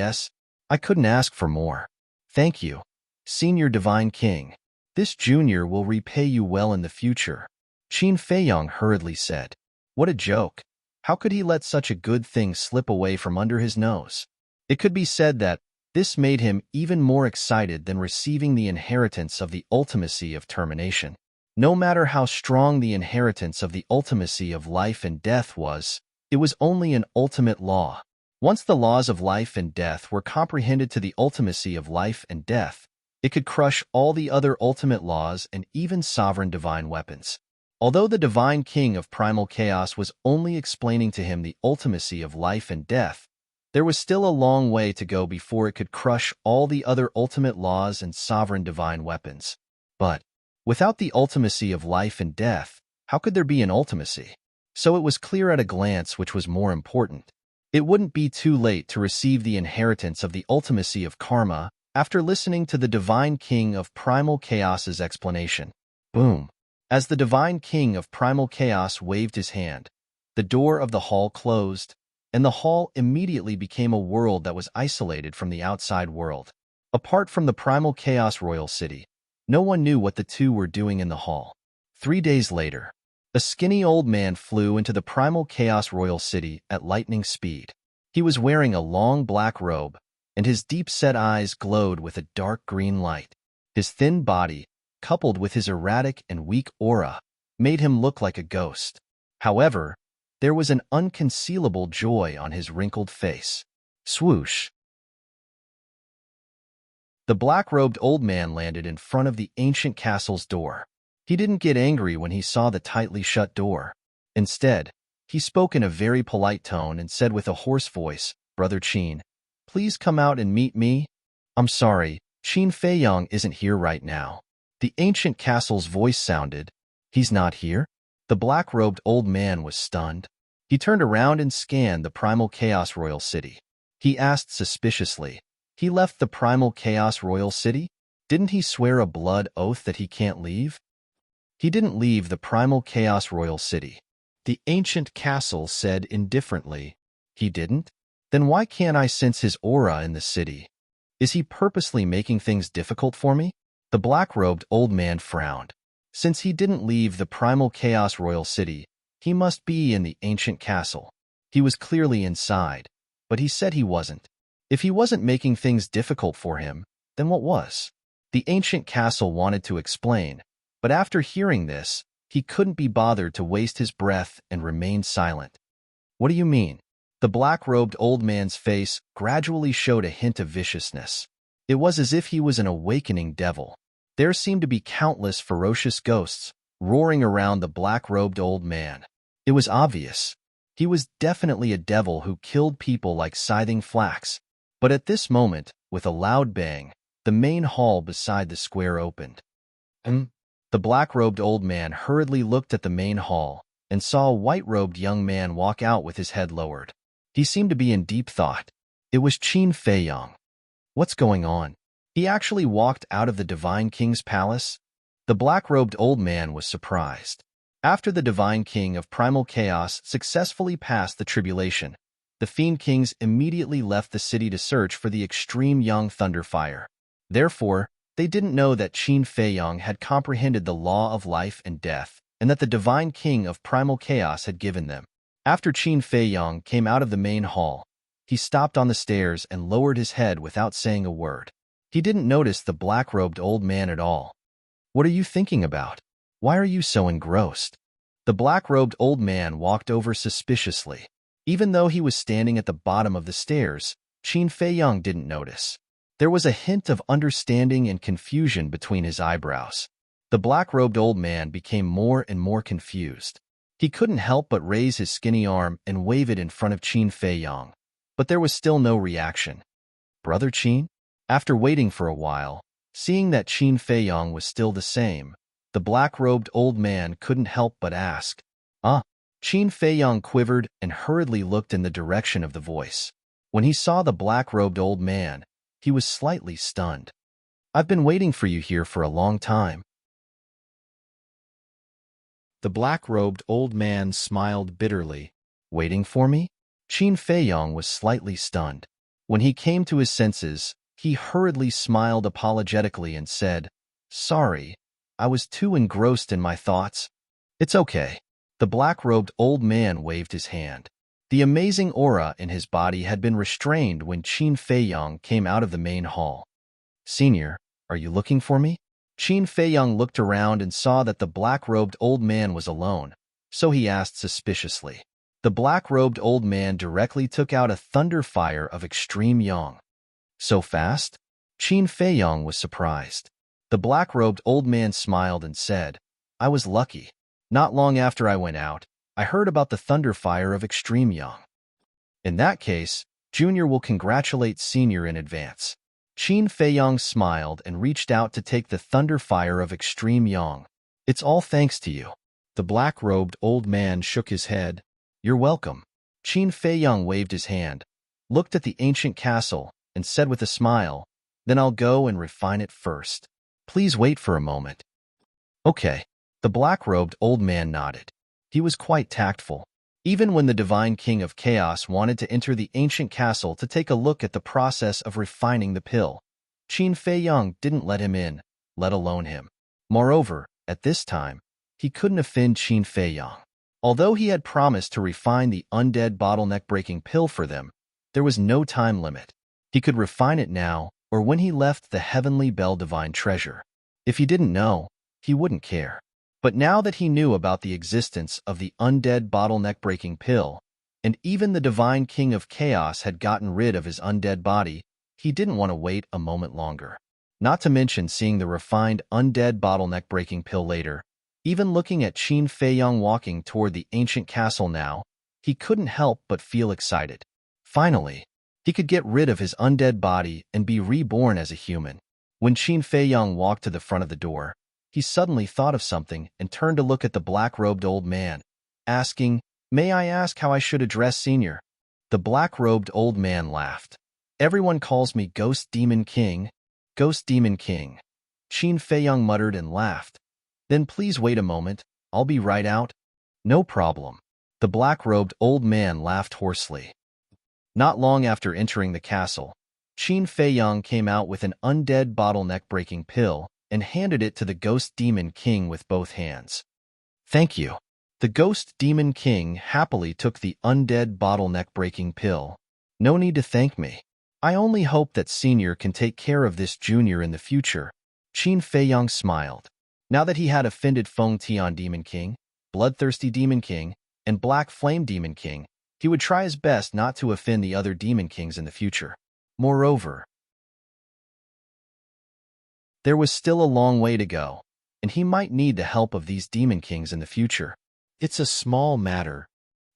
Speaker 1: I couldn't ask for more. Thank you, Senior Divine King. This junior will repay you well in the future." Qin Feiyong hurriedly said. What a joke. How could he let such a good thing slip away from under his nose? It could be said that this made him even more excited than receiving the inheritance of the ultimacy of termination. No matter how strong the inheritance of the ultimacy of life and death was, it was only an ultimate law. Once the laws of life and death were comprehended to the ultimacy of life and death, it could crush all the other ultimate laws and even sovereign divine weapons. Although the divine king of primal chaos was only explaining to him the ultimacy of life and death, there was still a long way to go before it could crush all the other ultimate laws and sovereign divine weapons. But without the ultimacy of life and death, how could there be an ultimacy? So it was clear at a glance which was more important. It wouldn't be too late to receive the inheritance of the ultimacy of karma after listening to the divine king of primal chaos's explanation. Boom. As the divine king of primal chaos waved his hand, the door of the hall closed, and the hall immediately became a world that was isolated from the outside world. Apart from the primal chaos royal city, no one knew what the two were doing in the hall. 3 days later, a skinny old man flew into the primal chaos royal city at lightning speed. He was wearing a long black robe, and his deep-set eyes glowed with a dark green light. His thin body, coupled with his erratic and weak aura, made him look like a ghost. However, there was an unconcealable joy on his wrinkled face. Swoosh! The black-robed old man landed in front of the ancient castle's door. He didn't get angry when he saw the tightly shut door. Instead, he spoke in a very polite tone and said with a hoarse voice, "Brother Qin, please come out and meet me." "I'm sorry, Qin Feiyong isn't here right now." The ancient castle's voice sounded. "He's not here?" The black-robed old man was stunned. He turned around and scanned the primal chaos royal city. He asked suspiciously, "He left the primal chaos royal city?" Didn't he swear a blood oath that he can't leave? He didn't leave the primal chaos royal city. The ancient castle said indifferently. He didn't? Then why can't I sense his aura in the city? Is he purposely making things difficult for me? The black-robed old man frowned. Since he didn't leave the primal chaos royal city, he must be in the ancient castle. He was clearly inside, but he said he wasn't. If he wasn't making things difficult for him, then what was? The ancient castle wanted to explain, but after hearing this, he couldn't be bothered to waste his breath and remained silent. What do you mean? The black-robed old man's face gradually showed a hint of viciousness. It was as if he was an awakening devil. There seemed to be countless ferocious ghosts roaring around the black-robed old man. It was obvious. He was definitely a devil who killed people like scything flax. But at this moment, with a loud bang, the main hall beside the square opened. The black-robed old man hurriedly looked at the main hall and saw a white-robed young man walk out with his head lowered. He seemed to be in deep thought. It was Qin Feiyang. What's going on? He actually walked out of the Divine King's palace? The black-robed old man was surprised. After the Divine King of Primal Chaos successfully passed the tribulation, the Fiend Kings immediately left the city to search for the extreme young Thunderfire. Therefore, they didn't know that Qin Feiyang had comprehended the law of life and death, and that the Divine King of Primal Chaos had given them. After Qin Feiyang came out of the main hall, he stopped on the stairs and lowered his head without saying a word. He didn't notice the black-robed old man at all. What are you thinking about? Why are you so engrossed? The black-robed old man walked over suspiciously. Even though he was standing at the bottom of the stairs, Qin Feiyang didn't notice. There was a hint of understanding and confusion between his eyebrows. The black-robed old man became more and more confused. He couldn't help but raise his skinny arm and wave it in front of Qin Feiyang, but there was still no reaction. Brother Qin? After waiting for a while, seeing that Qin Feiyang was still the same, the black-robed old man couldn't help but ask, Qin Feiyang quivered and hurriedly looked in the direction of the voice. When he saw the black-robed old man, he was slightly stunned. I've been waiting for you here for a long time. The black-robed old man smiled bitterly. Waiting for me? Qin Feiyang was slightly stunned. When he came to his senses, he hurriedly smiled apologetically and said, Sorry, I was too engrossed in my thoughts. It's okay. The black-robed old man waved his hand. The amazing aura in his body had been restrained when Qin Feiyang came out of the main hall. Senior, are you looking for me? Qin Feiyang looked around and saw that the black-robed old man was alone, so he asked suspiciously. The black-robed old man directly took out a Thunderfire of extreme yang. So fast? Qin Feiyang was surprised. The black-robed old man smiled and said, I was lucky. Not long after I went out, I heard about the Thunderfire of extreme yang. In that case, Junior will congratulate Senior in advance. Qin Feiyang smiled and reached out to take the Thunderfire of extreme yang. It's all thanks to you. The black-robed old man shook his head. You're welcome. Qin Feiyang waved his hand, looked at the ancient castle, and said with a smile, Then I'll go and refine it first. Please wait for a moment. Okay. The black-robed old man nodded. He was quite tactful. Even when the Divine King of Chaos wanted to enter the ancient castle to take a look at the process of refining the pill, Qin Feiyang didn't let him in, let alone him. Moreover, at this time, he couldn't offend Qin Feiyang. Although he had promised to refine the undead bottleneck-breaking pill for them, there was no time limit. He could refine it now or when he left the Heavenly Bell Divine Treasure. If he didn't know, he wouldn't care. But now that he knew about the existence of the undead bottleneck-breaking pill, and even the Divine King of Chaos had gotten rid of his undead body, he didn't want to wait a moment longer. Not to mention seeing the refined undead bottleneck-breaking pill later. Even looking at Qin Feiyang walking toward the ancient castle now, he couldn't help but feel excited. Finally, he could get rid of his undead body and be reborn as a human. When Qin Feiyang walked to the front of the door, he suddenly thought of something and turned to look at the black-robed old man, asking, May I ask how I should address Senior? The black-robed old man laughed. Everyone calls me Ghost Demon King. Ghost Demon King. Qin Feiyang muttered and laughed. Then please wait a moment, I'll be right out. No problem. The black-robed old man laughed hoarsely. Not long after entering the castle, Qin Feiyang came out with an undead bottleneck-breaking pill and handed it to the Ghost Demon King with both hands. Thank you. The Ghost Demon King happily took the undead bottleneck-breaking pill. No need to thank me. I only hope that Senior can take care of this Junior in the future. Qin Feiyang smiled. Now that he had offended Feng Tian Demon King, Bloodthirsty Demon King, and Black Flame Demon King, he would try his best not to offend the other Demon Kings in the future. Moreover, there was still a long way to go, and he might need the help of these Demon Kings in the future. It's a small matter.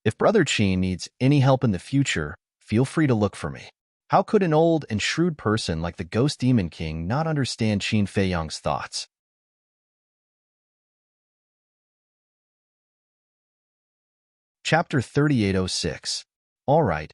Speaker 1: If Brother Qin needs any help in the future, feel free to look for me. How could an old and shrewd person like the Ghost Demon King not understand Qin Feiyang's thoughts? Chapter 3806. All right,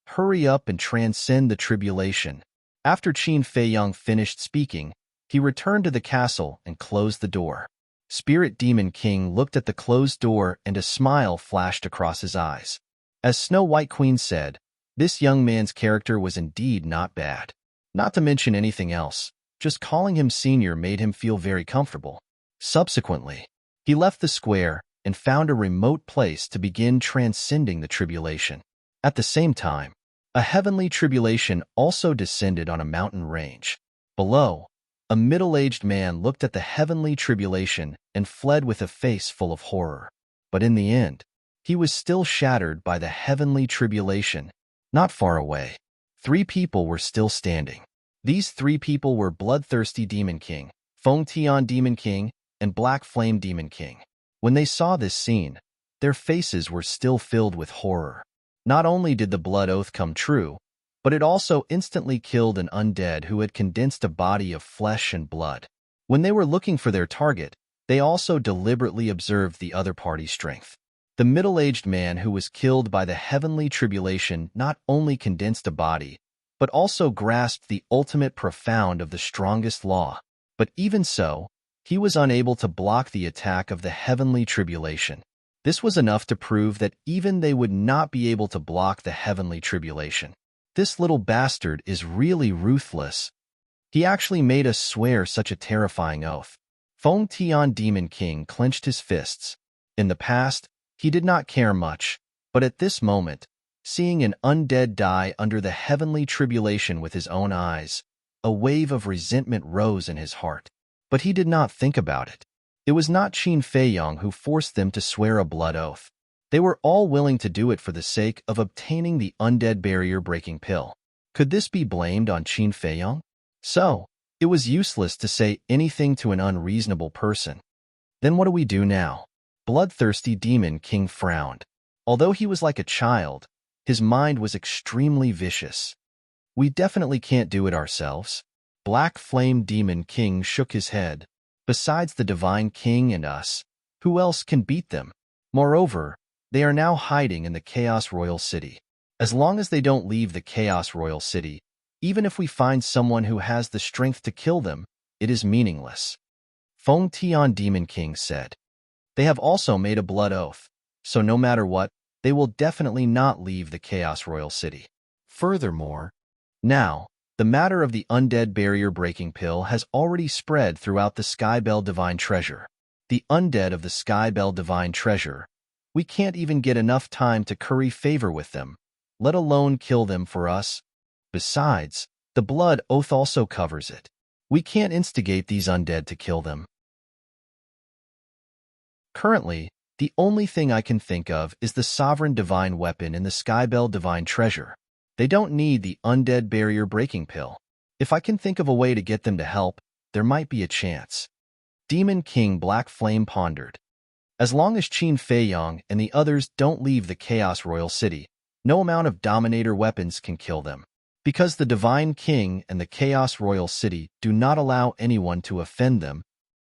Speaker 1: hurry up and transcend the tribulation. After Qin Feiyang finished speaking, he returned to the castle and closed the door. Spirit Demon King looked at the closed door and a smile flashed across his eyes. As Snow White Queen said, this young man's character was indeed not bad. Not to mention anything else, just calling him senior made him feel very comfortable. Subsequently, he left the square and found a remote place to begin transcending the tribulation. At the same time, a heavenly tribulation also descended on a mountain range. Below, a middle-aged man looked at the heavenly tribulation and fled with a face full of horror. But in the end, he was still shattered by the heavenly tribulation. Not far away, 3 people were still standing. These 3 people were Bloodthirsty Demon King, Feng Tian Demon King, and Black Flame Demon King. When they saw this scene, their faces were still filled with horror. Not only did the blood oath come true, but it also instantly killed an undead who had condensed a body of flesh and blood. When they were looking for their target, they also deliberately observed the other party's strength. The middle-aged man who was killed by the heavenly tribulation not only condensed a body, but also grasped the ultimate profound of the strongest law. But even so, he was unable to block the attack of the heavenly tribulation. This was enough to prove that even they would not be able to block the heavenly tribulation. This little bastard is really ruthless. He actually made us swear such a terrifying oath. Feng Tian Demon King clenched his fists. In the past, he did not care much, but at this moment, seeing an undead die under the heavenly tribulation with his own eyes, a wave of resentment rose in his heart. But he did not think about it. It was not Qin Feiyang who forced them to swear a blood oath. They were all willing to do it for the sake of obtaining the undead barrier-breaking pill. Could this be blamed on Qin Feiyang? So, it was useless to say anything to an unreasonable person. Then what do we do now? Bloodthirsty Demon King frowned. Although he was like a child, his mind was extremely vicious. We definitely can't do it ourselves. Black Flame Demon King shook his head. Besides the Divine King and us, who else can beat them? Moreover, they are now hiding in the Chaos Royal City. As long as they don't leave the Chaos Royal City, even if we find someone who has the strength to kill them, it is meaningless. Feng Tian Demon King said. They have also made a blood oath, so no matter what, they will definitely not leave the Chaos Royal City. Furthermore, now, the matter of the undead barrier-breaking pill has already spread throughout the Skybell Divine Treasure. The undead of the Skybell Divine Treasure. We can't even get enough time to curry favor with them, let alone kill them for us. Besides, the blood oath also covers it. We can't instigate these undead to kill them. Currently, the only thing I can think of is the sovereign divine weapon in the Skybell Divine Treasure. They don't need the undead barrier-breaking pill. If I can think of a way to get them to help, there might be a chance. Demon King Black Flame pondered. As long as Qin Feiyang and the others don't leave the Chaos Royal City, no amount of Dominator weapons can kill them. Because the Divine King and the Chaos Royal City do not allow anyone to offend them,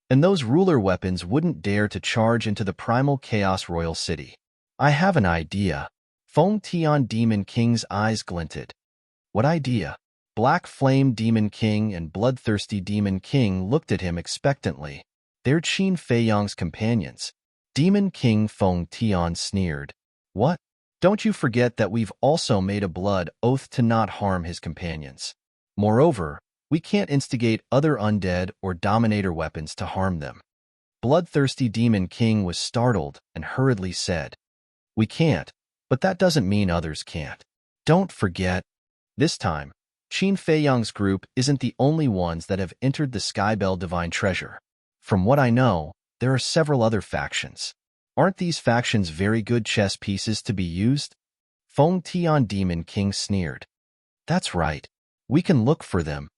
Speaker 1: and those ruler weapons wouldn't dare to charge into the primal Chaos Royal City. I have an idea. Feng Tian Demon King's eyes glinted. What idea? Black Flame Demon King and Bloodthirsty Demon King looked at him expectantly. They're Qin Feiyang's companions. Demon King Feng Tian sneered. What? Don't you forget that we've also made a blood oath to not harm his companions. Moreover, we can't instigate other undead or dominator weapons to harm them. Bloodthirsty Demon King was startled and hurriedly said, We can't, but that doesn't mean others can't. Don't forget. This time, Qin Feiyang's group isn't the only ones that have entered the Skybell Divine Treasure. From what I know, there are several other factions. Aren't these factions very good chess pieces to be used? Feng Tian Demon King sneered. That's right. We can look for them.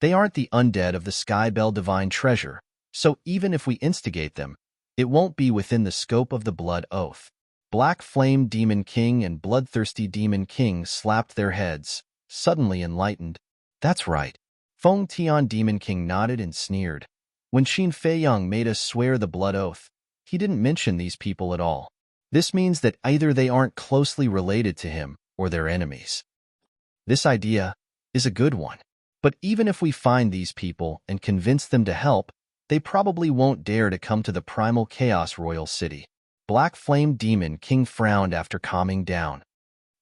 Speaker 1: They aren't the undead of the Skybell Divine Treasure, so even if we instigate them, it won't be within the scope of the Blood Oath. Black Flame Demon King and Bloodthirsty Demon King slapped their heads, suddenly enlightened. That's right. Feng Tian Demon King nodded and sneered. When Qin Feiyang made us swear the Blood Oath, he didn't mention these people at all. This means that either they aren't closely related to him or they're enemies. This idea is a good one. But even if we find these people and convince them to help, they probably won't dare to come to the Primal Chaos Royal City. Black Flame Demon King frowned after calming down.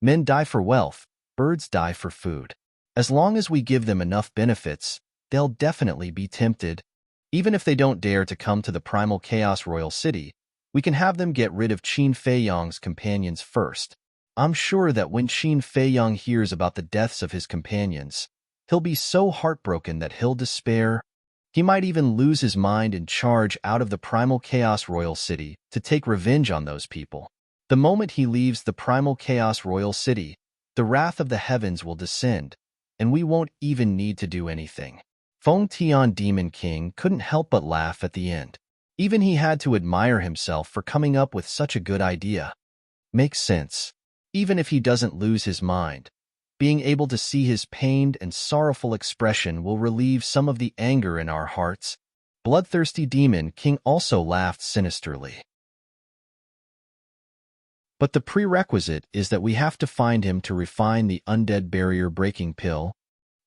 Speaker 1: Men die for wealth, birds die for food. As long as we give them enough benefits, they'll definitely be tempted. Even if they don't dare to come to the Primal Chaos Royal City, we can have them get rid of Qin Feiyang's companions first. I'm sure that when Qin Feiyang hears about the deaths of his companions, he'll be so heartbroken that he'll despair. He might even lose his mind and charge out of the Primal Chaos Royal City to take revenge on those people. The moment he leaves the Primal Chaos Royal City, the wrath of the heavens will descend, and we won't even need to do anything. Feng Tian Demon King couldn't help but laugh at the end. Even he had to admire himself for coming up with such a good idea. Makes sense. Even if he doesn't lose his mind, being able to see his pained and sorrowful expression will relieve some of the anger in our hearts. Bloodthirsty Demon King also laughed sinisterly. But the prerequisite is that we have to find him to refine the undead barrier-breaking pill.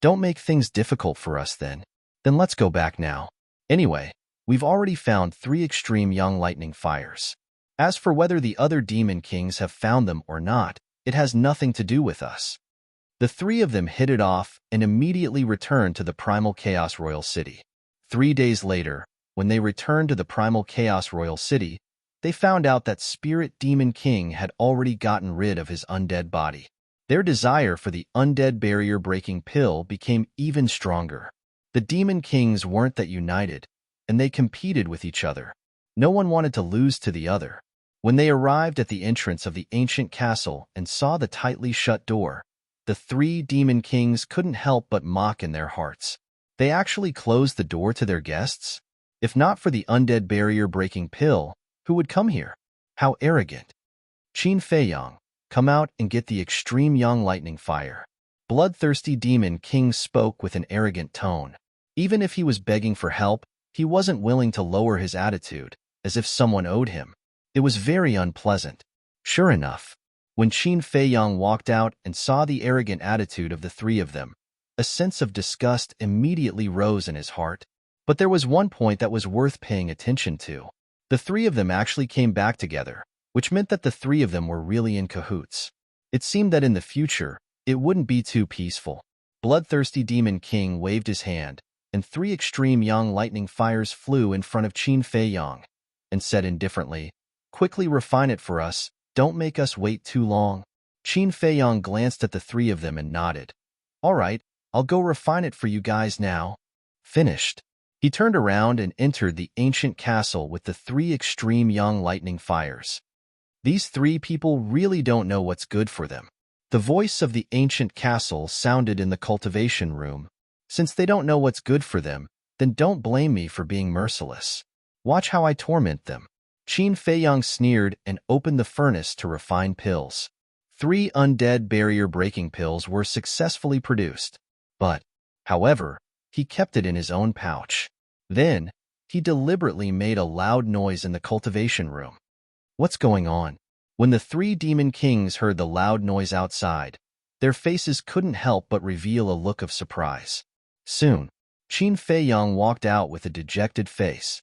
Speaker 1: Don't make things difficult for us then. Then let's go back now. Anyway, we've already found 3 extreme young lightning fires. As for whether the other demon kings have found them or not, it has nothing to do with us. The 3 of them hit it off and immediately returned to the Primal Chaos Royal City. 3 days later, when they returned to the Primal Chaos Royal City, they found out that Spirit Demon King had already gotten rid of his undead body. Their desire for the undead barrier-breaking pill became even stronger. The Demon Kings weren't that united, and they competed with each other. No one wanted to lose to the other. When they arrived at the entrance of the ancient castle and saw the tightly shut door, the 3 Demon Kings couldn't help but mock in their hearts. They actually closed the door to their guests? If not for the undead barrier-breaking pill, who would come here? How arrogant. Qin Feiyang, come out and get the extreme young lightning fire. Bloodthirsty Demon King spoke with an arrogant tone. Even if he was begging for help, he wasn't willing to lower his attitude, as if someone owed him. It was very unpleasant. Sure enough, when Qin Feiyang walked out and saw the arrogant attitude of the 3 of them, a sense of disgust immediately rose in his heart. But there was one point that was worth paying attention to. The 3 of them actually came back together, which meant that the 3 of them were really in cahoots. It seemed that in the future, it wouldn't be too peaceful. Bloodthirsty Demon King waved his hand, and 3 extreme young lightning fires flew in front of Qin Feiyang, and said indifferently, Quickly refine it for us, don't make us wait too long. Qin Feiyang glanced at the 3 of them and nodded. All right, I'll go refine it for you guys now. Finished. He turned around and entered the ancient castle with the 3 extreme young lightning fires. These 3 people really don't know what's good for them. The voice of the ancient castle sounded in the cultivation room. Since they don't know what's good for them, then don't blame me for being merciless. Watch how I torment them. Qin Feiyang sneered and opened the furnace to refine pills. 3 undead barrier-breaking pills were successfully produced. But, however, he kept it in his own pouch. Then, he deliberately made a loud noise in the cultivation room. What's going on? When the 3 demon kings heard the loud noise outside, Their faces couldn't help but reveal a look of surprise. Soon, Qin Feiyang walked out with a dejected face.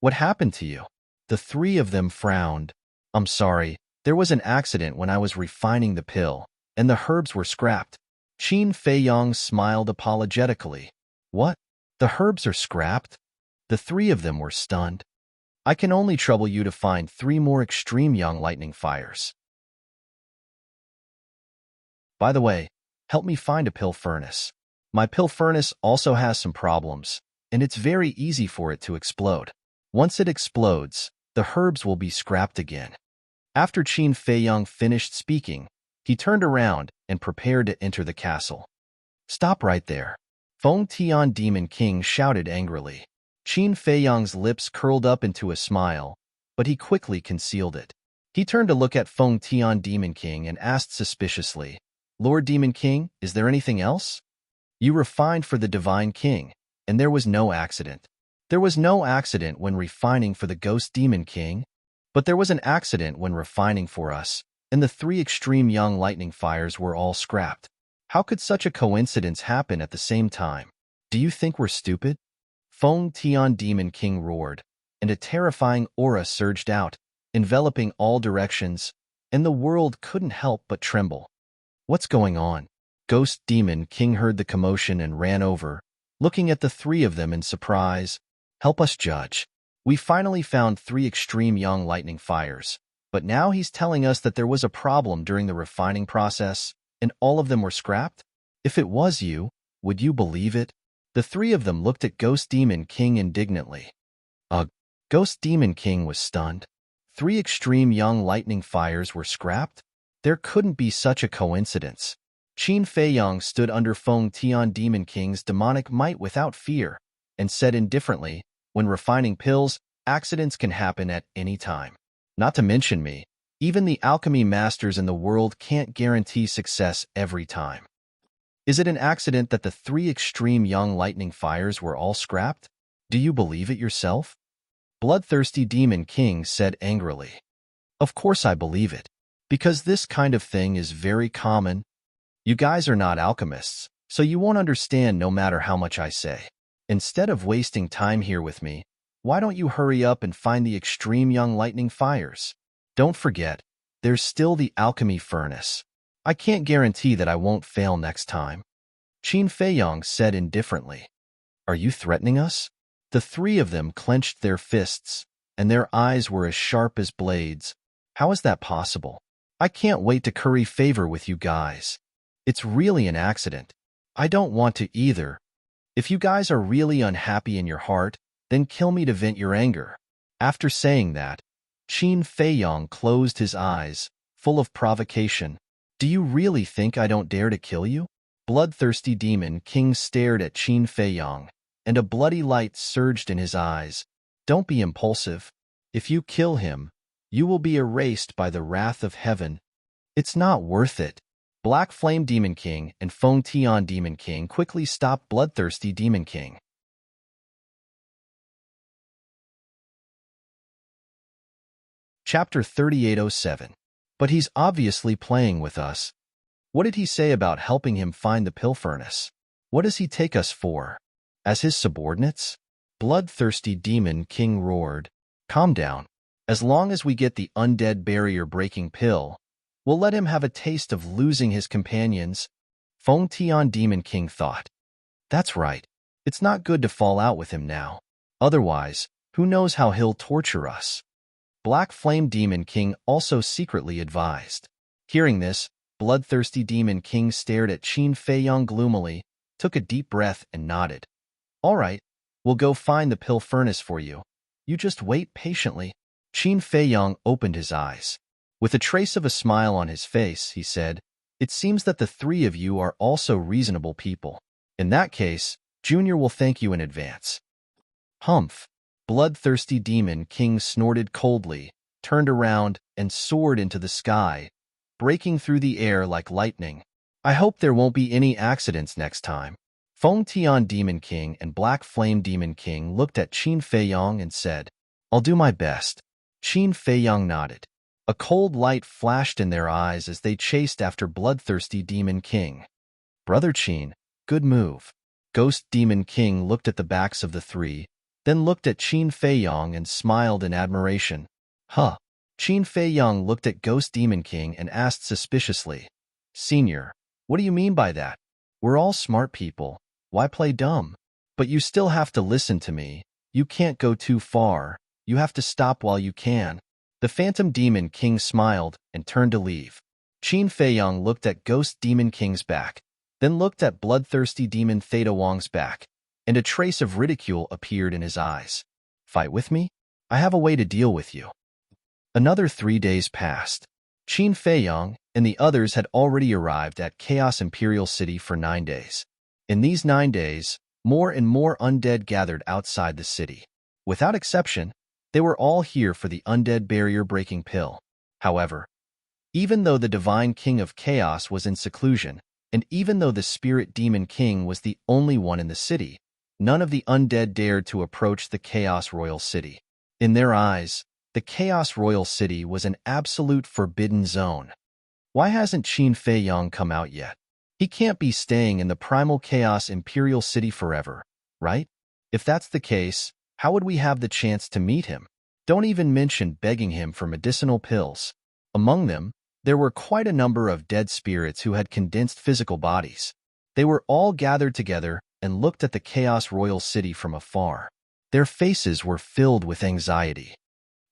Speaker 1: What happened to you? The three of them frowned. I'm sorry, there was an accident when I was refining the pill, and the herbs were scrapped. Qin Feiyang smiled apologetically. What? The herbs are scrapped? The three of them were stunned. I can only trouble you to find 3 more extreme young lightning fires. By the way, help me find a pill furnace. My pill furnace also has some problems, and it's very easy for it to explode. Once it explodes, the herbs will be scrapped again. After Qin Feiyang finished speaking, he turned around and prepared to enter the castle. Stop right there. Feng Tian Demon King shouted angrily. Qin Feiyang's lips curled up into a smile, but he quickly concealed it. He turned to look at Feng Tian Demon King and asked suspiciously, Lord Demon King, is there anything else? You refined for the Divine King, and there was no accident. There was no accident when refining for the Ghost Demon King, but there was an accident when refining for us, and the 3 extreme young lightning fires were all scrapped. How could such a coincidence happen at the same time? Do you think we're stupid? Feng Tian Demon King roared, and a terrifying aura surged out, enveloping all directions, and the world couldn't help but tremble. What's going on? Ghost Demon King heard the commotion and ran over, looking at the 3 of them in surprise. Help us judge. We finally found 3 extreme young lightning fires, but now he's telling us that there was a problem during the refining process, and all of them were scrapped? If it was you, would you believe it? The 3 of them looked at Ghost Demon King indignantly. Ugh! Ghost Demon King was stunned. 3 extreme young lightning fires were scrapped? There couldn't be such a coincidence. Qin Feiyang stood under Feng Tian Demon King's demonic might without fear, and said indifferently, when refining pills, accidents can happen at any time. Not to mention me, even the alchemy masters in the world can't guarantee success every time. Is it an accident that the 3 extreme young lightning fires were all scrapped? Do you believe it yourself? Bloodthirsty Demon King said angrily. Of course I believe it, because this kind of thing is very common. You guys are not alchemists, so you won't understand no matter how much I say. Instead of wasting time here with me, why don't you hurry up and find the extreme young lightning fires? Don't forget, there's still the alchemy furnace. I can't guarantee that I won't fail next time. Qin Feiyang said indifferently. Are you threatening us? The 3 of them clenched their fists, and their eyes were as sharp as blades. How is that possible? I can't wait to curry favor with you guys. It's really an accident. I don't want to either. If you guys are really unhappy in your heart, then kill me to vent your anger. After saying that, Qin Feiyang closed his eyes, full of provocation. Do you really think I don't dare to kill you? Bloodthirsty Demon King stared at Qin Feiyang, and a bloody light surged in his eyes. Don't be impulsive. If you kill him, you will be erased by the wrath of heaven. It's not worth it. Black Flame Demon King and Feng Tian Demon King quickly stopped Bloodthirsty Demon King. Chapter 3807. But he's obviously playing with us. What did he say about helping him find the pill furnace? What does he take us for? As his subordinates? Bloodthirsty Demon King roared. Calm down. As long as we get the undead barrier-breaking pill, we'll let him have a taste of losing his companions. Feng Tian Demon King thought. That's right. It's not good to fall out with him now. Otherwise, who knows how he'll torture us. Black Flame Demon King also secretly advised. Hearing this, Bloodthirsty Demon King stared at Qin Feiyang gloomily, took a deep breath and nodded. All right, we'll go find the pill furnace for you. You just wait patiently. Qin Feiyang opened his eyes. With a trace of a smile on his face, he said, It seems that the 3 of you are also reasonable people. In that case, Junior will thank you in advance. Humph. Bloodthirsty Demon King snorted coldly, turned around, and soared into the sky, breaking through the air like lightning. I hope there won't be any accidents next time. Feng Tian Demon King and Black Flame Demon King looked at Qin Feiyang and said, I'll do my best. Qin Feiyang nodded. A cold light flashed in their eyes as they chased after bloodthirsty Demon King. Brother Qin, good move. Ghost Demon King looked at the backs of the three, then looked at Qin Feiyong and smiled in admiration. Huh. Qin Feiyong looked at Ghost Demon King and asked suspiciously, Senior, what do you mean by that? We're all smart people. Why play dumb? But you still have to listen to me. You can't go too far. You have to stop while you can. The Phantom Demon King smiled and turned to leave. Qin Feiyong looked at Ghost Demon King's back, then looked at bloodthirsty Demon Theta Wang's back, and a trace of ridicule appeared in his eyes. Fight with me? I have a way to deal with you. Another 3 days passed. Qin Feiyong and the others had already arrived at Chaos Imperial City for 9 days. In these 9 days, more and more undead gathered outside the city. Without exception, they were all here for the undead barrier-breaking pill. However, even though the Divine King of Chaos was in seclusion, and even though the Spirit Demon King was the only one in the city, none of the undead dared to approach the Chaos Royal City. In their eyes, the Chaos Royal City was an absolute forbidden zone. Why hasn't Qin Feiyong come out yet? He can't be staying in the Primal Chaos Imperial City forever, right? If that's the case, how would we have the chance to meet him? Don't even mention begging him for medicinal pills. Among them, there were quite a number of dead spirits who had condensed physical bodies. They were all gathered together and looked at the Chaos Royal City from afar. Their faces were filled with anxiety.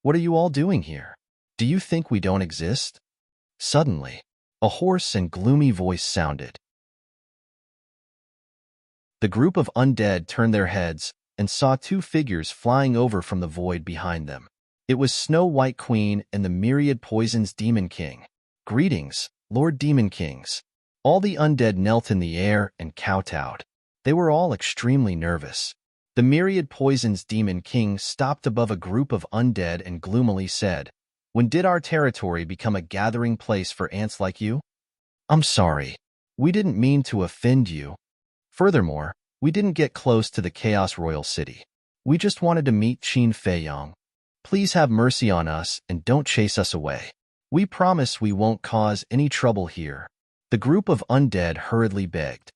Speaker 1: What are you all doing here? Do you think we don't exist? Suddenly, a hoarse and gloomy voice sounded. The group of undead turned their heads and saw 2 figures flying over from the void behind them. It was Snow White Queen and the Myriad Poisons Demon King. Greetings, Lord Demon Kings. All the undead knelt in the air and kowtowed. They were all extremely nervous. The Myriad Poisons Demon King stopped above a group of undead and gloomily said, When did our territory become a gathering place for ants like you? I'm sorry. We didn't mean to offend you. Furthermore, we didn't get close to the Chaos Royal City. We just wanted to meet Qin Feiyong. Please have mercy on us and don't chase us away. We promise we won't cause any trouble here. The group of undead hurriedly begged.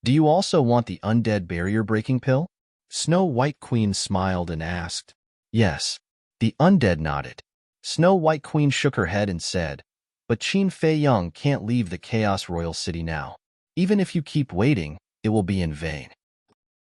Speaker 1: Do you also want the undead barrier-breaking pill? Snow White Queen smiled and asked. Yes. The undead nodded. Snow White Queen shook her head and said, But Qin Feiyong can't leave the Chaos Royal City now. Even if you keep waiting, it will be in vain.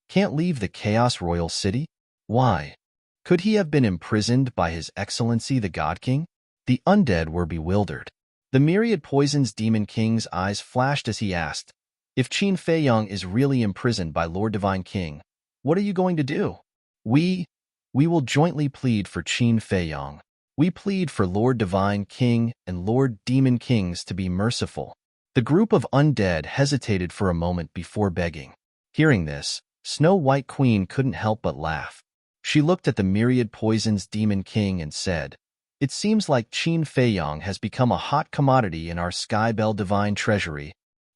Speaker 1: Can't leave the Chaos Royal City? Why? Could he have been imprisoned by His Excellency the God King? The undead were bewildered. The Myriad Poisons Demon King's eyes flashed as he asked, If Qin Feiyong is really imprisoned by Lord Divine King, what are you going to do? We will jointly plead for Qin Feiyong. We plead for Lord Divine King and Lord Demon Kings to be merciful. The group of undead hesitated for a moment before begging. Hearing this, Snow White Queen couldn't help but laugh. She looked at the Myriad Poisons Demon King and said, It seems like Qin Feiyong has become a hot commodity in our Skybell Divine Treasury.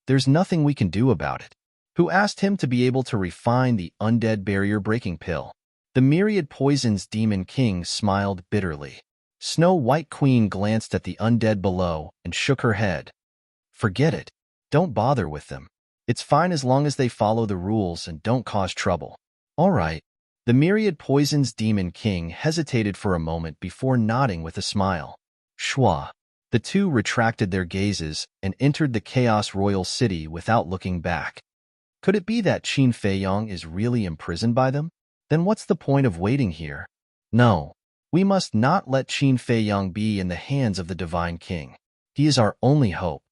Speaker 1: There's nothing we can do about it. Who asked him to be able to refine the undead barrier-breaking pill? The Myriad Poisons Demon King smiled bitterly. Snow White Queen glanced at the undead below and shook her head. Forget it. Don't bother with them. It's fine as long as they follow the rules and don't cause trouble. All right. The Myriad Poisons Demon King hesitated for a moment before nodding with a smile. Shwa. The two retracted their gazes and entered the Chaos Royal City without looking back. Could it be that Qin Feiyong is really imprisoned by them? Then what's the point of waiting here? No. We must not let Qin Feiyong be in the hands of the Divine King. He is our only hope.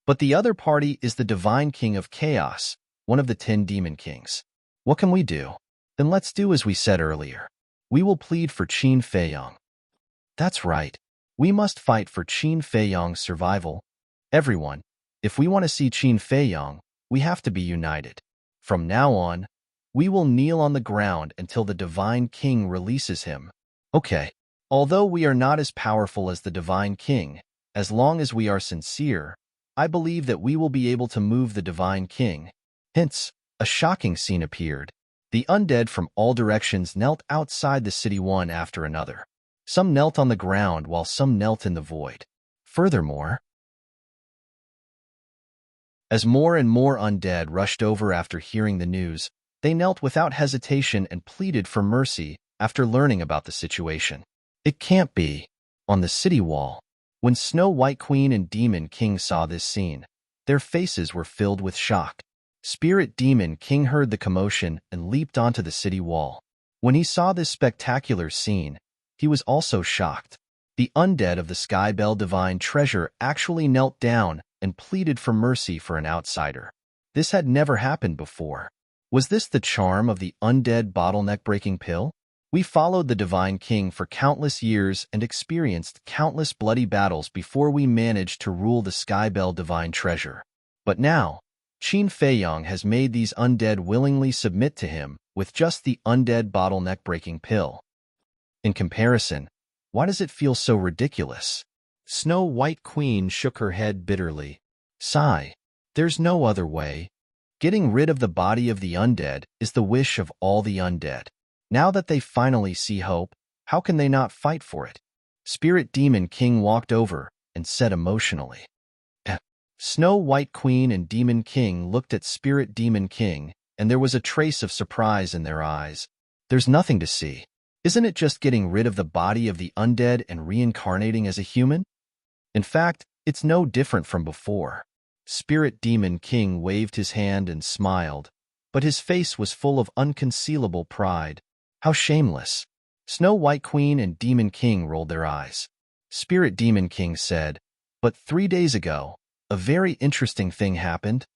Speaker 1: But the other party is the Divine King of Chaos, one of the 10 Demon Kings. What can we do? Then let's do as we said earlier. We will plead for Qin Feiyong. That's right. We must fight for Qin Feiyong's survival. Everyone, if we want to see Qin Feiyong, we have to be united. From now on, we will kneel on the ground until the Divine King releases him. Okay. Although we are not as powerful as the Divine King, as long as we are sincere, I believe that we will be able to move the Divine King. Hence, a shocking scene appeared. The undead from all directions knelt outside the city one after another. Some knelt on the ground while some knelt in the void. Furthermore, as more and more undead rushed over after hearing the news, they knelt without hesitation and pleaded for mercy after learning about the situation. It can't be. On the city wall, when Snow White Queen and Demon King saw this scene, their faces were filled with shock. Spirit Demon King heard the commotion and leaped onto the city wall. When he saw this spectacular scene, he was also shocked. The undead of the Skybell Divine Treasure actually knelt down and pleaded for mercy for an outsider. This had never happened before. Was this the charm of the undead bottleneck-breaking pill? We followed the Divine King for countless years and experienced countless bloody battles before we managed to rule the Skybell Divine Treasure. But now, Qin Feiyong has made these undead willingly submit to him with just the undead bottleneck-breaking pill. In comparison, why does it feel so ridiculous? Snow White Queen shook her head bitterly. Sigh. There's no other way. Getting rid of the body of the undead is the wish of all the undead. Now that they finally see hope, how can they not fight for it? Spirit Demon King walked over and said emotionally. Snow White Queen and Demon King looked at Spirit Demon King, and there was a trace of surprise in their eyes. There's nothing to see. Isn't it just getting rid of the body of the undead and reincarnating as a human? In fact, it's no different from before. Spirit Demon King waved his hand and smiled, but his face was full of unconcealable pride. How shameless. Snow White Queen and Demon King rolled their eyes. Spirit Demon King said, "But 3 days ago, a very interesting thing happened."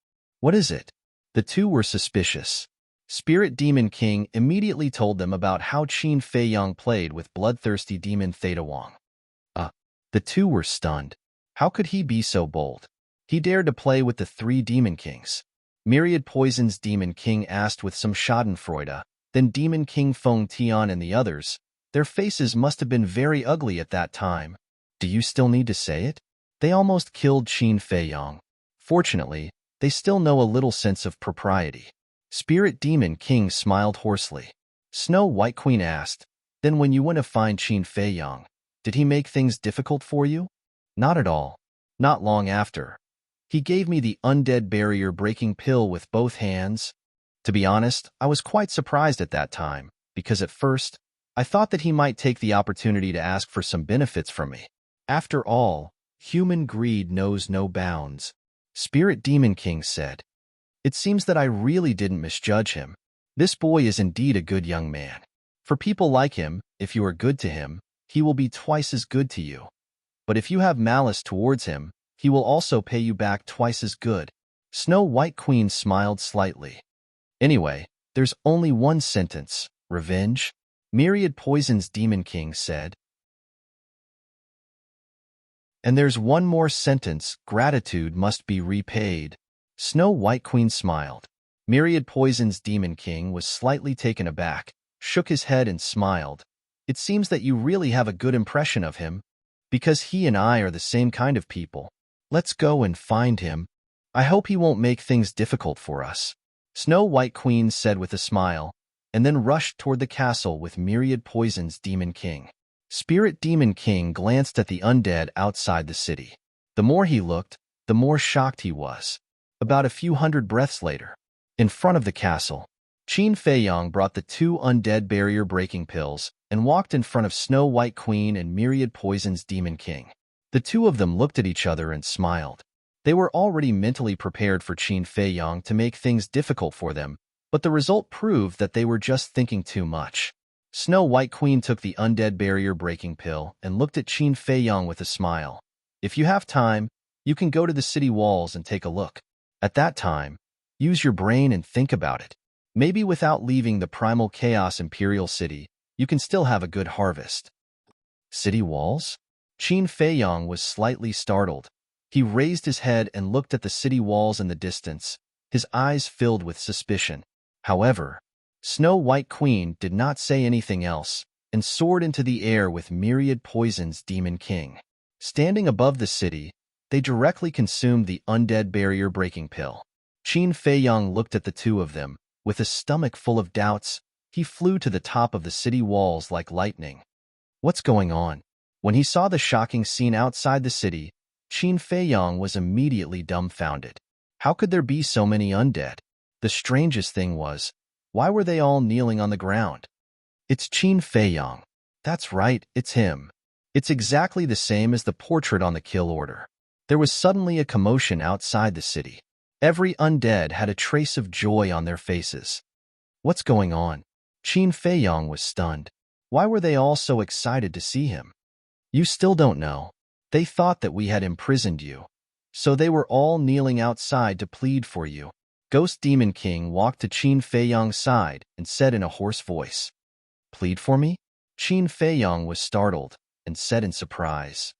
Speaker 1: "What is it?" The two were suspicious. Spirit Demon King immediately told them about how Qin Feiyong played with bloodthirsty demon Theta Wong. The two were stunned. How could he be so bold? He dared to play with the 3 Demon Kings. Myriad Poison's Demon King asked with some schadenfreude. Then Demon King Feng Tian and the others. Their faces must have been very ugly at that time. Do you still need to say it? They almost killed Qin Feiyong. Fortunately, they still know a little sense of propriety. Spirit Demon King smiled hoarsely. Snow White Queen asked, "Then when you went to find Qin Feiyong, did he make things difficult for you?" "Not at all. Not long after. He gave me the undead barrier-breaking pill with both hands. To be honest, I was quite surprised at that time, because at first, I thought that he might take the opportunity to ask for some benefits from me. After all, human greed knows no bounds." Spirit Demon King said, "It seems that I really didn't misjudge him. This boy is indeed a good young man. For people like him, if you are good to him, he will be twice as good to you. But if you have malice towards him, he will also pay you back twice as good." Snow White Queen smiled slightly. "Anyway, there's only one sentence, revenge." Myriad Poison's Demon King said. "And there's one more sentence, gratitude must be repaid." Snow White Queen smiled. Myriad Poison's Demon King was slightly taken aback, shook his head and smiled. "It seems that you really have a good impression of him, because he and I are the same kind of people. Let's go and find him. I hope he won't make things difficult for us." Snow White Queen said with a smile, and then rushed toward the castle with Myriad Poison's Demon King. Spirit Demon King glanced at the undead outside the city. The more he looked, the more shocked he was. About a few hundred breaths later, in front of the castle, Qin Feiyong brought the 2 undead barrier-breaking pills and walked in front of Snow White Queen and Myriad Poison's Demon King. The two of them looked at each other and smiled. They were already mentally prepared for Qin Feiyong to make things difficult for them, but the result proved that they were just thinking too much. Snow White Queen took the undead barrier-breaking pill and looked at Qin Feiyong with a smile. "If you have time, you can go to the city walls and take a look. At that time, use your brain and think about it. Maybe without leaving the primal chaos Imperial City, you can still have a good harvest." City walls? Qin Feiyong was slightly startled. He raised his head and looked at the city walls in the distance, his eyes filled with suspicion. However, Snow White Queen did not say anything else and soared into the air with Myriad Poison's Demon King. Standing above the city, they directly consumed the undead barrier-breaking pill. Qin Feiyong looked at the two of them. With a stomach full of doubts, he flew to the top of the city walls like lightning. What's going on? When he saw the shocking scene outside the city, Qin Feiyang was immediately dumbfounded. How could there be so many undead? The strangest thing was, why were they all kneeling on the ground? It's Qin Feiyang. That's right, it's him. It's exactly the same as the portrait on the kill order. There was suddenly a commotion outside the city. Every undead had a trace of joy on their faces. What's going on? Qin Feiyang was stunned. Why were they all so excited to see him? You still don't know. They thought that we had imprisoned you. So they were all kneeling outside to plead for you. Ghost Demon King walked to Qin Feiyang's side and said in a hoarse voice, "Plead for me?" Qin Feiyang was startled and said in surprise,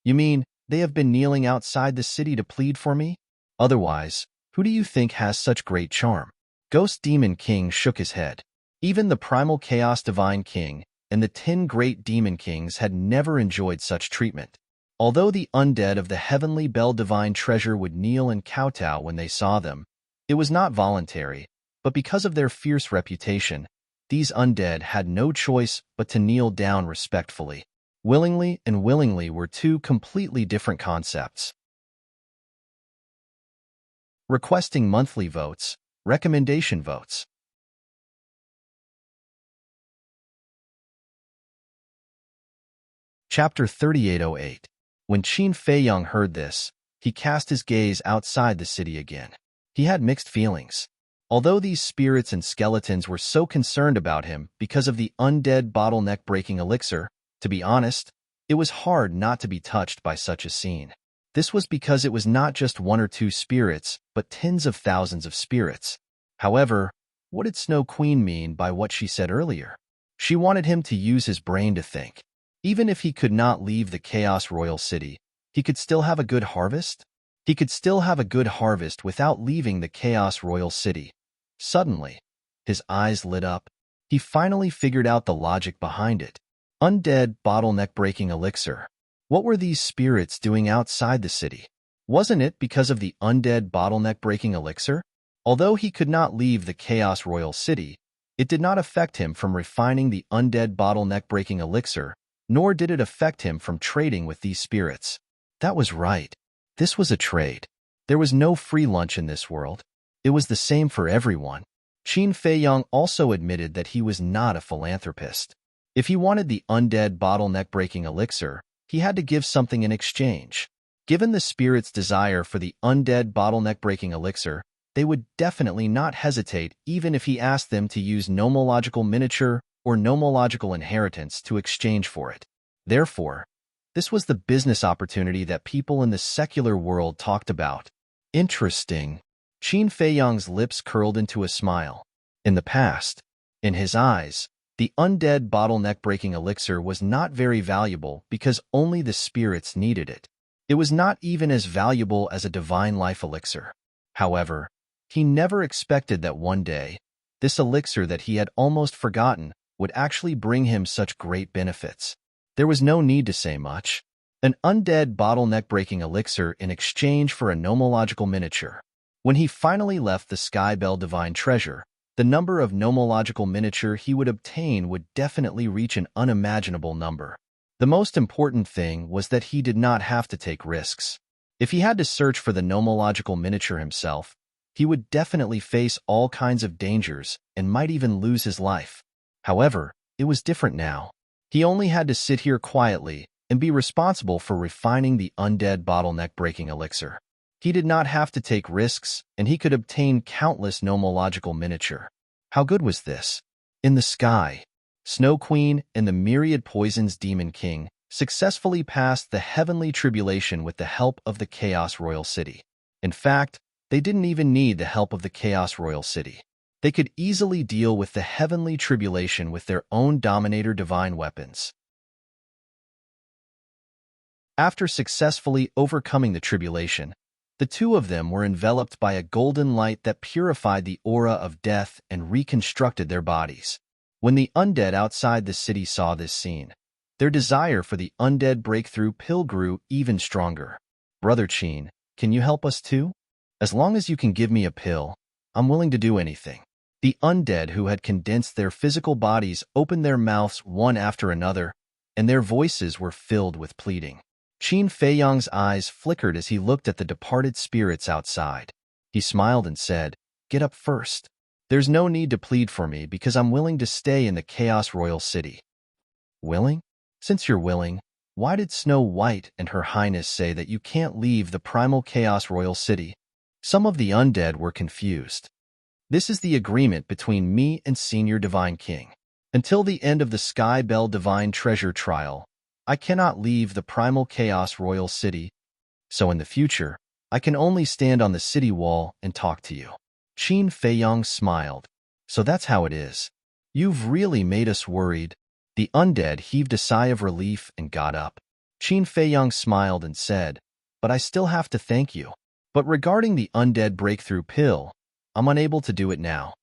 Speaker 1: "You mean they have been kneeling outside the city to plead for me? Otherwise, who do you think has such great charm?" Ghost Demon King shook his head. Even the Primal Chaos Divine King and the 10 Great Demon Kings had never enjoyed such treatment. Although the undead of the Heavenly Bell Divine Treasure would kneel and kowtow when they saw them, it was not voluntary, but because of their fierce reputation, these undead had no choice but to kneel down respectfully. Willingly and willingly were two completely different concepts. Requesting monthly votes, recommendation votes. Chapter 3808. When Qin Feiyang heard this, he cast his gaze outside the city again. He had mixed feelings. Although these spirits and skeletons were so concerned about him because of the undead bottleneck-breaking elixir, to be honest, it was hard not to be touched by such a scene. This was because it was not just one or two spirits, but tens of thousands of spirits. However, what did Snow Queen mean by what she said earlier? She wanted him to use his brain to think. Even if he could not leave the Chaos Royal City, he could still have a good harvest? He could still have a good harvest without leaving the Chaos Royal City. Suddenly, his eyes lit up. He finally figured out the logic behind it. Undead bottleneck-breaking elixir. What were these spirits doing outside the city? Wasn't it because of the undead bottleneck-breaking elixir? Although he could not leave the Chaos Royal City, it did not affect him from refining the undead bottleneck-breaking elixir, nor did it affect him from trading with these spirits. That was right. This was a trade. There was no free lunch in this world. It was the same for everyone. Qin Feiyang also admitted that he was not a philanthropist. If he wanted the undead bottleneck-breaking elixir, he had to give something in exchange. Given the spirit's desire for the undead bottleneck-breaking elixir, they would definitely not hesitate even if he asked them to use nomological miniature or nomological inheritance to exchange for it. Therefore, this was the business opportunity that people in the secular world talked about. Interesting. Qin Feiyang's lips curled into a smile. In the past, in his eyes, the undead bottleneck-breaking elixir was not very valuable because only the spirits needed it. It was not even as valuable as a divine life elixir. However, he never expected that one day, this elixir that he had almost forgotten would actually bring him such great benefits. There was no need to say much. An undead bottleneck-breaking elixir in exchange for a nomological miniature. When he finally left the Skybell Divine Treasure, the number of nomological miniature he would obtain would definitely reach an unimaginable number. The most important thing was that he did not have to take risks. If he had to search for the nomological miniature himself, he would definitely face all kinds of dangers and might even lose his life. However, it was different now. He only had to sit here quietly and be responsible for refining the undead bottleneck-breaking elixir. He did not have to take risks, and he could obtain countless nomological miniature. How good was this? In the sky, Snow Queen and the Myriad Poisons Demon King successfully passed the heavenly tribulation with the help of the Chaos Royal City. In fact, they didn't even need the help of the Chaos Royal City. They could easily deal with the heavenly tribulation with their own Dominator divine weapons. After successfully overcoming the tribulation, the two of them were enveloped by a golden light that purified the aura of death and reconstructed their bodies. When the undead outside the city saw this scene, their desire for the undead breakthrough pill grew even stronger. Brother Qin, can you help us too? As long as you can give me a pill, I'm willing to do anything. The undead who had condensed their physical bodies opened their mouths one after another, and their voices were filled with pleading. Qin Feiyang's eyes flickered as he looked at the departed spirits outside. He smiled and said, "Get up first. There's no need to plead for me because I'm willing to stay in the Chaos Royal City." Willing? Since you're willing, why did Snow White and Her Highness say that you can't leave the primal Chaos Royal City? Some of the undead were confused. This is the agreement between me and Senior Divine King. Until the end of the Sky Bell Divine Treasure Trial, I cannot leave the primal Chaos Royal City, so in the future, I can only stand on the city wall and talk to you. Qin Feiyang smiled. So that's how it is. You've really made us worried. The undead heaved a sigh of relief and got up. Qin Feiyang smiled and said, "But I still have to thank you. But regarding the undead breakthrough pill, I'm unable to do it now."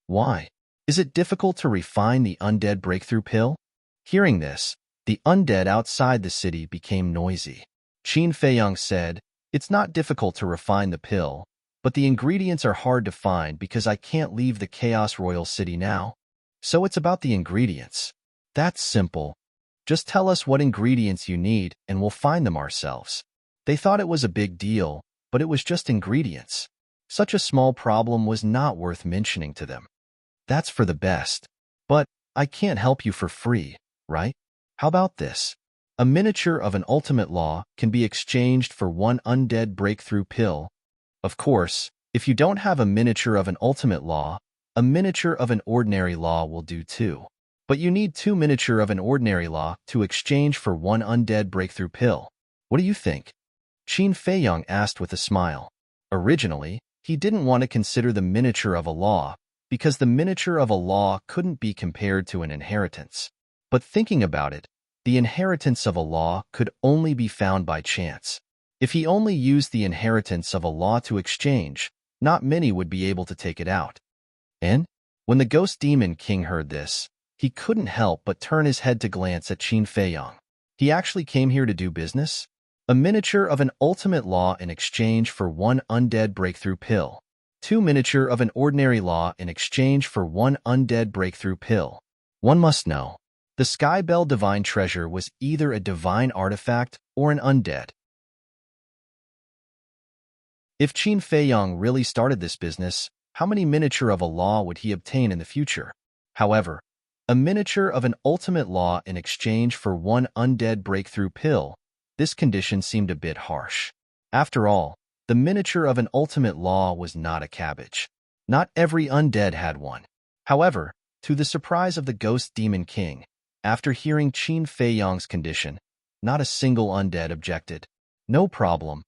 Speaker 1: "Why? Is it difficult to refine the undead breakthrough pill?" Hearing this, the undead outside the city became noisy. Qin Feiyang said, "It's not difficult to refine the pill, but the ingredients are hard to find because I can't leave the Chaos Royal City now. So it's about the ingredients." "That's simple. Just tell us what ingredients you need and we'll find them ourselves." They thought it was a big deal, but it was just ingredients. Such a small problem was not worth mentioning to them. "That's for the best. But I can't help you for free, right? How about this? A miniature of an ultimate law can be exchanged for one undead breakthrough pill. Of course, if you don't have a miniature of an ultimate law, a miniature of an ordinary law will do too. But you need 2 miniature of an ordinary law to exchange for one undead breakthrough pill. What do you think?" Qin Feiyang asked with a smile. Originally, he didn't want to consider the miniature of a law because the miniature of a law couldn't be compared to an inheritance. But thinking about it, the inheritance of a law could only be found by chance. If he only used the inheritance of a law to exchange, not many would be able to take it out. And when the Ghost Demon King heard this, he couldn't help but turn his head to glance at Qin Feiyang. He actually came here to do business? A miniature of an ultimate law in exchange for one undead breakthrough pill. 2 miniature of an ordinary law in exchange for one undead breakthrough pill. One must know, the Sky Bell Divine Treasure was either a divine artifact or an undead. If Qin Feiyang really started this business, how many miniature of a law would he obtain in the future? However, a miniature of an ultimate law in exchange for one undead breakthrough pill, this condition seemed a bit harsh. After all, the miniature of an ultimate law was not a cabbage. Not every undead had one. However, to the surprise of the Ghost Demon King, after hearing Qin Feiyang's condition, not a single undead objected. "No problem.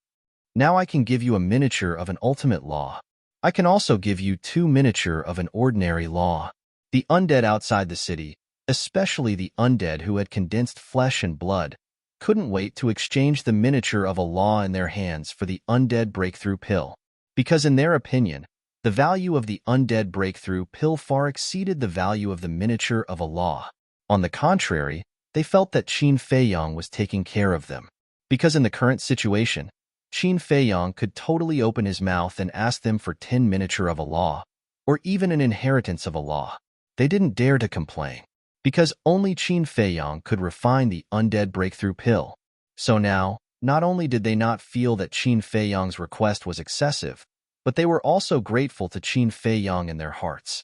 Speaker 1: Now I can give you a miniature of an ultimate law. I can also give you 2 miniature of an ordinary law." The undead outside the city, especially the undead who had condensed flesh and blood, couldn't wait to exchange the miniature of a law in their hands for the undead breakthrough pill. Because in their opinion, the value of the undead breakthrough pill far exceeded the value of the miniature of a law. On the contrary, they felt that Qin Feiyang was taking care of them. Because in the current situation, Qin Feiyang could totally open his mouth and ask them for 10 miniature of a law, or even an inheritance of a law. They didn't dare to complain, because only Qin Feiyang could refine the undead breakthrough pill. So now, not only did they not feel that Qin Feiyang's request was excessive, but they were also grateful to Qin Feiyang in their hearts.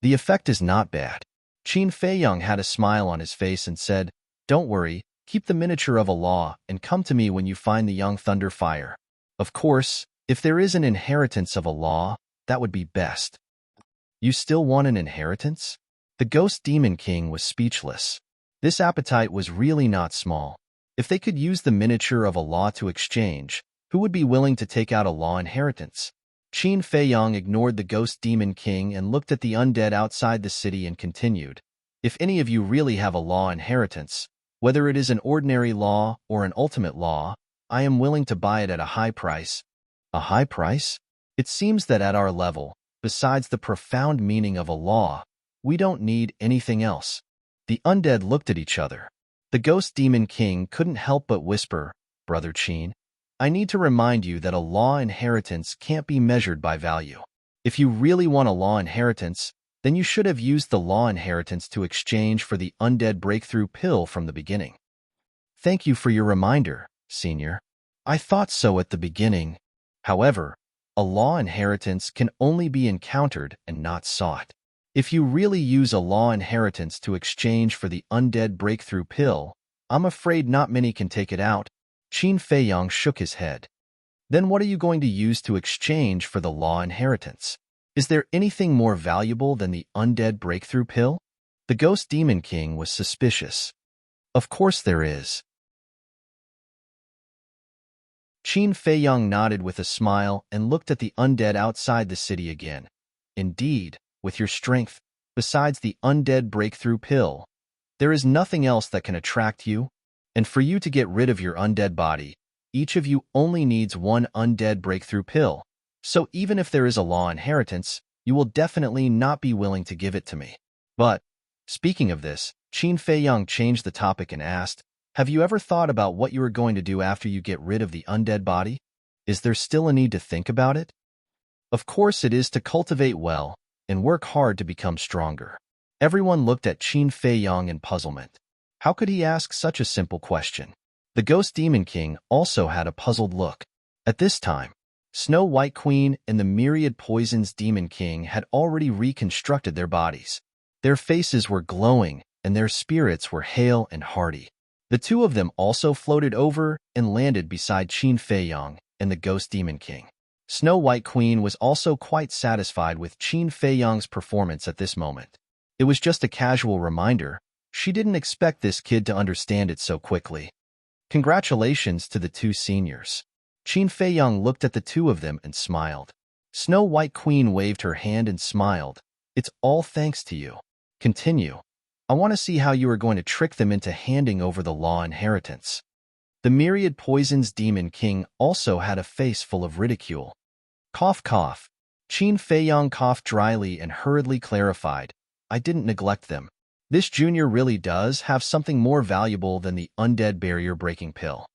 Speaker 1: The effect is not bad. Qin Feiyang had a smile on his face and said, "Don't worry, keep the miniature of a law and come to me when you find the young thunder fire. Of course, if there is an inheritance of a law, that would be best." "You still want an inheritance?" The Ghost Demon King was speechless. This appetite was really not small. If they could use the miniature of a law to exchange, who would be willing to take out a law inheritance? Qin Feiyang ignored the Ghost Demon King and looked at the undead outside the city and continued, "If any of you really have a law inheritance, whether it is an ordinary law or an ultimate law, I am willing to buy it at a high price." "A high price?" It seems that at our level, besides the profound meaning of a law, we don't need anything else. The undead looked at each other. The Ghost Demon King couldn't help but whisper, "Brother Qin, I need to remind you that a law inheritance can't be measured by value. If you really want a law inheritance, Then you should have used the law inheritance to exchange for the undead breakthrough pill from the beginning. Thank you for your reminder, Senior. I thought so at the beginning. However, a law inheritance can only be encountered and not sought. If you really use a law inheritance to exchange for the undead breakthrough pill, I'm afraid not many can take it out. Qin Feiyang shook his head. Then what are you going to use to exchange for the law inheritance? Is there anything more valuable than the undead breakthrough pill? The Ghost Demon King was suspicious. Of course there is. Qin Feiyang nodded with a smile and looked at the undead outside the city again. Indeed, with your strength, besides the undead breakthrough pill, there is nothing else that can attract you, and for you to get rid of your undead body, each of you only needs one undead breakthrough pill, so even if there is a law inheritance, you will definitely not be willing to give it to me. But, speaking of this, Qin Feiyang changed the topic and asked, have you ever thought about what you are going to do after you get rid of the undead body? Is there still a need to think about it? Of course it is to cultivate well and work hard to become stronger. Everyone looked at Qin Feiyang in puzzlement. How could he ask such a simple question? The Ghost Demon King also had a puzzled look. At this time, Snow White Queen and the Myriad Poisons Demon King had already reconstructed their bodies. Their faces were glowing and their spirits were hale and hearty. The two of them also floated over and landed beside Qin Feiyang and the Ghost Demon King. Snow White Queen was also quite satisfied with Qin Feiyang's performance at this moment. It was just a casual reminder. She didn't expect this kid to understand it so quickly. Congratulations to the two seniors. Qin Feiyang looked at the two of them and smiled. Snow White Queen waved her hand and smiled. It's all thanks to you. Continue. I want to see how you are going to trick them into handing over the law inheritance. The Myriad Poisons Demon King also had a face full of ridicule. Cough, cough. Qin Feiyang coughed dryly and hurriedly clarified. I didn't neglect them. This junior really does have something more valuable than the undead barrier-breaking pill.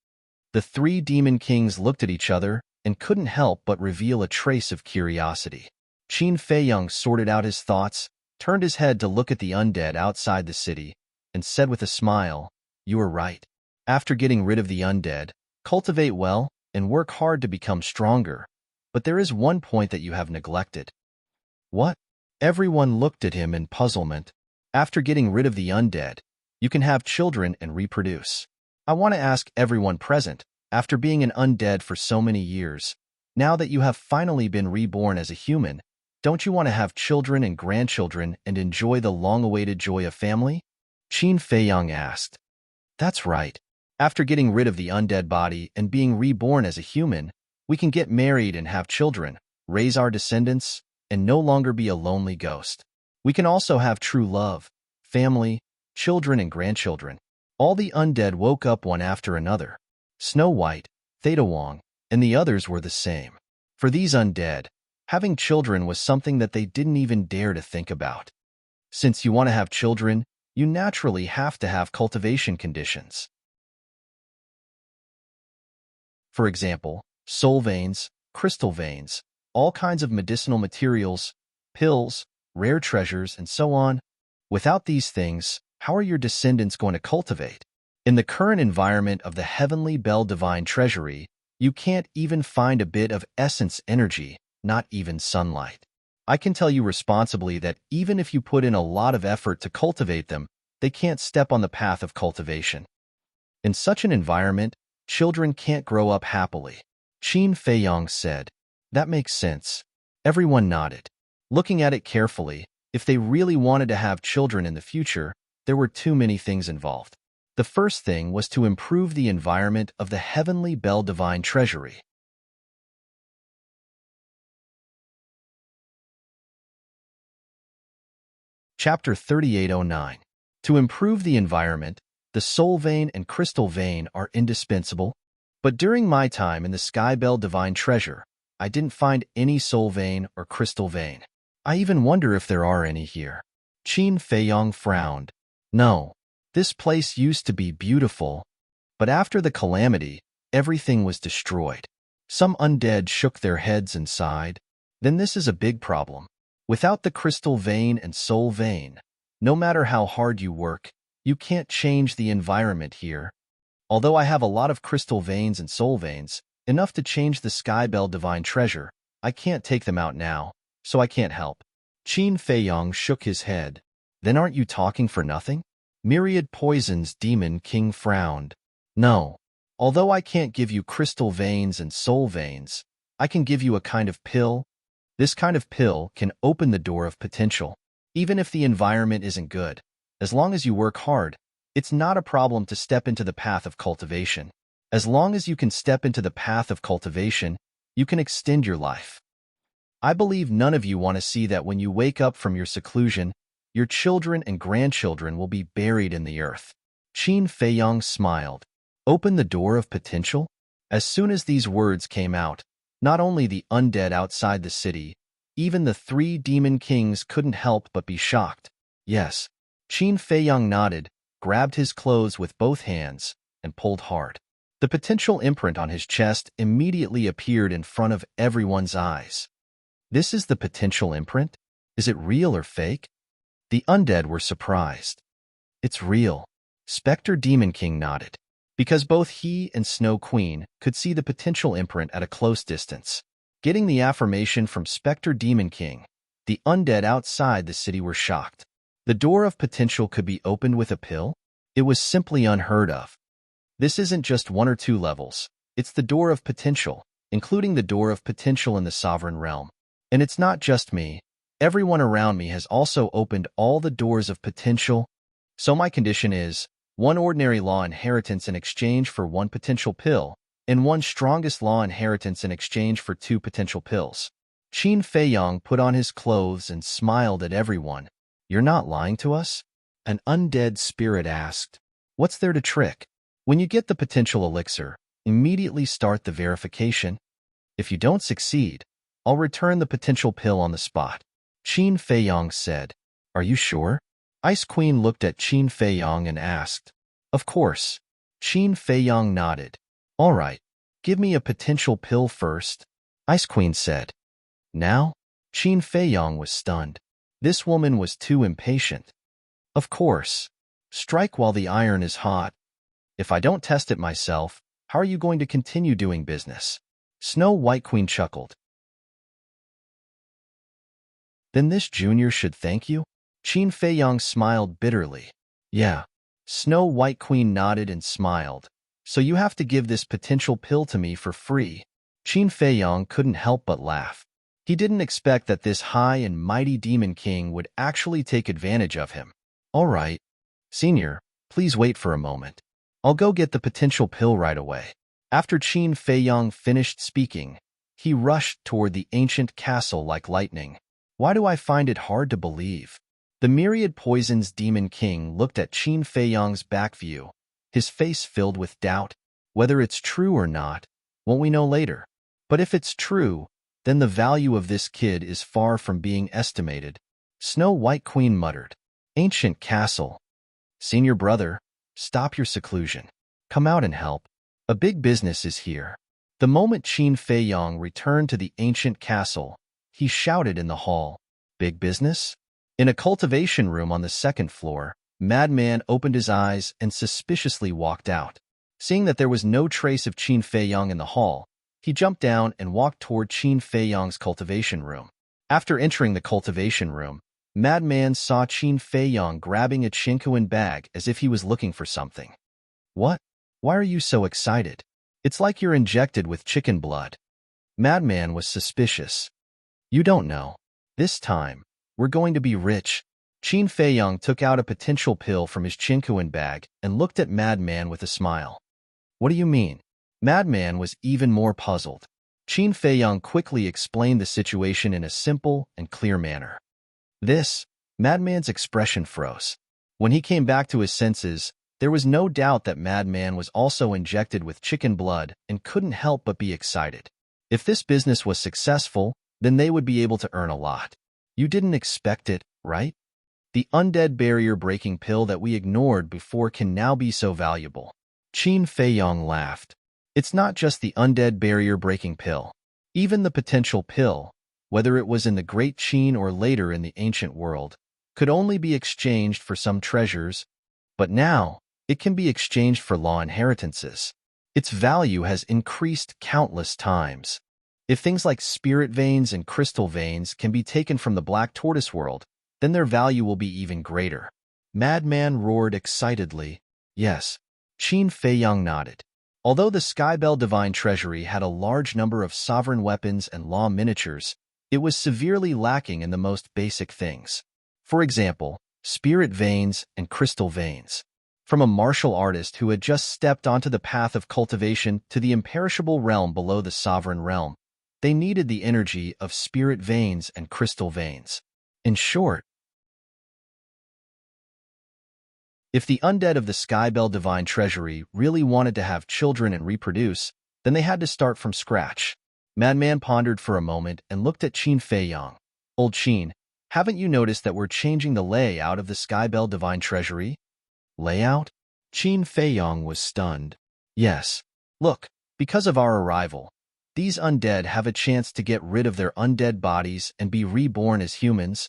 Speaker 1: The three Demon Kings looked at each other and couldn't help but reveal a trace of curiosity. Qin Feiyang sorted out his thoughts, turned his head to look at the undead outside the city, and said with a smile, you are right. After getting rid of the undead, cultivate well and work hard to become stronger. But there is one point that you have neglected. What? Everyone looked at him in puzzlement. After getting rid of the undead, you can have children and reproduce. I want to ask everyone present, after being an undead for so many years, now that you have finally been reborn as a human, don't you want to have children and grandchildren and enjoy the long-awaited joy of family? Qin Feiyang asked. That's right. After getting rid of the undead body and being reborn as a human, we can get married and have children, raise our descendants, and no longer be a lonely ghost. We can also have true love, family, children and grandchildren. All the undead woke up one after another. Snow White, Theta Wong, and the others were the same. For these undead, having children was something that they didn't even dare to think about. Since you want to have children, you naturally have to have cultivation conditions. For example, soul veins, crystal veins, all kinds of medicinal materials, pills, rare treasures, and so on. Without these things, how are your descendants going to cultivate? In the current environment of the Heavenly Bell Divine Treasury, you can't even find a bit of essence energy, not even sunlight. I can tell you responsibly that even if you put in a lot of effort to cultivate them, they can't step on the path of cultivation. In such an environment, children can't grow up happily. Qin Feiyang said. That makes sense. Everyone nodded. Looking at it carefully, if they really wanted to have children in the future, there were too many things involved. The first thing was to improve the environment of the Heavenly Bell Divine Treasury. Chapter 3809. To improve the environment, the soul vein and crystal vein are indispensable, but during my time in the Sky Bell Divine Treasure, I didn't find any soul vein or crystal vein. I even wonder if there are any here. Qin Feiyang frowned. No, this place used to be beautiful, but after the calamity, everything was destroyed. Some undead shook their heads and sighed. Then this is a big problem. Without the crystal vein and soul vein, no matter how hard you work, you can't change the environment here. Although I have a lot of crystal veins and soul veins, enough to change the Skybell divine treasure, I can't take them out now, so I can't help. Qin Feiyong shook his head. Then aren't you talking for nothing? Myriad Poison's Demon King frowned. No. Although I can't give you crystal veins and soul veins, I can give you a kind of pill. This kind of pill can open the door of potential. Even if the environment isn't good, as long as you work hard, it's not a problem to step into the path of cultivation. As long as you can step into the path of cultivation, you can extend your life. I believe none of you want to see that when you wake up from your seclusion, your children and grandchildren will be buried in the earth. Qin Feiyong smiled. Open the door of potential? As soon as these words came out, not only the undead outside the city, even the 3 demon kings couldn't help but be shocked. Yes. Qin Feiyong nodded, grabbed his clothes with both hands, and pulled hard. The potential imprint on his chest immediately appeared in front of everyone's eyes. This is the potential imprint? Is it real or fake? The undead were surprised. It's real. Spectre Demon King nodded, because both he and Snow Queen could see the potential imprint at a close distance. Getting the affirmation from Spectre Demon King, the undead outside the city were shocked. The door of potential could be opened with a pill? It was simply unheard of. This isn't just 1 or 2 levels. It's the door of potential, including the door of potential in the sovereign realm. And it's not just me. Everyone around me has also opened all the doors of potential. So my condition is 1 ordinary law inheritance in exchange for 1 potential pill, and 1 strongest law inheritance in exchange for 2 potential pills. Qin Feiyong put on his clothes and smiled at everyone. You're not lying to us? An undead spirit asked. What's there to trick? When you get the potential elixir, immediately start the verification. If you don't succeed, I'll return the potential pill on the spot. Qin Feiyong said. Are you sure? Ice Queen looked at Qin Feiyong and asked. Of course. Qin Feiyong nodded. All right, give me a potential pill first, Ice Queen said. Now? Qin Feiyong was stunned. This woman was too impatient. Of course. Strike while the iron is hot. If I don't test it myself, how are you going to continue doing business? Snow White Queen chuckled. Then this junior should thank you? Qin Feiyong smiled bitterly. Yeah. Snow White Queen nodded and smiled. So you have to give this potential pill to me for free. Qin Feiyong couldn't help but laugh. He didn't expect that this high and mighty demon king would actually take advantage of him. All right. Senior, please wait for a moment. I'll go get the potential pill right away. After Qin Feiyong finished speaking, he rushed toward the ancient castle like lightning. Why do I find it hard to believe? The Myriad Poison's Demon King looked at Qin Feiyong's back view, his face filled with doubt. Whether it's true or not, won't we know later? But if it's true, then the value of this kid is far from being estimated. Snow White Queen muttered. Ancient castle. Senior brother, stop your seclusion. Come out and help. A big business is here. The moment Qin Feiyong returned to the ancient castle, he shouted in the hall. Big business? In a cultivation room on the 2nd floor, Madman opened his eyes and suspiciously walked out. Seeing that there was no trace of Qin Feiyong in the hall, he jumped down and walked toward Qin Feiyong's cultivation room. After entering the cultivation room, Madman saw Qin Feiyong grabbing a Chinkuan bag as if he was looking for something. What? Why are you so excited? It's like you're injected with chicken blood. Madman was suspicious. You don't know. This time, we're going to be rich. Qin Feiyong took out a potential pill from his Chinkuan bag and looked at Madman with a smile. What do you mean? Madman was even more puzzled. Qin Feiyong quickly explained the situation in a simple and clear manner. Madman's expression froze. When he came back to his senses, there was no doubt that Madman was also injected with chicken blood and couldn't help but be excited. If this business was successful, then they would be able to earn a lot. You didn't expect it, right? The undead barrier-breaking pill that we ignored before can now be so valuable. Qin Feiyong laughed. It's not just the undead barrier-breaking pill. Even the potential pill, whether it was in the Great Qin or later in the ancient world, could only be exchanged for some treasures, but now it can be exchanged for law inheritances. Its value has increased countless times. If things like spirit veins and crystal veins can be taken from the black tortoise world, then their value will be even greater. Madman roared excitedly. Yes. Qin Feiyang nodded. Although the Skybell Divine Treasury had a large number of sovereign weapons and law miniatures, it was severely lacking in the most basic things. For example, spirit veins and crystal veins. From a martial artist who had just stepped onto the path of cultivation to the imperishable realm below the sovereign realm, they needed the energy of spirit veins and crystal veins. In short, if the undead of the Skybell Divine Treasury really wanted to have children and reproduce, then they had to start from scratch. Madman pondered for a moment and looked at Qin Feiyang. Old Qin, haven't you noticed that we're changing the layout of the Skybell Divine Treasury? Layout? Qin Feiyang was stunned. Yes. Look, because of our arrival, these undead have a chance to get rid of their undead bodies and be reborn as humans,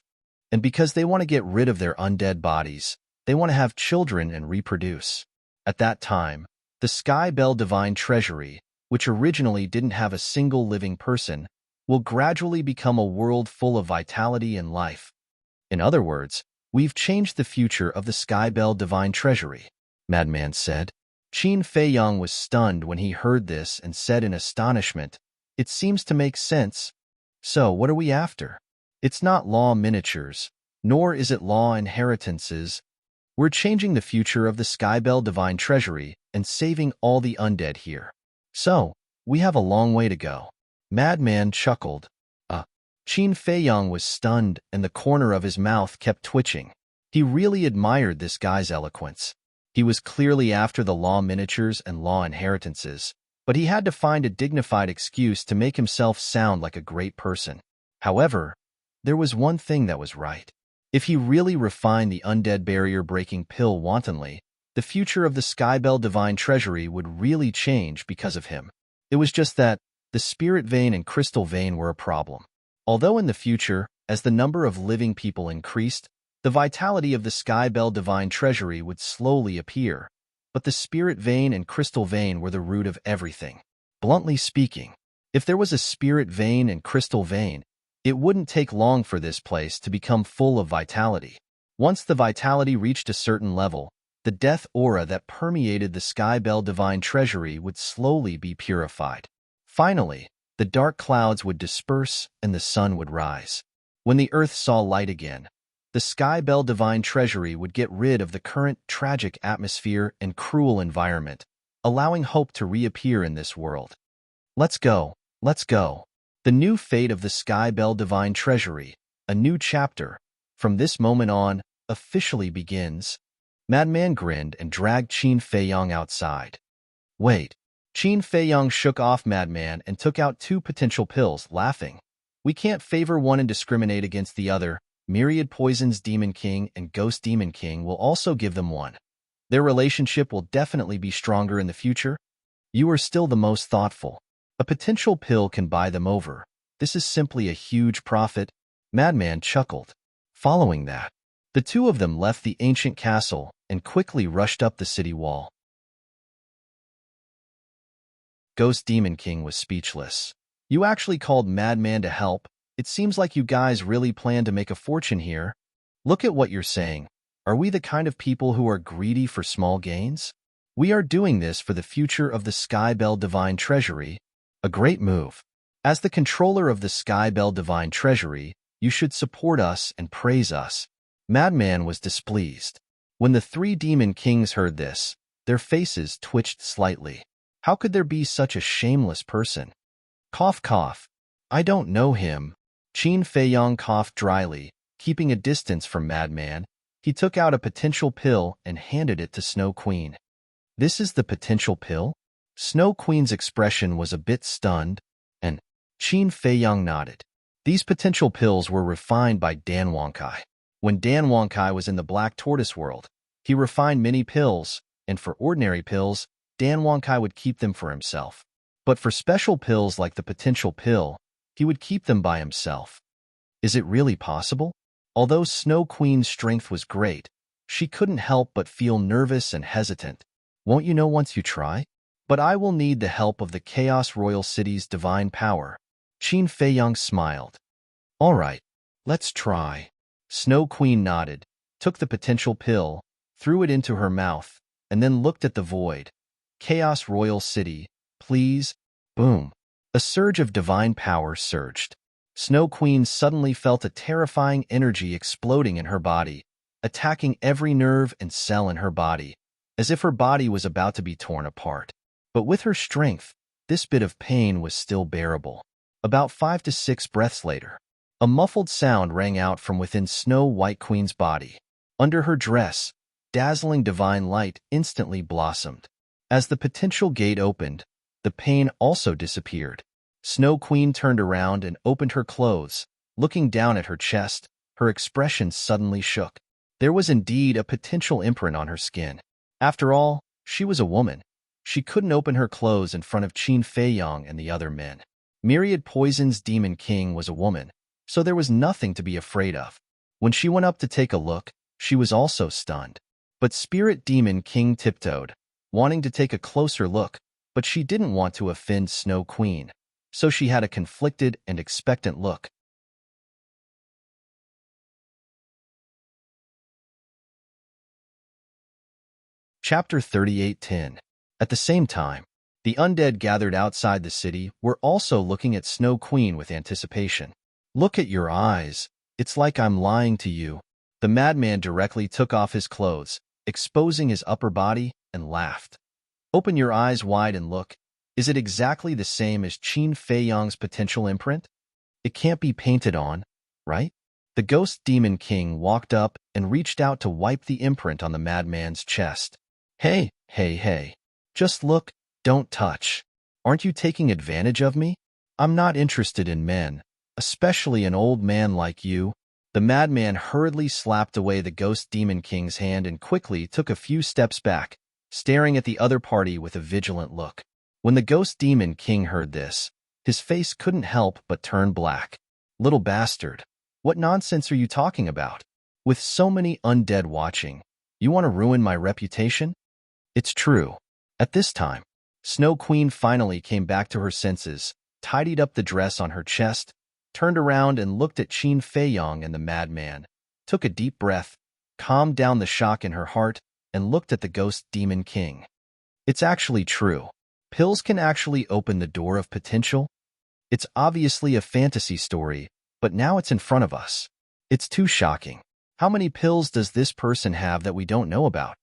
Speaker 1: and because they want to get rid of their undead bodies, they want to have children and reproduce. At that time, the Skybell Divine Treasury, which originally didn't have a single living person, will gradually become a world full of vitality and life. In other words, we've changed the future of the Skybell Divine Treasury, Madman said. Qin Feiyang was stunned when he heard this and said in astonishment, "It seems to make sense. So, what are we after? It's not law miniatures, nor is it law inheritances. We're changing the future of the Skybell Divine Treasury and saving all the undead here. So, we have a long way to go." Madman chuckled. Qin Feiyang was stunned and the corner of his mouth kept twitching. He really admired this guy's eloquence. He was clearly after the law miniatures and law inheritances, but he had to find a dignified excuse to make himself sound like a great person. However, there was one thing that was right. If he really refined the undead barrier-breaking pill wantonly, the future of the Skybell Divine Treasury would really change because of him. It was just that the spirit vein and crystal vein were a problem. Although in the future, as the number of living people increased, the vitality of the Skybell Divine Treasury would slowly appear, but the spirit vein and crystal vein were the root of everything. Bluntly speaking, if there was a spirit vein and crystal vein, it wouldn't take long for this place to become full of vitality. Once the vitality reached a certain level, the death aura that permeated the Skybell Divine Treasury would slowly be purified. Finally, the dark clouds would disperse and the sun would rise. When the earth saw light again, the Skybell Divine Treasury would get rid of the current tragic atmosphere and cruel environment, allowing hope to reappear in this world. Let's go, let's go. The new fate of the Skybell Divine Treasury, a new chapter, from this moment on, officially begins. Madman grinned and dragged Qin Feiyang outside. Wait. Qin Feiyang shook off Madman and took out 2 potential pills, laughing. We can't favor one and discriminate against the other. Myriad Poisons Demon King and Ghost Demon King will also give them one. Their relationship will definitely be stronger in the future. You are still the most thoughtful. A potential pill can buy them over. This is simply a huge profit. Madman chuckled. Following that, the two of them left the ancient castle and quickly rushed up the city wall. Ghost Demon King was speechless. You actually called Madman to help? It seems like you guys really plan to make a fortune here. Look at what you're saying. Are we the kind of people who are greedy for small gains? We are doing this for the future of the Skybell Divine Treasury. A great move. As the controller of the Skybell Divine Treasury, you should support us and praise us. Madman was displeased. When the 3 Demon Kings heard this, their faces twitched slightly. How could there be such a shameless person? Cough, cough. I don't know him. Qin Feiyang coughed dryly, keeping a distance from Madman. He took out a potential pill and handed it to Snow Queen. This is the potential pill? Snow Queen's expression was a bit stunned, and Qin Feiyang nodded. These potential pills were refined by Dan Wonkai. When Dan Wonkai was in the Black Tortoise world, he refined many pills, and for ordinary pills, Dan Wonkai would keep them for himself. But for special pills like the potential pill, he would keep them by himself. Is it really possible? Although Snow Queen's strength was great, she couldn't help but feel nervous and hesitant. Won't you know once you try? But I will need the help of the Chaos Royal City's divine power. Qin Feiyang smiled. All right, let's try. Snow Queen nodded, took the potential pill, threw it into her mouth, and then looked at the void. Chaos Royal City, please. Boom. A surge of divine power surged. Snow Queen suddenly felt a terrifying energy exploding in her body, attacking every nerve and cell in her body, as if her body was about to be torn apart. But with her strength, this bit of pain was still bearable. About 5 to 6 breaths later, a muffled sound rang out from within Snow White Queen's body. Under her dress, dazzling divine light instantly blossomed. As the potential gate opened, the pain also disappeared. Snow Queen turned around and opened her clothes. Looking down at her chest, her expression suddenly shook. There was indeed a potential imprint on her skin. After all, she was a woman. She couldn't open her clothes in front of Qin Feiyang and the other men. Myriad Poison's Demon King was a woman, so there was nothing to be afraid of. When she went up to take a look, she was also stunned. But Spirit Demon King tiptoed, wanting to take a closer look, but she didn't want to offend Snow Queen, so she had a conflicted and expectant look. Chapter 38:10. At the same time, the undead gathered outside the city were also looking at Snow Queen with anticipation. Look at your eyes. It's like I'm lying to you. The madman directly took off his clothes, exposing his upper body, and laughed. Open your eyes wide and look. Is it exactly the same as Qin Feiyang's potential imprint? It can't be painted on, right? The Ghost Demon King walked up and reached out to wipe the imprint on the madman's chest. Hey, hey, hey. Just look, don't touch. Aren't you taking advantage of me? I'm not interested in men, especially an old man like you. The madman hurriedly slapped away the Ghost Demon King's hand and quickly took a few steps back, staring at the other party with a vigilant look. When the Ghost Demon King heard this, his face couldn't help but turn black. Little bastard, what nonsense are you talking about? With so many undead watching, you want to ruin my reputation? It's true. At this time, Snow Queen finally came back to her senses, tidied up the dress on her chest, turned around and looked at Qin Feiyang and the madman, took a deep breath, calmed down the shock in her heart, and looked at the Ghost Demon King. It's actually true. Pills can actually open the door of potential. It's obviously a fantasy story, but now it's in front of us. It's too shocking. How many pills does this person have that we don't know about?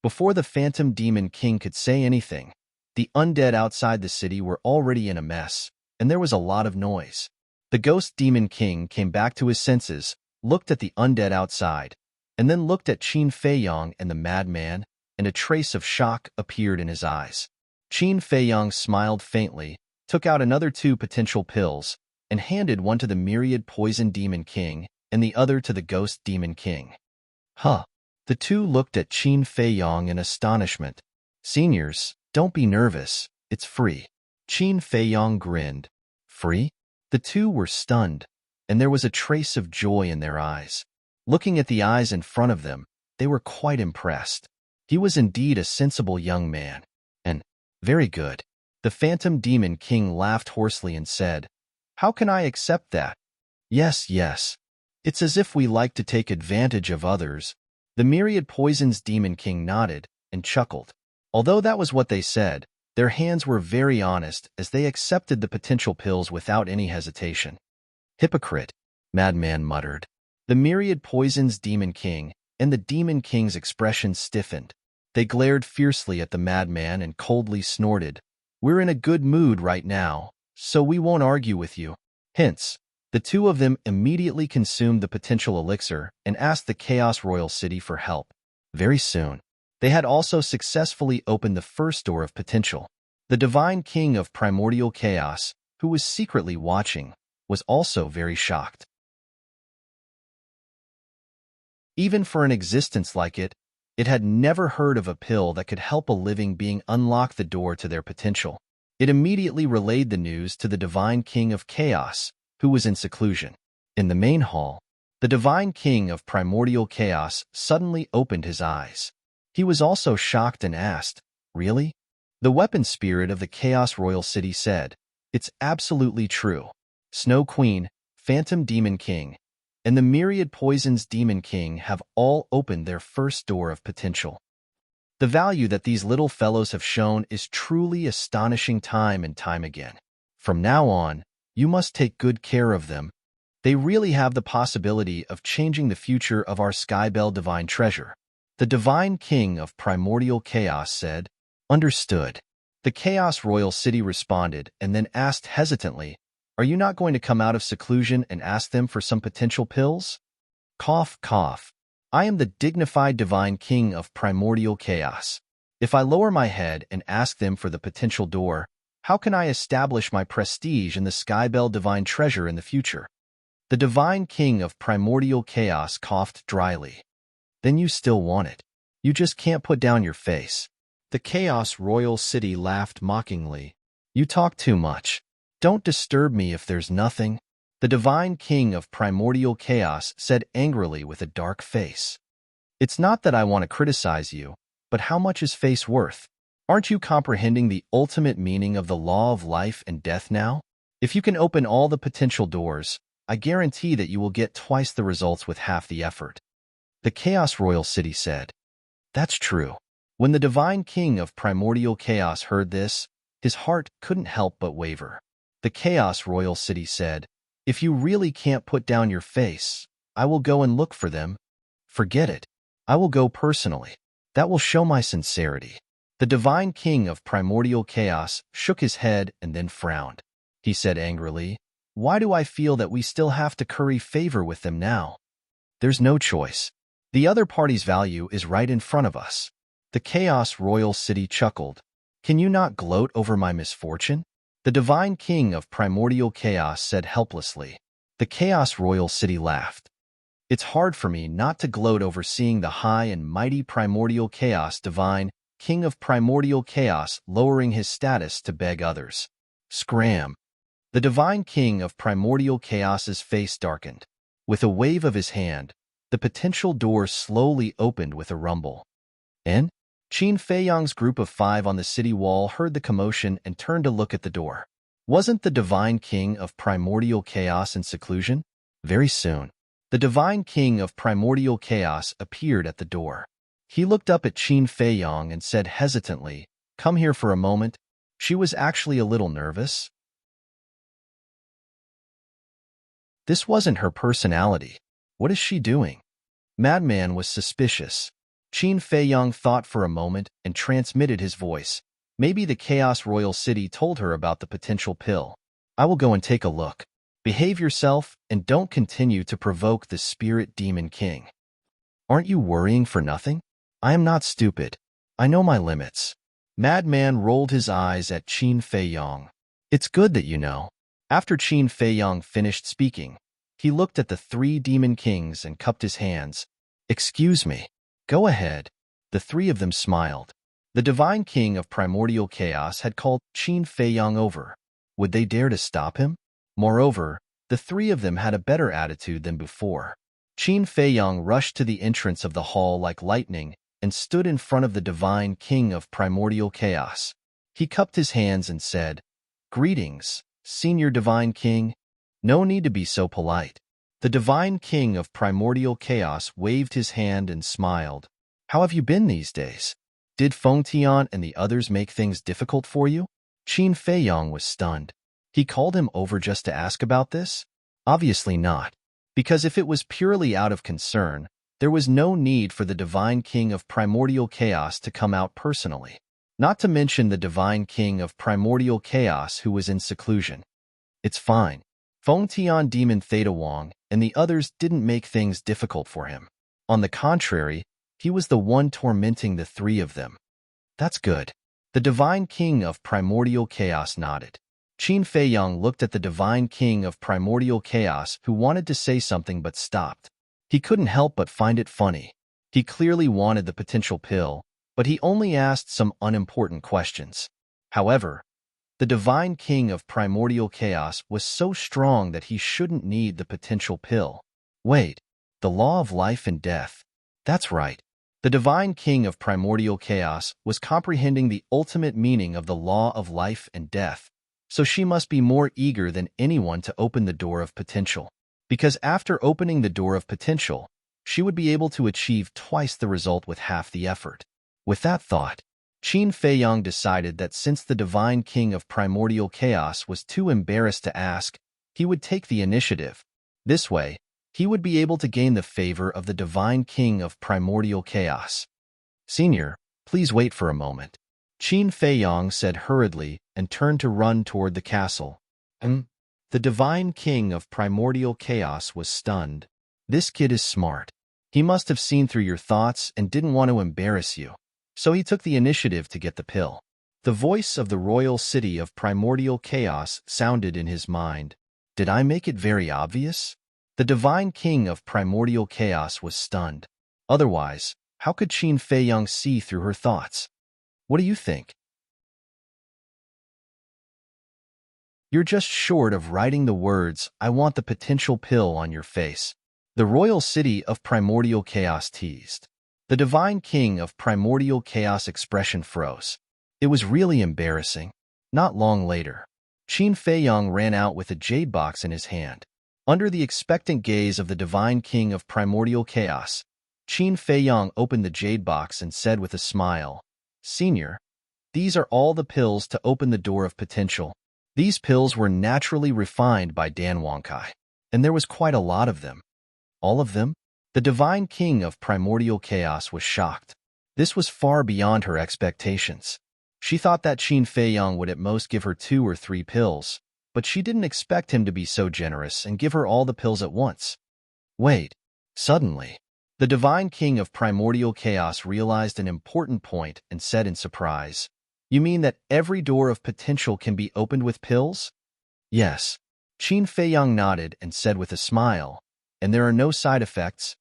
Speaker 1: Before the Phantom Demon King could say anything, the undead outside the city were already in a mess, and there was a lot of noise. The Ghost Demon King came back to his senses, looked at the undead outside, and then looked at Qin Feiyang and the madman, and a trace of shock appeared in his eyes. Qin Feiyang smiled faintly, took out another 2 potential pills, and handed one to the Myriad Poison Demon King and the other to the Ghost Demon King. Huh. The 2 looked at Qin Feiyang in astonishment. Seniors, don't be nervous, it's free. Qin Feiyang grinned. Free? The 2 were stunned, and there was a trace of joy in their eyes. Looking at the eyes in front of them, they were quite impressed. He was indeed a sensible young man. And, very good. The Phantom Demon King laughed hoarsely and said, How can I accept that? Yes, yes. It's as if we like to take advantage of others. The Myriad Poison's Demon King nodded and chuckled. Although that was what they said, their hands were very honest as they accepted the potential pills without any hesitation. Hypocrite, Madman muttered. The Myriad Poison's Demon King and the Demon King's expression stiffened. They glared fiercely at the madman and coldly snorted. We're in a good mood right now, so we won't argue with you. Hence, the 2 of them immediately consumed the potential elixir and asked the Chaos Royal City for help. Very soon, they had also successfully opened the first door of potential. The Divine King of Primordial Chaos, who was secretly watching, was also very shocked. Even for an existence like it had never heard of a pill that could help a living being unlock the door to their potential. It immediately relayed the news to the Divine King of Chaos, who was in seclusion. In the main hall, the divine king of primordial chaos suddenly opened his eyes. He was also shocked and asked, "Really?" The weapon spirit of the Chaos Royal City said, "It's absolutely true. Snow Queen, Phantom Demon King, and the Myriad Poisons Demon King have all opened their first door of potential. The value that these little fellows have shown is truly astonishing time and time again. From now on, you must take good care of them. They really have the possibility of changing the future of our Skybell Divine Treasure." The Divine King of Primordial Chaos said, "Understood." The Chaos Royal City responded and then asked hesitantly, "Are you not going to come out of seclusion and ask them for some potential pills?" Cough, cough. I am the dignified Divine King of Primordial Chaos. If I lower my head and ask them for the potential door, how can I establish my prestige in the Skybell Divine Treasure in the future? The Divine King of Primordial Chaos coughed dryly. Then you still want it. You just can't put down your face. The Chaos Royal City laughed mockingly. You talk too much. Don't disturb me if there's nothing. The Divine King of Primordial Chaos said angrily with a dark face. It's not that I want to criticize you, but how much is face worth? Aren't you comprehending the ultimate meaning of the law of life and death now? If you can open all the potential doors, I guarantee that you will get twice the results with half the effort. The Chaos Royal City said. That's true. When the Divine King of Primordial Chaos heard this, his heart couldn't help but waver. The Chaos Royal City said, "If you really can't put down your face, I will go and look for them." "Forget it. I will go personally. That will show my sincerity." The Divine King of Primordial Chaos shook his head and then frowned. He said angrily, "Why do I feel that we still have to curry favor with them now? There's no choice. The other party's value is right in front of us." The Chaos Royal City chuckled. "Can you not gloat over my misfortune?" The Divine King of Primordial Chaos said helplessly. The Chaos Royal City laughed. "It's hard for me not to gloat over seeing the high and mighty Primordial Chaos Divine King of Primordial Chaos lowering his status to beg others." Scram! The Divine King of Primordial Chaos's face darkened. With a wave of his hand, the potential door slowly opened with a rumble. And Qin Feiyang's group of 5 on the city wall heard the commotion and turned to look at the door. Wasn't the Divine King of Primordial Chaos in seclusion? Very soon, the Divine King of Primordial Chaos appeared at the door. He looked up at Qin Feiyang and said hesitantly, "Come here for a moment." She was actually a little nervous. This wasn't her personality. What is she doing? Madman was suspicious. Qin Feiyang thought for a moment and transmitted his voice. Maybe the Chaos Royal City told her about the potential pill. "I will go and take a look. Behave yourself and don't continue to provoke the Spirit Demon King." "Aren't you worrying for nothing? I am not stupid. I know my limits." Madman rolled his eyes at Qin Feiyang. "It's good that you know." After Qin Feiyang finished speaking, he looked at the 3 demon kings and cupped his hands. "Excuse me. Go ahead." The 3 of them smiled. The Divine King of Primordial Chaos had called Qin Feiyang over. Would they dare to stop him? Moreover, the 3 of them had a better attitude than before. Qin Feiyang rushed to the entrance of the hall like lightning and stood in front of the Divine King of Primordial Chaos. He cupped his hands and said, "Greetings, Senior Divine King. No need to be so polite." The Divine King of Primordial Chaos waved his hand and smiled. "How have you been these days? Did Feng Tian and the others make things difficult for you?" Qin Feiyang was stunned. He called him over just to ask about this? Obviously not, because if it was purely out of concern, there was no need for the Divine King of Primordial Chaos to come out personally. Not to mention the Divine King of Primordial Chaos who was in seclusion. "It's fine. Feng Tian Demon Theta Wong and the others didn't make things difficult for him. On the contrary, he was the one tormenting the 3 of them." "That's good." The Divine King of Primordial Chaos nodded. Qin Feiyang looked at the Divine King of Primordial Chaos who wanted to say something but stopped. He couldn't help but find it funny. He clearly wanted the potential pill, but he only asked some unimportant questions. However, The divine king of primordial chaos was so strong that he shouldn't need the potential pill. Wait, the law of life and death. That's right. The divine king of primordial chaos was comprehending the ultimate meaning of the law of life and death, so she must be more eager than anyone to open the door of potential. Because after opening the door of potential, she would be able to achieve twice the result with half the effort. With that thought, Qin Feiyang decided that since the divine king of primordial chaos was too embarrassed to ask, he would take the initiative. This way, he would be able to gain the favor of the divine king of primordial chaos. Senior, please wait for a moment. Qin Feiyang said hurriedly and turned to run toward the castle. The divine king of primordial chaos was stunned. This kid is smart. He must have seen through your thoughts and didn't want to embarrass you. So he took the initiative to get the pill. The voice of the royal city of primordial chaos sounded in his mind. Did I make it very obvious? The divine king of primordial chaos was stunned. Otherwise, how could Qin Feiyang see through her thoughts? What do you think? You're just short of writing the words, "I want the potential pill" on your face. The royal city of primordial chaos teased. The divine king of primordial chaos expression froze. It was really embarrassing. Not long later, Qin Feiyang ran out with a jade box in his hand. Under the expectant gaze of the divine king of primordial chaos, Qin Feiyang opened the jade box and said with a smile, "Senior, these are all the pills to open the door of potential." These pills were naturally refined by Dan Wangkai, and there was quite a lot of them. All of them? The divine king of primordial chaos was shocked. This was far beyond her expectations. She thought that Qin Feiyang would at most give her 2 or 3 pills, but she didn't expect him to be so generous and give her all the pills at once. Wait. Suddenly, the divine king of primordial chaos realized an important point and said in surprise, "You mean that every door of potential can be opened with pills?" Yes. Qin Feiyang nodded and said with a smile, "And there are no side effects?"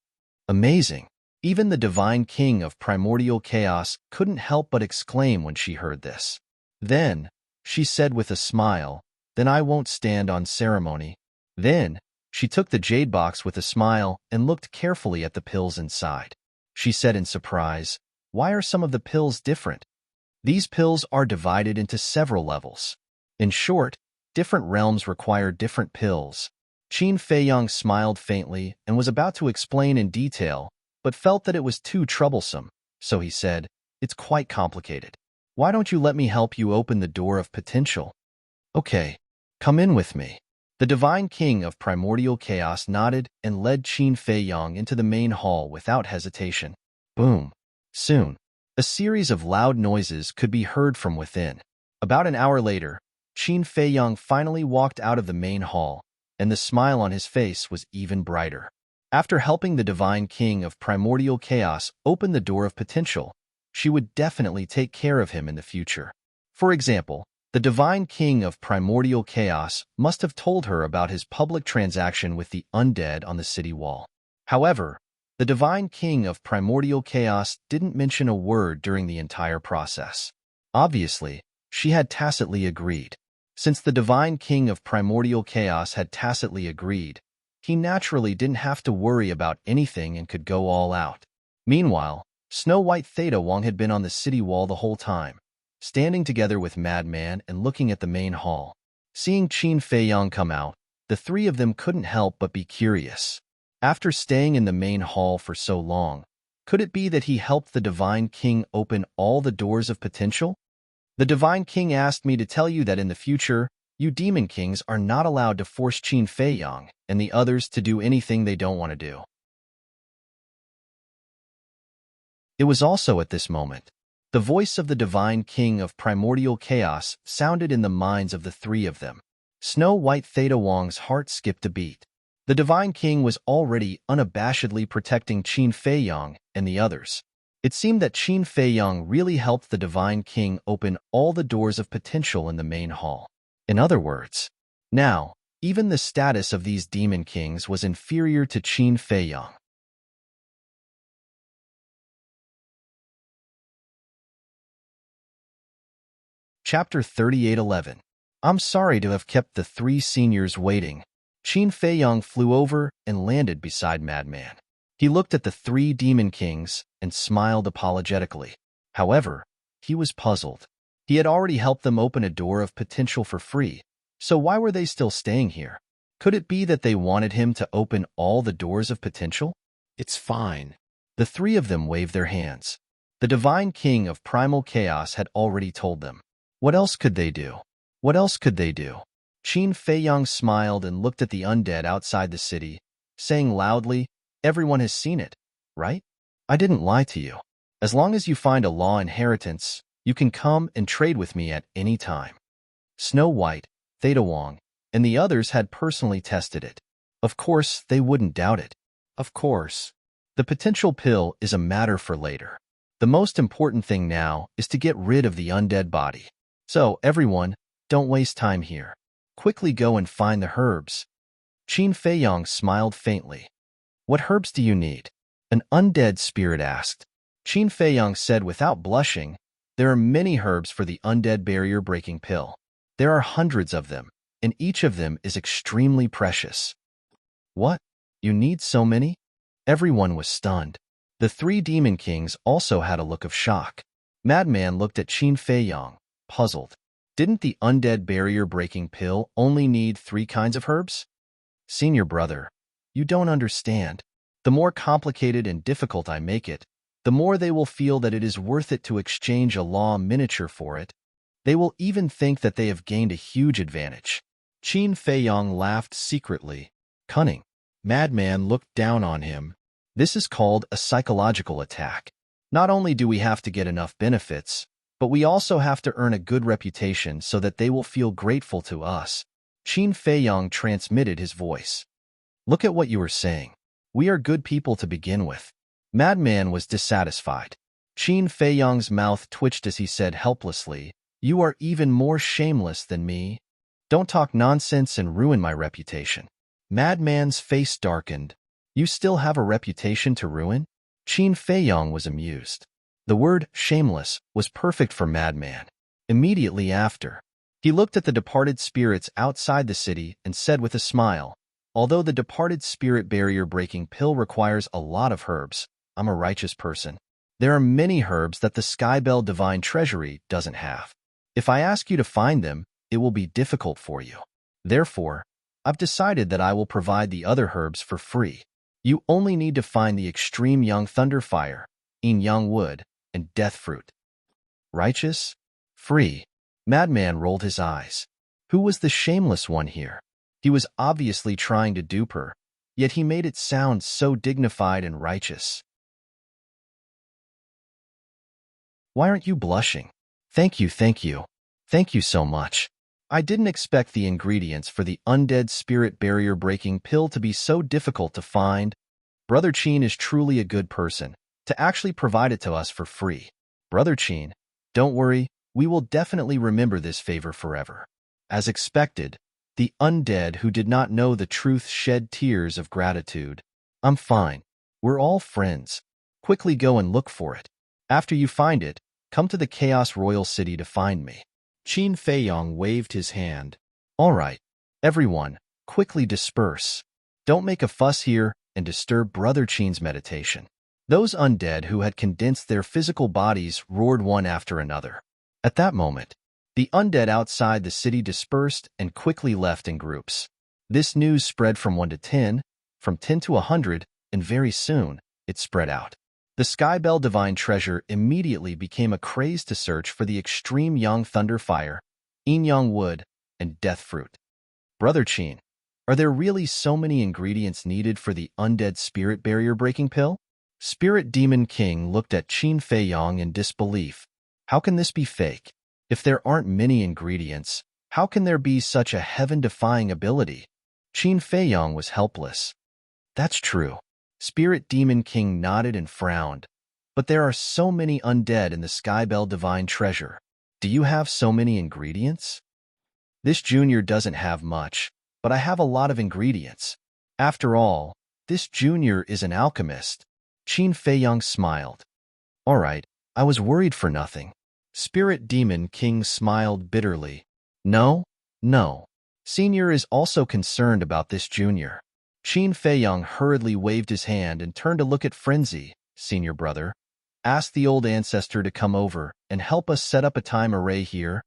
Speaker 1: Amazing. Even the divine king of primordial chaos couldn't help but exclaim when she heard this. Then, she said with a smile, "Then I won't stand on ceremony." Then, she took the jade box with a smile and looked carefully at the pills inside. She said in surprise, "Why are some of the pills different?" These pills are divided into several levels. In short, different realms require different pills. Qin Feiyang smiled faintly and was about to explain in detail, but felt that it was too troublesome, so he said, "It's quite complicated. Why don't you let me help you open the door of potential?" "Okay, come in with me." The divine king of primordial chaos nodded and led Qin Feiyang into the main hall without hesitation. Boom. Soon, a series of loud noises could be heard from within. About an hour later, Qin Feiyang finally walked out of the main hall, and the smile on his face was even brighter. After helping the divine king of primordial chaos open the door of potential, she would definitely take care of him in the future. For example, the divine king of primordial chaos must have told her about his public transaction with the undead on the city wall. However, the divine king of primordial chaos didn't mention a word during the entire process. Obviously, she had tacitly agreed. Since the divine king of primordial chaos had tacitly agreed, he naturally didn't have to worry about anything and could go all out. Meanwhile, Snow White Theta Wong had been on the city wall the whole time, standing together with Madman and looking at the main hall. Seeing Qin Feiyang come out, the three of them couldn't help but be curious. After staying in the main hall for so long, could it be that he helped the divine king open all the doors of potential? The divine king asked me to tell you that in the future, you demon kings are not allowed to force Qin Feiyang and the others to do anything they don't want to do. It was also at this moment. The voice of the divine king of primordial chaos sounded in the minds of the three of them. Snow White Theta Wong's heart skipped a beat. The divine king was already unabashedly protecting Qin Feiyang and the others. It seemed that Qin Feiyang really helped the divine king open all the doors of potential in the main hall. In other words, now, even the status of these demon kings was inferior to Qin Feiyang. Chapter 38:11 I'm sorry to have kept the three seniors waiting. Qin Feiyong flew over and landed beside Madman. He looked at the three demon kings and smiled apologetically. However, he was puzzled. He had already helped them open a door of potential for free, so why were they still staying here? Could it be that they wanted him to open all the doors of potential? It's fine. The three of them waved their hands. The divine king of primal chaos had already told them. What else could they do? What else could they do? Qin Feiyong smiled and looked at the undead outside the city, saying loudly, "Everyone has seen it, right? I didn't lie to you. As long as you find a law inheritance, you can come and trade with me at any time." Snow White, Theta Wong, and the others had personally tested it. Of course, they wouldn't doubt it. Of course. The potential pill is a matter for later. The most important thing now is to get rid of the undead body. So, everyone, don't waste time here. Quickly go and find the herbs. Qin Feiyong smiled faintly. What herbs do you need? An undead spirit asked. Qin Feiyong said without blushing, there are many herbs for the undead barrier-breaking pill. There are hundreds of them, and each of them is extremely precious. What? You need so many? Everyone was stunned. The three demon kings also had a look of shock. Madman looked at Qin Feiyong, puzzled. Didn't the undead barrier-breaking pill only need 3 kinds of herbs? Senior brother, you don't understand. The more complicated and difficult I make it, the more they will feel that it is worth it to exchange a law miniature for it. They will even think that they have gained a huge advantage. Qin Feiyong laughed secretly. Cunning. Madman looked down on him. This is called a psychological attack. Not only do we have to get enough benefits, but we also have to earn a good reputation so that they will feel grateful to us. Qin Feiyong transmitted his voice. Look at what you are saying. We are good people to begin with. Madman was dissatisfied. Qin Feiyong's mouth twitched as he said helplessly, You are even more shameless than me. Don't talk nonsense and ruin my reputation. Madman's face darkened. You still have a reputation to ruin? Qin Feiyong was amused. The word shameless was perfect for Madman. Immediately after, he looked at the departed spirits outside the city and said with a smile, Although the departed spirit barrier-breaking pill requires a lot of herbs, I'm a righteous person. There are many herbs that the Skybell Divine Treasury doesn't have. If I ask you to find them, it will be difficult for you. Therefore, I've decided that I will provide the other herbs for free. You only need to find the extreme young thunderfire, young wood, and death fruit. Righteous? Free. Madman rolled his eyes. Who was the shameless one here? He was obviously trying to dupe her, yet he made it sound so dignified and righteous. Why aren't you blushing? Thank you, thank you. Thank you so much. I didn't expect the ingredients for the undead spirit barrier-breaking pill to be so difficult to find. Brother Qin is truly a good person to actually provide it to us for free. Brother Qin, don't worry, we will definitely remember this favor forever. As expected, the undead who did not know the truth shed tears of gratitude. I'm fine. We're all friends. Quickly go and look for it. After you find it, come to the Chaos Royal City to find me. Qin Feiyong waved his hand. All right, everyone, quickly disperse. Don't make a fuss here and disturb Brother Qin's meditation. Those undead who had condensed their physical bodies roared one after another. At that moment, the undead outside the city dispersed and quickly left in groups. This news spread from 1 to 10, from 10 to 100, and very soon, it spread out. The Skybell Divine Treasure immediately became a craze to search for the extreme young thunderfire, young wood, and death fruit. Brother Qin, are there really so many ingredients needed for the undead spirit barrier-breaking pill? Spirit Demon King looked at Qin Feiyong in disbelief. How can this be fake? If there aren't many ingredients, how can there be such a heaven-defying ability? Qin Feiyong was helpless. That's true. Spirit Demon King nodded and frowned. But there are so many undead in the Skybell Divine Treasure. Do you have so many ingredients? This junior doesn't have much, but I have a lot of ingredients. After all, this junior is an alchemist. Qin Feiyong smiled. All right, I was worried for nothing. Spirit Demon King smiled bitterly. No, No. Senior is also concerned about this junior. Qin Feiyang hurriedly waved his hand and turned to look at Frenzy. Senior brother, ask the old ancestor to come over and help us set up a time array here.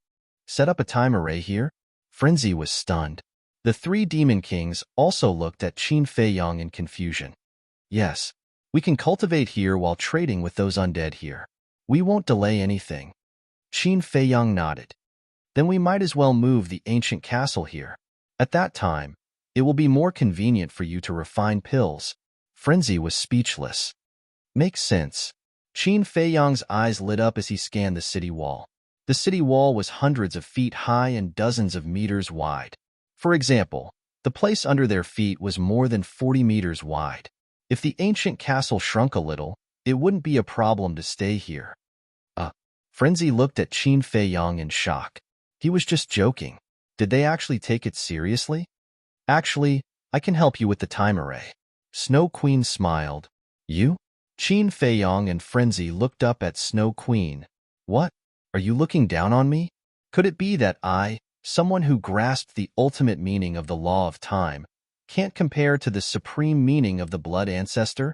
Speaker 1: Set up a time array here? Frenzy was stunned. The three demon kings also looked at Qin Feiyang in confusion. Yes, we can cultivate here while trading with those undead here. We won't delay anything. Qin Feiyang nodded. Then we might as well move the ancient castle here. At that time, it will be more convenient for you to refine pills. Frenzy was speechless. Makes sense. Qin Feiyang's eyes lit up as he scanned the city wall. The city wall was hundreds of feet high and dozens of meters wide. For example, the place under their feet was more than 40 meters wide. If the ancient castle shrunk a little, it wouldn't be a problem to stay here. Frenzy looked at Qin Feiyang in shock. He was just joking. Did they actually take it seriously? Actually, I can help you with the time array. Snow Queen smiled. You? Qin Feiyang and Frenzy looked up at Snow Queen. What? Are you looking down on me? Could it be that I, someone who grasped the ultimate meaning of the law of time, can't compare to the supreme meaning of the blood ancestor?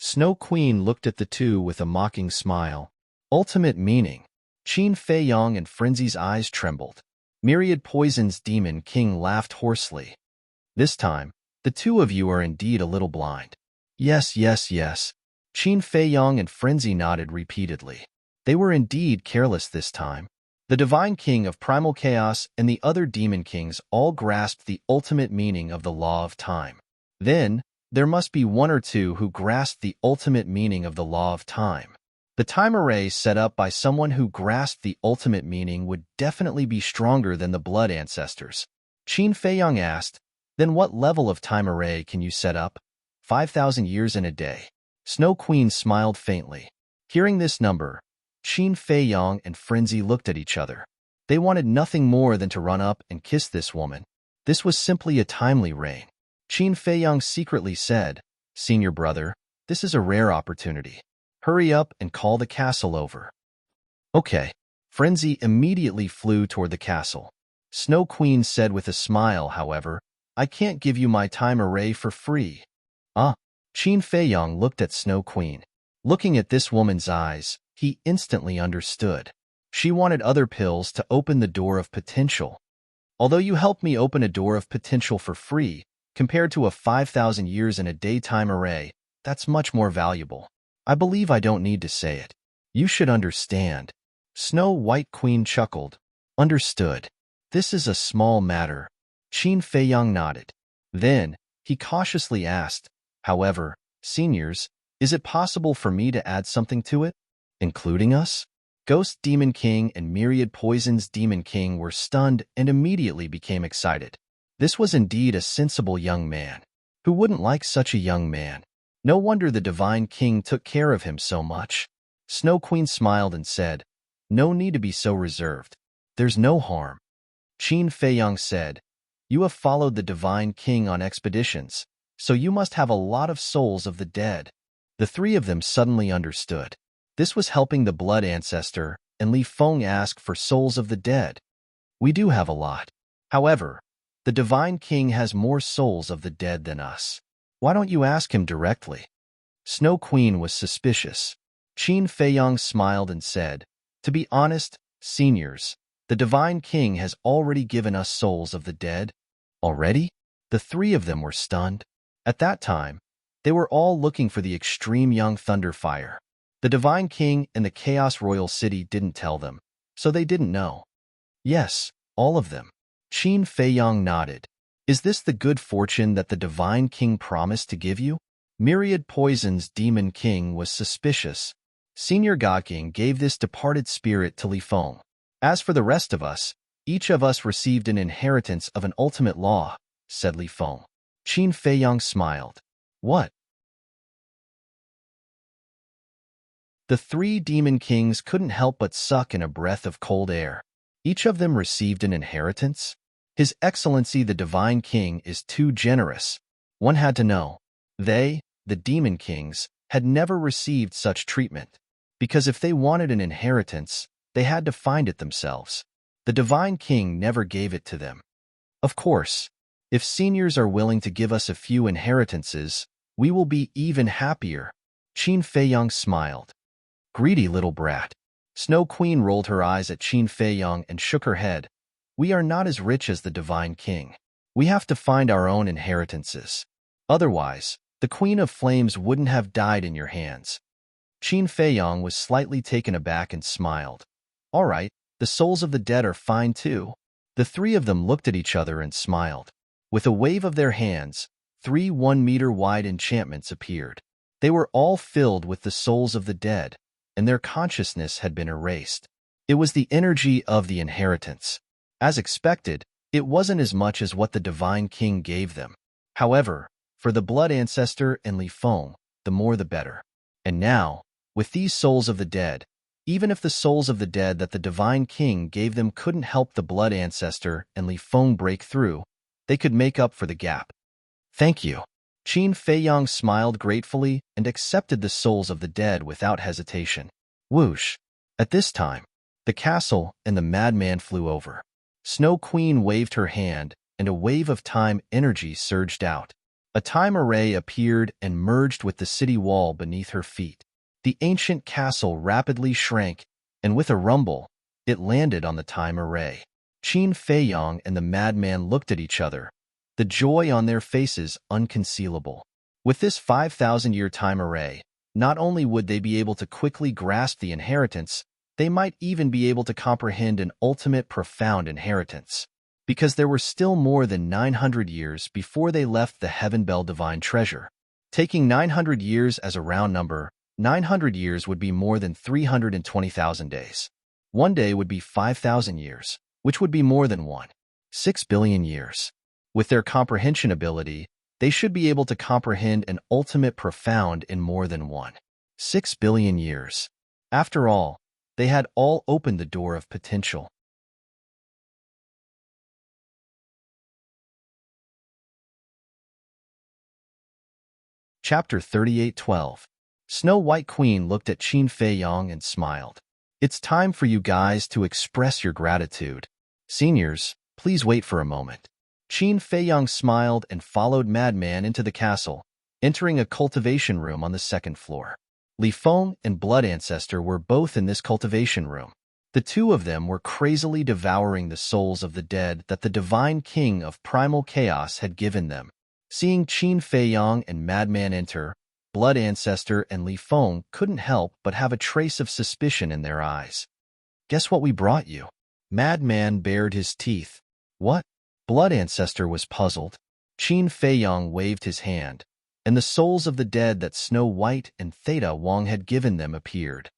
Speaker 1: Snow Queen looked at the two with a mocking smile. Ultimate meaning. Qin Feiyang and Frenzy's eyes trembled. Myriad Poison's demon king laughed hoarsely. This time, the two of you are indeed a little blind. Yes, yes, yes. Qin Feiyang and Frenzy nodded repeatedly. They were indeed careless this time. The Divine King of Primal Chaos and the other demon kings all grasped the ultimate meaning of the law of time. Then, there must be one or two who grasped the ultimate meaning of the law of time. The time array set up by someone who grasped the ultimate meaning would definitely be stronger than the blood ancestors. Qin Feiyang asked, then what level of time array can you set up? 5,000 years in a day. Snow Queen smiled faintly. Hearing this number, Qin Feiyang and Frenzy looked at each other. They wanted nothing more than to run up and kiss this woman. This was simply a timely reign. Qin Feiyang secretly said, Senior brother, this is a rare opportunity. Hurry up and call the castle over. Okay. Frenzy immediately flew toward the castle. Snow Queen said with a smile, however, I can't give you my time array for free. Qin Feiyang looked at Snow Queen. Looking at this woman's eyes, he instantly understood. She wanted other pills to open the door of potential. Although you helped me open a door of potential for free, compared to a 5,000 years in a daytime array, that's much more valuable. I believe I don't need to say it. You should understand. Snow White Queen chuckled. Understood. This is a small matter. Qin Feiyang nodded. Then, he cautiously asked, however, seniors, is it possible for me to add something to it? Including us? Ghost Demon King and Myriad Poison's Demon King were stunned and immediately became excited. This was indeed a sensible young man. Who wouldn't like such a young man? No wonder the Divine King took care of him so much. Snow Queen smiled and said, no need to be so reserved. There's no harm. Qin Feiyang said, you have followed the Divine King on expeditions, so you must have a lot of souls of the dead. The three of them suddenly understood. This was helping the blood ancestor, and Li Feng asked for souls of the dead. We do have a lot. However, the Divine King has more souls of the dead than us. Why don't you ask him directly? Snow Queen was suspicious. Qin Feiyang smiled and said, to be honest, seniors, the Divine King has already given us souls of the dead. Already? The three of them were stunned. At that time, they were all looking for the extreme young Thunderfire. The Divine King and the Chaos Royal City didn't tell them, so they didn't know. Yes, all of them. Qin Feiyang nodded. Is this the good fortune that the Divine King promised to give you? Myriad Poison's Demon King was suspicious. Senior Gawking gave this departed spirit to Li Feng. As for the rest of us, each of us received an inheritance of an ultimate law, said Li Feng. Qin Feiyang smiled. What? The three demon kings couldn't help but suck in a breath of cold air. Each of them received an inheritance? His Excellency the Divine King is too generous. One had to know. They, the demon kings, had never received such treatment. Because if they wanted an inheritance, They had to find it themselves. The Divine King never gave it to them. Of course, if seniors are willing to give us a few inheritances, we will be even happier. Qin Feiyang smiled. Greedy little brat. Snow Queen rolled her eyes at Qin Feiyang and shook her head. We are not as rich as the Divine King. We have to find our own inheritances. Otherwise, the Queen of Flames wouldn't have died in your hands. Qin Feiyang was slightly taken aback and smiled. All right, the souls of the dead are fine too. The three of them looked at each other and smiled. With a wave of their hands, 3 1-meter-wide enchantments appeared. They were all filled with the souls of the dead, and their consciousness had been erased. It was the energy of the inheritance. As expected, it wasn't as much as what the Divine King gave them. However, for the Blood Ancestor and Li Feng, the more the better. And now, with these souls of the dead, even if the souls of the dead that the Divine King gave them couldn't help the Blood Ancestor and Li Feng break through, they could make up for the gap. Thank you. Qin Feiyang smiled gratefully and accepted the souls of the dead without hesitation. Whoosh! At this time, the castle and the madman flew over. Snow Queen waved her hand, and a wave of time energy surged out. A time array appeared and merged with the city wall beneath her feet. The ancient castle rapidly shrank, and with a rumble, it landed on the time array. Qin Feiyang and the madman looked at each other, the joy on their faces unconcealable. With this 5,000-year time array, not only would they be able to quickly grasp the inheritance, they might even be able to comprehend an ultimate profound inheritance. Because there were still more than 900 years before they left the Heavenbell Divine Treasure. Taking 900 years as a round number, 900 years would be more than 320,000 days. One day would be 5,000 years, which would be more than 6 billion years. With their comprehension ability, they should be able to comprehend an ultimate profound in more than 6 billion years. After all, they had all opened the door of potential. Chapter 38:12. Snow White Queen looked at Qin Feiyang and smiled. It's time for you guys to express your gratitude. Seniors, please wait for a moment. Qin Feiyang smiled and followed Madman into the castle, entering a cultivation room on the second floor. Li Feng and Blood Ancestor were both in this cultivation room. The two of them were crazily devouring the souls of the dead that the Divine King of Primal Chaos had given them. Seeing Qin Feiyang and Madman enter, Blood Ancestor and Li Feng couldn't help but have a trace of suspicion in their eyes. Guess what we brought you? Madman bared his teeth. What? Blood Ancestor was puzzled. Qin Feiyang waved his hand, and the souls of the dead that Snow White and Theta Wong had given them appeared.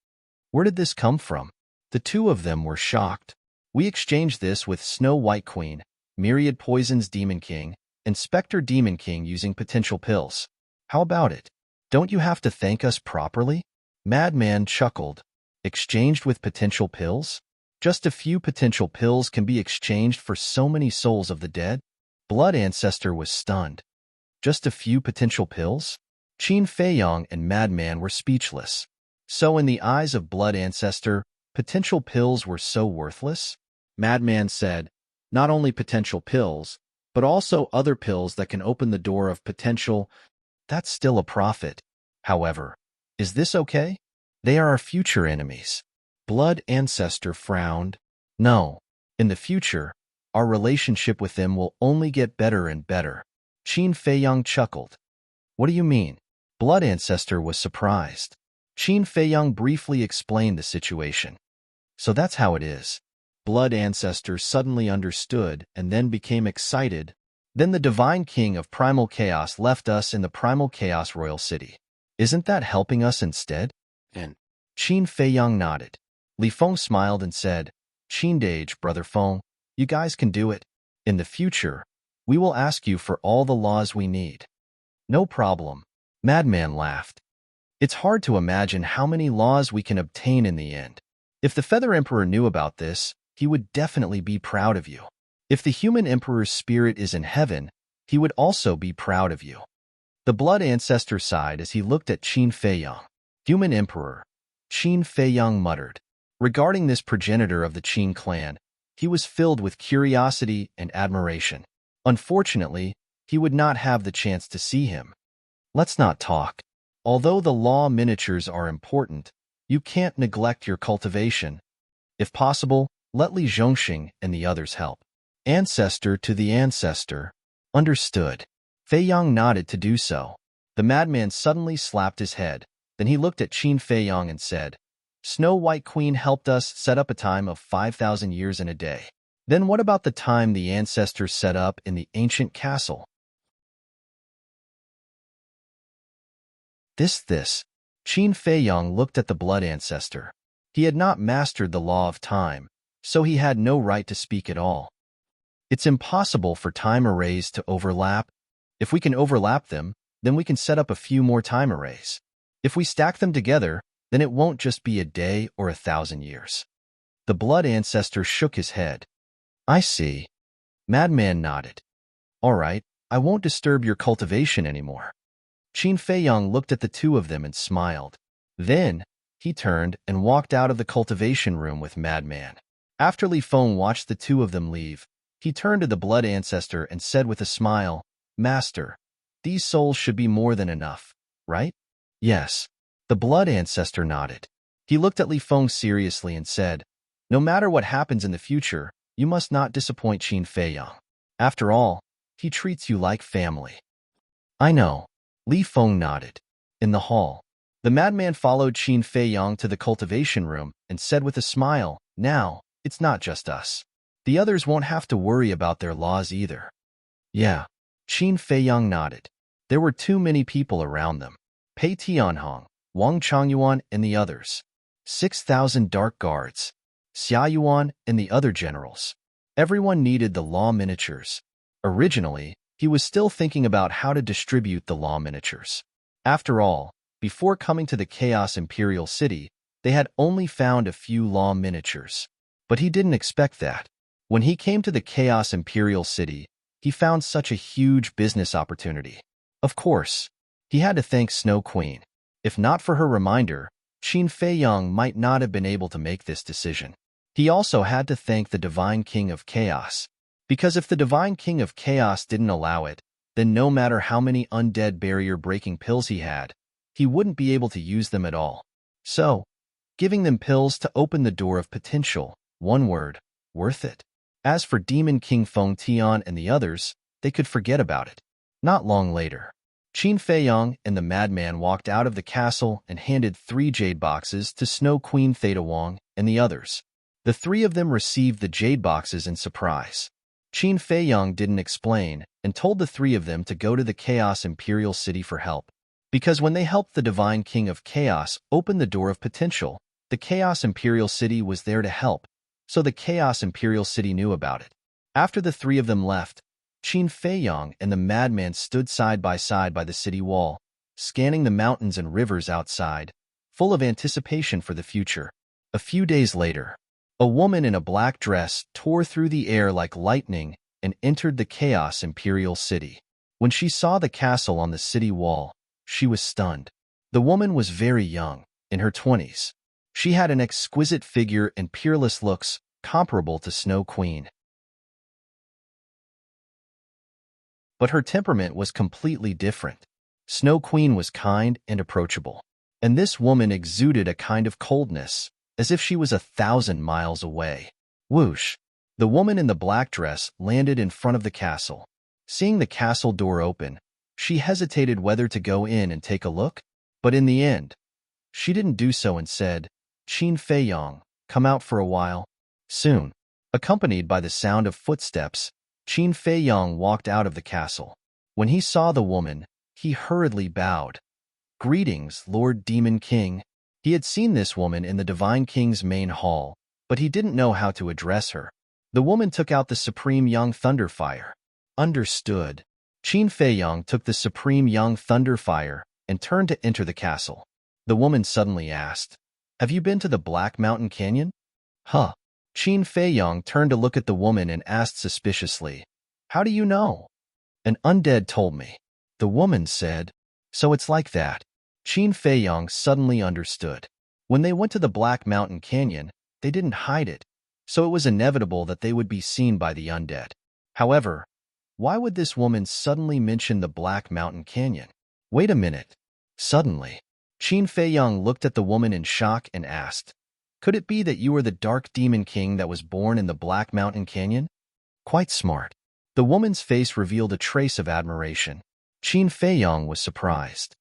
Speaker 1: Where did this come from? The two of them were shocked. We exchanged this with Snow White Queen, Myriad Poisons Demon King, and Spectre Demon King using potential pills. How about it? Don't you have to thank us properly? Madman chuckled. Exchanged with potential pills? Just a few potential pills can be exchanged for so many souls of the dead? Blood Ancestor was stunned. Just a few potential pills? Qin Feiyang and Madman were speechless. So in the eyes of Blood Ancestor, potential pills were so worthless? Madman said, not only potential pills, but also other pills that can open the door of potential. That's still a profit. However, is this okay? They are our future enemies. Blood Ancestor frowned. No. In the future, our relationship with them will only get better and better. Qin Feiyang chuckled. What do you mean? Blood Ancestor was surprised. Qin Feiyang briefly explained the situation. So that's how it is. Blood Ancestor suddenly understood and then became excited. Then the Divine King of Primal Chaos left us in the Primal Chaos Royal City. Isn't that helping us instead? And Qin Feiyang nodded. Li Feng smiled and said, Qindage, Brother Feng, you guys can do it. In the future, we will ask you for all the laws we need. No problem. Madman laughed. It's hard to imagine how many laws we can obtain in the end. If the Feather Emperor knew about this, he would definitely be proud of you. If the Human Emperor's spirit is in heaven, he would also be proud of you. The Blood Ancestor sighed as he looked at Qin Feiyang. Human Emperor. Qin Feiyang muttered. Regarding this progenitor of the Qin clan, he was filled with curiosity and admiration. Unfortunately, he would not have the chance to see him. Let's not talk. Although the law miniatures are important, you can't neglect your cultivation. If possible, let Li Zhongxing and the others help. Ancestor to the ancestor. Understood. Fei Yang nodded to do so. The madman suddenly slapped his head. Then he looked at Qin Fei Yang and said, Snow White Queen helped us set up a time of 5,000 years in a day. Then what about the time the ancestors set up in the ancient castle? This. Qin Fei Yang looked at the blood ancestor. He had not mastered the law of time, so he had no right to speak at all. It's impossible for time arrays to overlap. If we can overlap them, then we can set up a few more time arrays. If we stack them together, then it won't just be a day or 1,000 years. The blood ancestor shook his head. I see. Madman nodded. All right, I won't disturb your cultivation anymore. Qin Fei Yang looked at the two of them and smiled. Then, he turned and walked out of the cultivation room with Madman. After Li Feng watched the two of them leave, he turned to the blood ancestor and said with a smile, Master, these souls should be more than enough, right? Yes. The blood ancestor nodded. He looked at Li Feng seriously and said, No matter what happens in the future, you must not disappoint Qin Fei Yang. After all, he treats you like family. I know. Li Feng nodded. In the hall, the madman followed Qin Fei Yang to the cultivation room and said with a smile, Now, it's not just us. The others won't have to worry about their laws either. Yeah. Qin Fei Yang nodded. There were too many people around them. Pei Tianhong, Wang Changyuan and the others. 6,000 dark guards. Xia Yuan and the other generals. Everyone needed the law miniatures. Originally, he was still thinking about how to distribute the law miniatures. After all, before coming to the Chaos Imperial City, they had only found a few law miniatures. But he didn't expect that. When he came to the Chaos Imperial City, he found such a huge business opportunity. Of course, he had to thank Snow Queen. If not for her reminder, Qin Fei Yang might not have been able to make this decision. He also had to thank the Divine King of Chaos. Because if the Divine King of Chaos didn't allow it, then no matter how many undead barrier-breaking pills he had, he wouldn't be able to use them at all. So, giving them pills to open the door of potential, one word, worth it. As for Demon King Feng Tian and the others, they could forget about it. Not long later, Qin Fei Yang and the madman walked out of the castle and handed 3 jade boxes to Snow Queen Theta Wang and the others. The 3 of them received the jade boxes in surprise. Qin Fei Yang didn't explain and told the 3 of them to go to the Chaos Imperial City for help. Because when they helped the Divine King of Chaos open the door of potential, the Chaos Imperial City was there to help, so the Chaos Imperial City knew about it. After the 3 of them left, Qin Fei Yang and the madman stood side by the city wall, scanning the mountains and rivers outside, full of anticipation for the future. A few days later, a woman in a black dress tore through the air like lightning and entered the Chaos Imperial City. When she saw the castle on the city wall, she was stunned. The woman was very young, in her 20s. She had an exquisite figure and peerless looks comparable to Snow Queen. But her temperament was completely different. Snow Queen was kind and approachable, and this woman exuded a kind of coldness, as if she was 1,000 miles away. Whoosh! The woman in the black dress landed in front of the castle. Seeing the castle door open, she hesitated whether to go in and take a look, but in the end, she didn't do so and said, Qin Fei Yang, come out for a while. Soon, accompanied by the sound of footsteps, Qin Fei Yang walked out of the castle. When he saw the woman, he hurriedly bowed. Greetings, Lord Demon King. He had seen this woman in the Divine King's main hall, but he didn't know how to address her. The woman took out the Supreme Young Thunderfire. Understood. Qin Fei Yang took the Supreme Young Thunderfire and turned to enter the castle. The woman suddenly asked, Have you been to the Black Mountain Canyon? Huh. Qin Fei Yang turned to look at the woman and asked suspiciously, How do you know? An undead told me. The woman said, So it's like that. Qin Fei Yang suddenly understood. When they went to the Black Mountain Canyon, they didn't hide it, so it was inevitable that they would be seen by the undead. However, why would this woman suddenly mention the Black Mountain Canyon? Wait a minute. Suddenly, Qin Feiyang looked at the woman in shock and asked, "Could it be that you are the Dark Demon King that was born in the Black Mountain Canyon?" Quite smart. The woman's face revealed a trace of admiration. Qin Feiyang was surprised.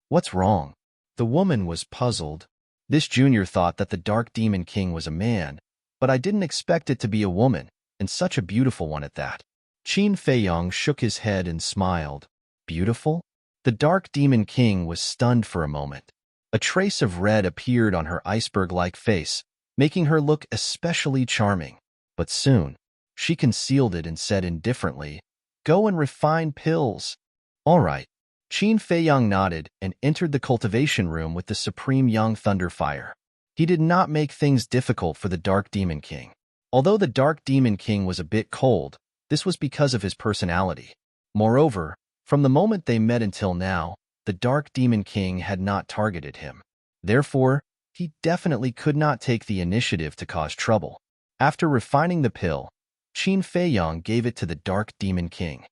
Speaker 1: What's wrong? The woman was puzzled. This junior thought that the Dark Demon King was a man, but I didn't expect it to be a woman, and such a beautiful one at that. Qin Feiyang shook his head and smiled. Beautiful? The Dark Demon King was stunned for a moment. A trace of red appeared on her iceberg-like face, making her look especially charming. But soon, she concealed it and said indifferently, "Go and refine pills." All right. Qin Feiyang nodded and entered the cultivation room with the supreme young Thunderfire. He did not make things difficult for the Dark Demon King. Although the Dark Demon King was a bit cold, this was because of his personality. Moreover, from the moment they met until now, the Dark Demon King had not targeted him. Therefore, he definitely could not take the initiative to cause trouble. After refining the pill, Qin Feiyang gave it to the Dark Demon King.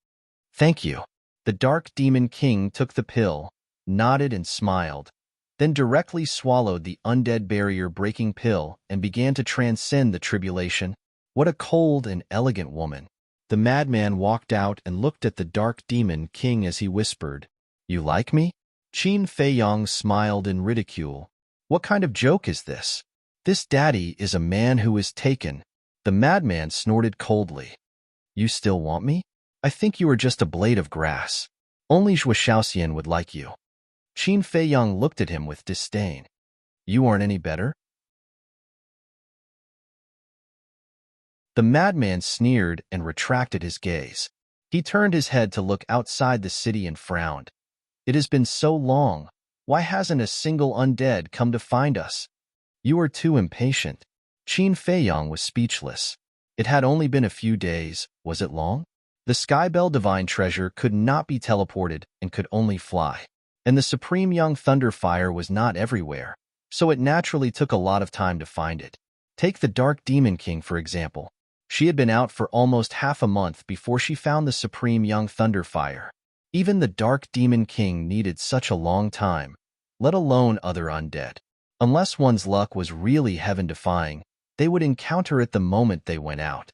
Speaker 1: "Thank you." The Dark Demon King took the pill, nodded and smiled, then directly swallowed the undead barrier-breaking pill and began to transcend the tribulation. What a cold and elegant woman. The madman walked out and looked at the Dark Demon King as he whispered, "You like me?" Qin Feiyang smiled in ridicule. What kind of joke is this? This daddy is a man who is taken. The madman snorted coldly. "You still want me? I think you are just a blade of grass. Only Zhou Shaoxian would like you." Qin Feiyang looked at him with disdain. "You aren't any better?" The madman sneered and retracted his gaze. He turned his head to look outside the city and frowned. "It has been so long. Why hasn't a single undead come to find us?" "You are too impatient." Qin Feiyang was speechless. It had only been a few days. Was it long? The Skybell Divine Treasure could not be teleported and could only fly. And the Supreme Young Thunderfire was not everywhere, so it naturally took a lot of time to find it. Take the Dark Demon King, for example. She had been out for almost half a month before she found the Supreme Young Thunderfire. Even the Dark Demon King needed such a long time, let alone other undead. Unless one's luck was really heaven-defying, they would encounter it the moment they went out.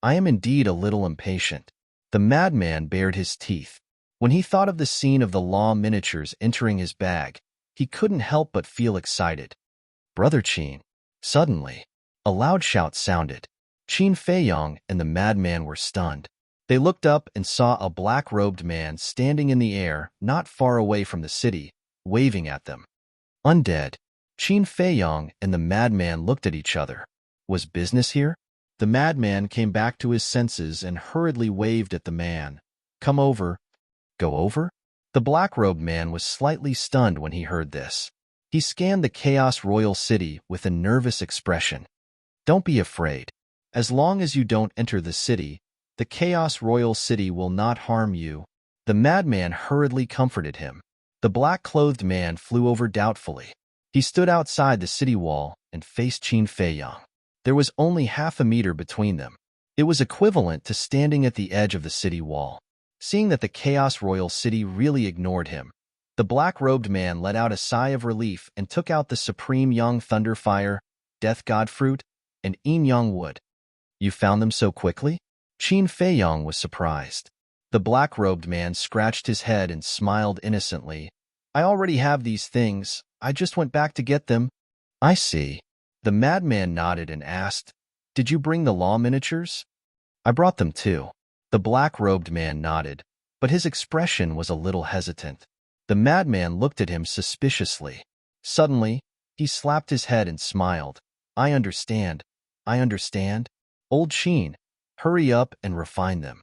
Speaker 1: I am indeed a little impatient. The madman bared his teeth. When he thought of the scene of the law miniatures entering his bag, he couldn't help but feel excited. "Brother Qin." Suddenly, a loud shout sounded. Qin Feiyang and the madman were stunned. They looked up and saw a black-robed man standing in the air not far away from the city, waving at them. Undead. Qin Feiyang and the madman looked at each other. Was business here? The madman came back to his senses and hurriedly waved at the man. "Come over." "Go over?" The black-robed man was slightly stunned when he heard this. He scanned the Chaos Royal City with a nervous expression. "Don't be afraid. As long as you don't enter the city, the Chaos Royal City will not harm you." The madman hurriedly comforted him. The black-clothed man flew over doubtfully. He stood outside the city wall and faced Qin Feiyang. There was only half a meter between them. It was equivalent to standing at the edge of the city wall. Seeing that the Chaos Royal City really ignored him, the black-robed man let out a sigh of relief and took out the Supreme Young Thunderfire, Death God Fruit, and Yin Yang Wood. "You found them so quickly?" Qin Feiyang was surprised. The black-robed man scratched his head and smiled innocently. "I already have these things. I just went back to get them." "I see." The madman nodded and asked, "Did you bring the law miniatures?" "I brought them too." The black-robed man nodded, but his expression was a little hesitant. The madman looked at him suspiciously. Suddenly, he slapped his head and smiled. "I understand. I understand. Old Qin, hurry up and refine them."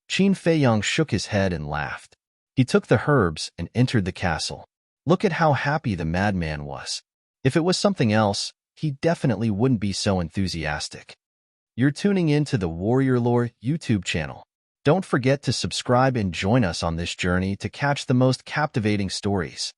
Speaker 1: Qin Feiyang shook his head and laughed. He took the herbs and entered the castle. Look at how happy the madman was. If it was something else, he definitely wouldn't be so enthusiastic. You're tuning in to the Warrior Lore YouTube channel. Don't forget to subscribe and join us on this journey to catch the most captivating stories.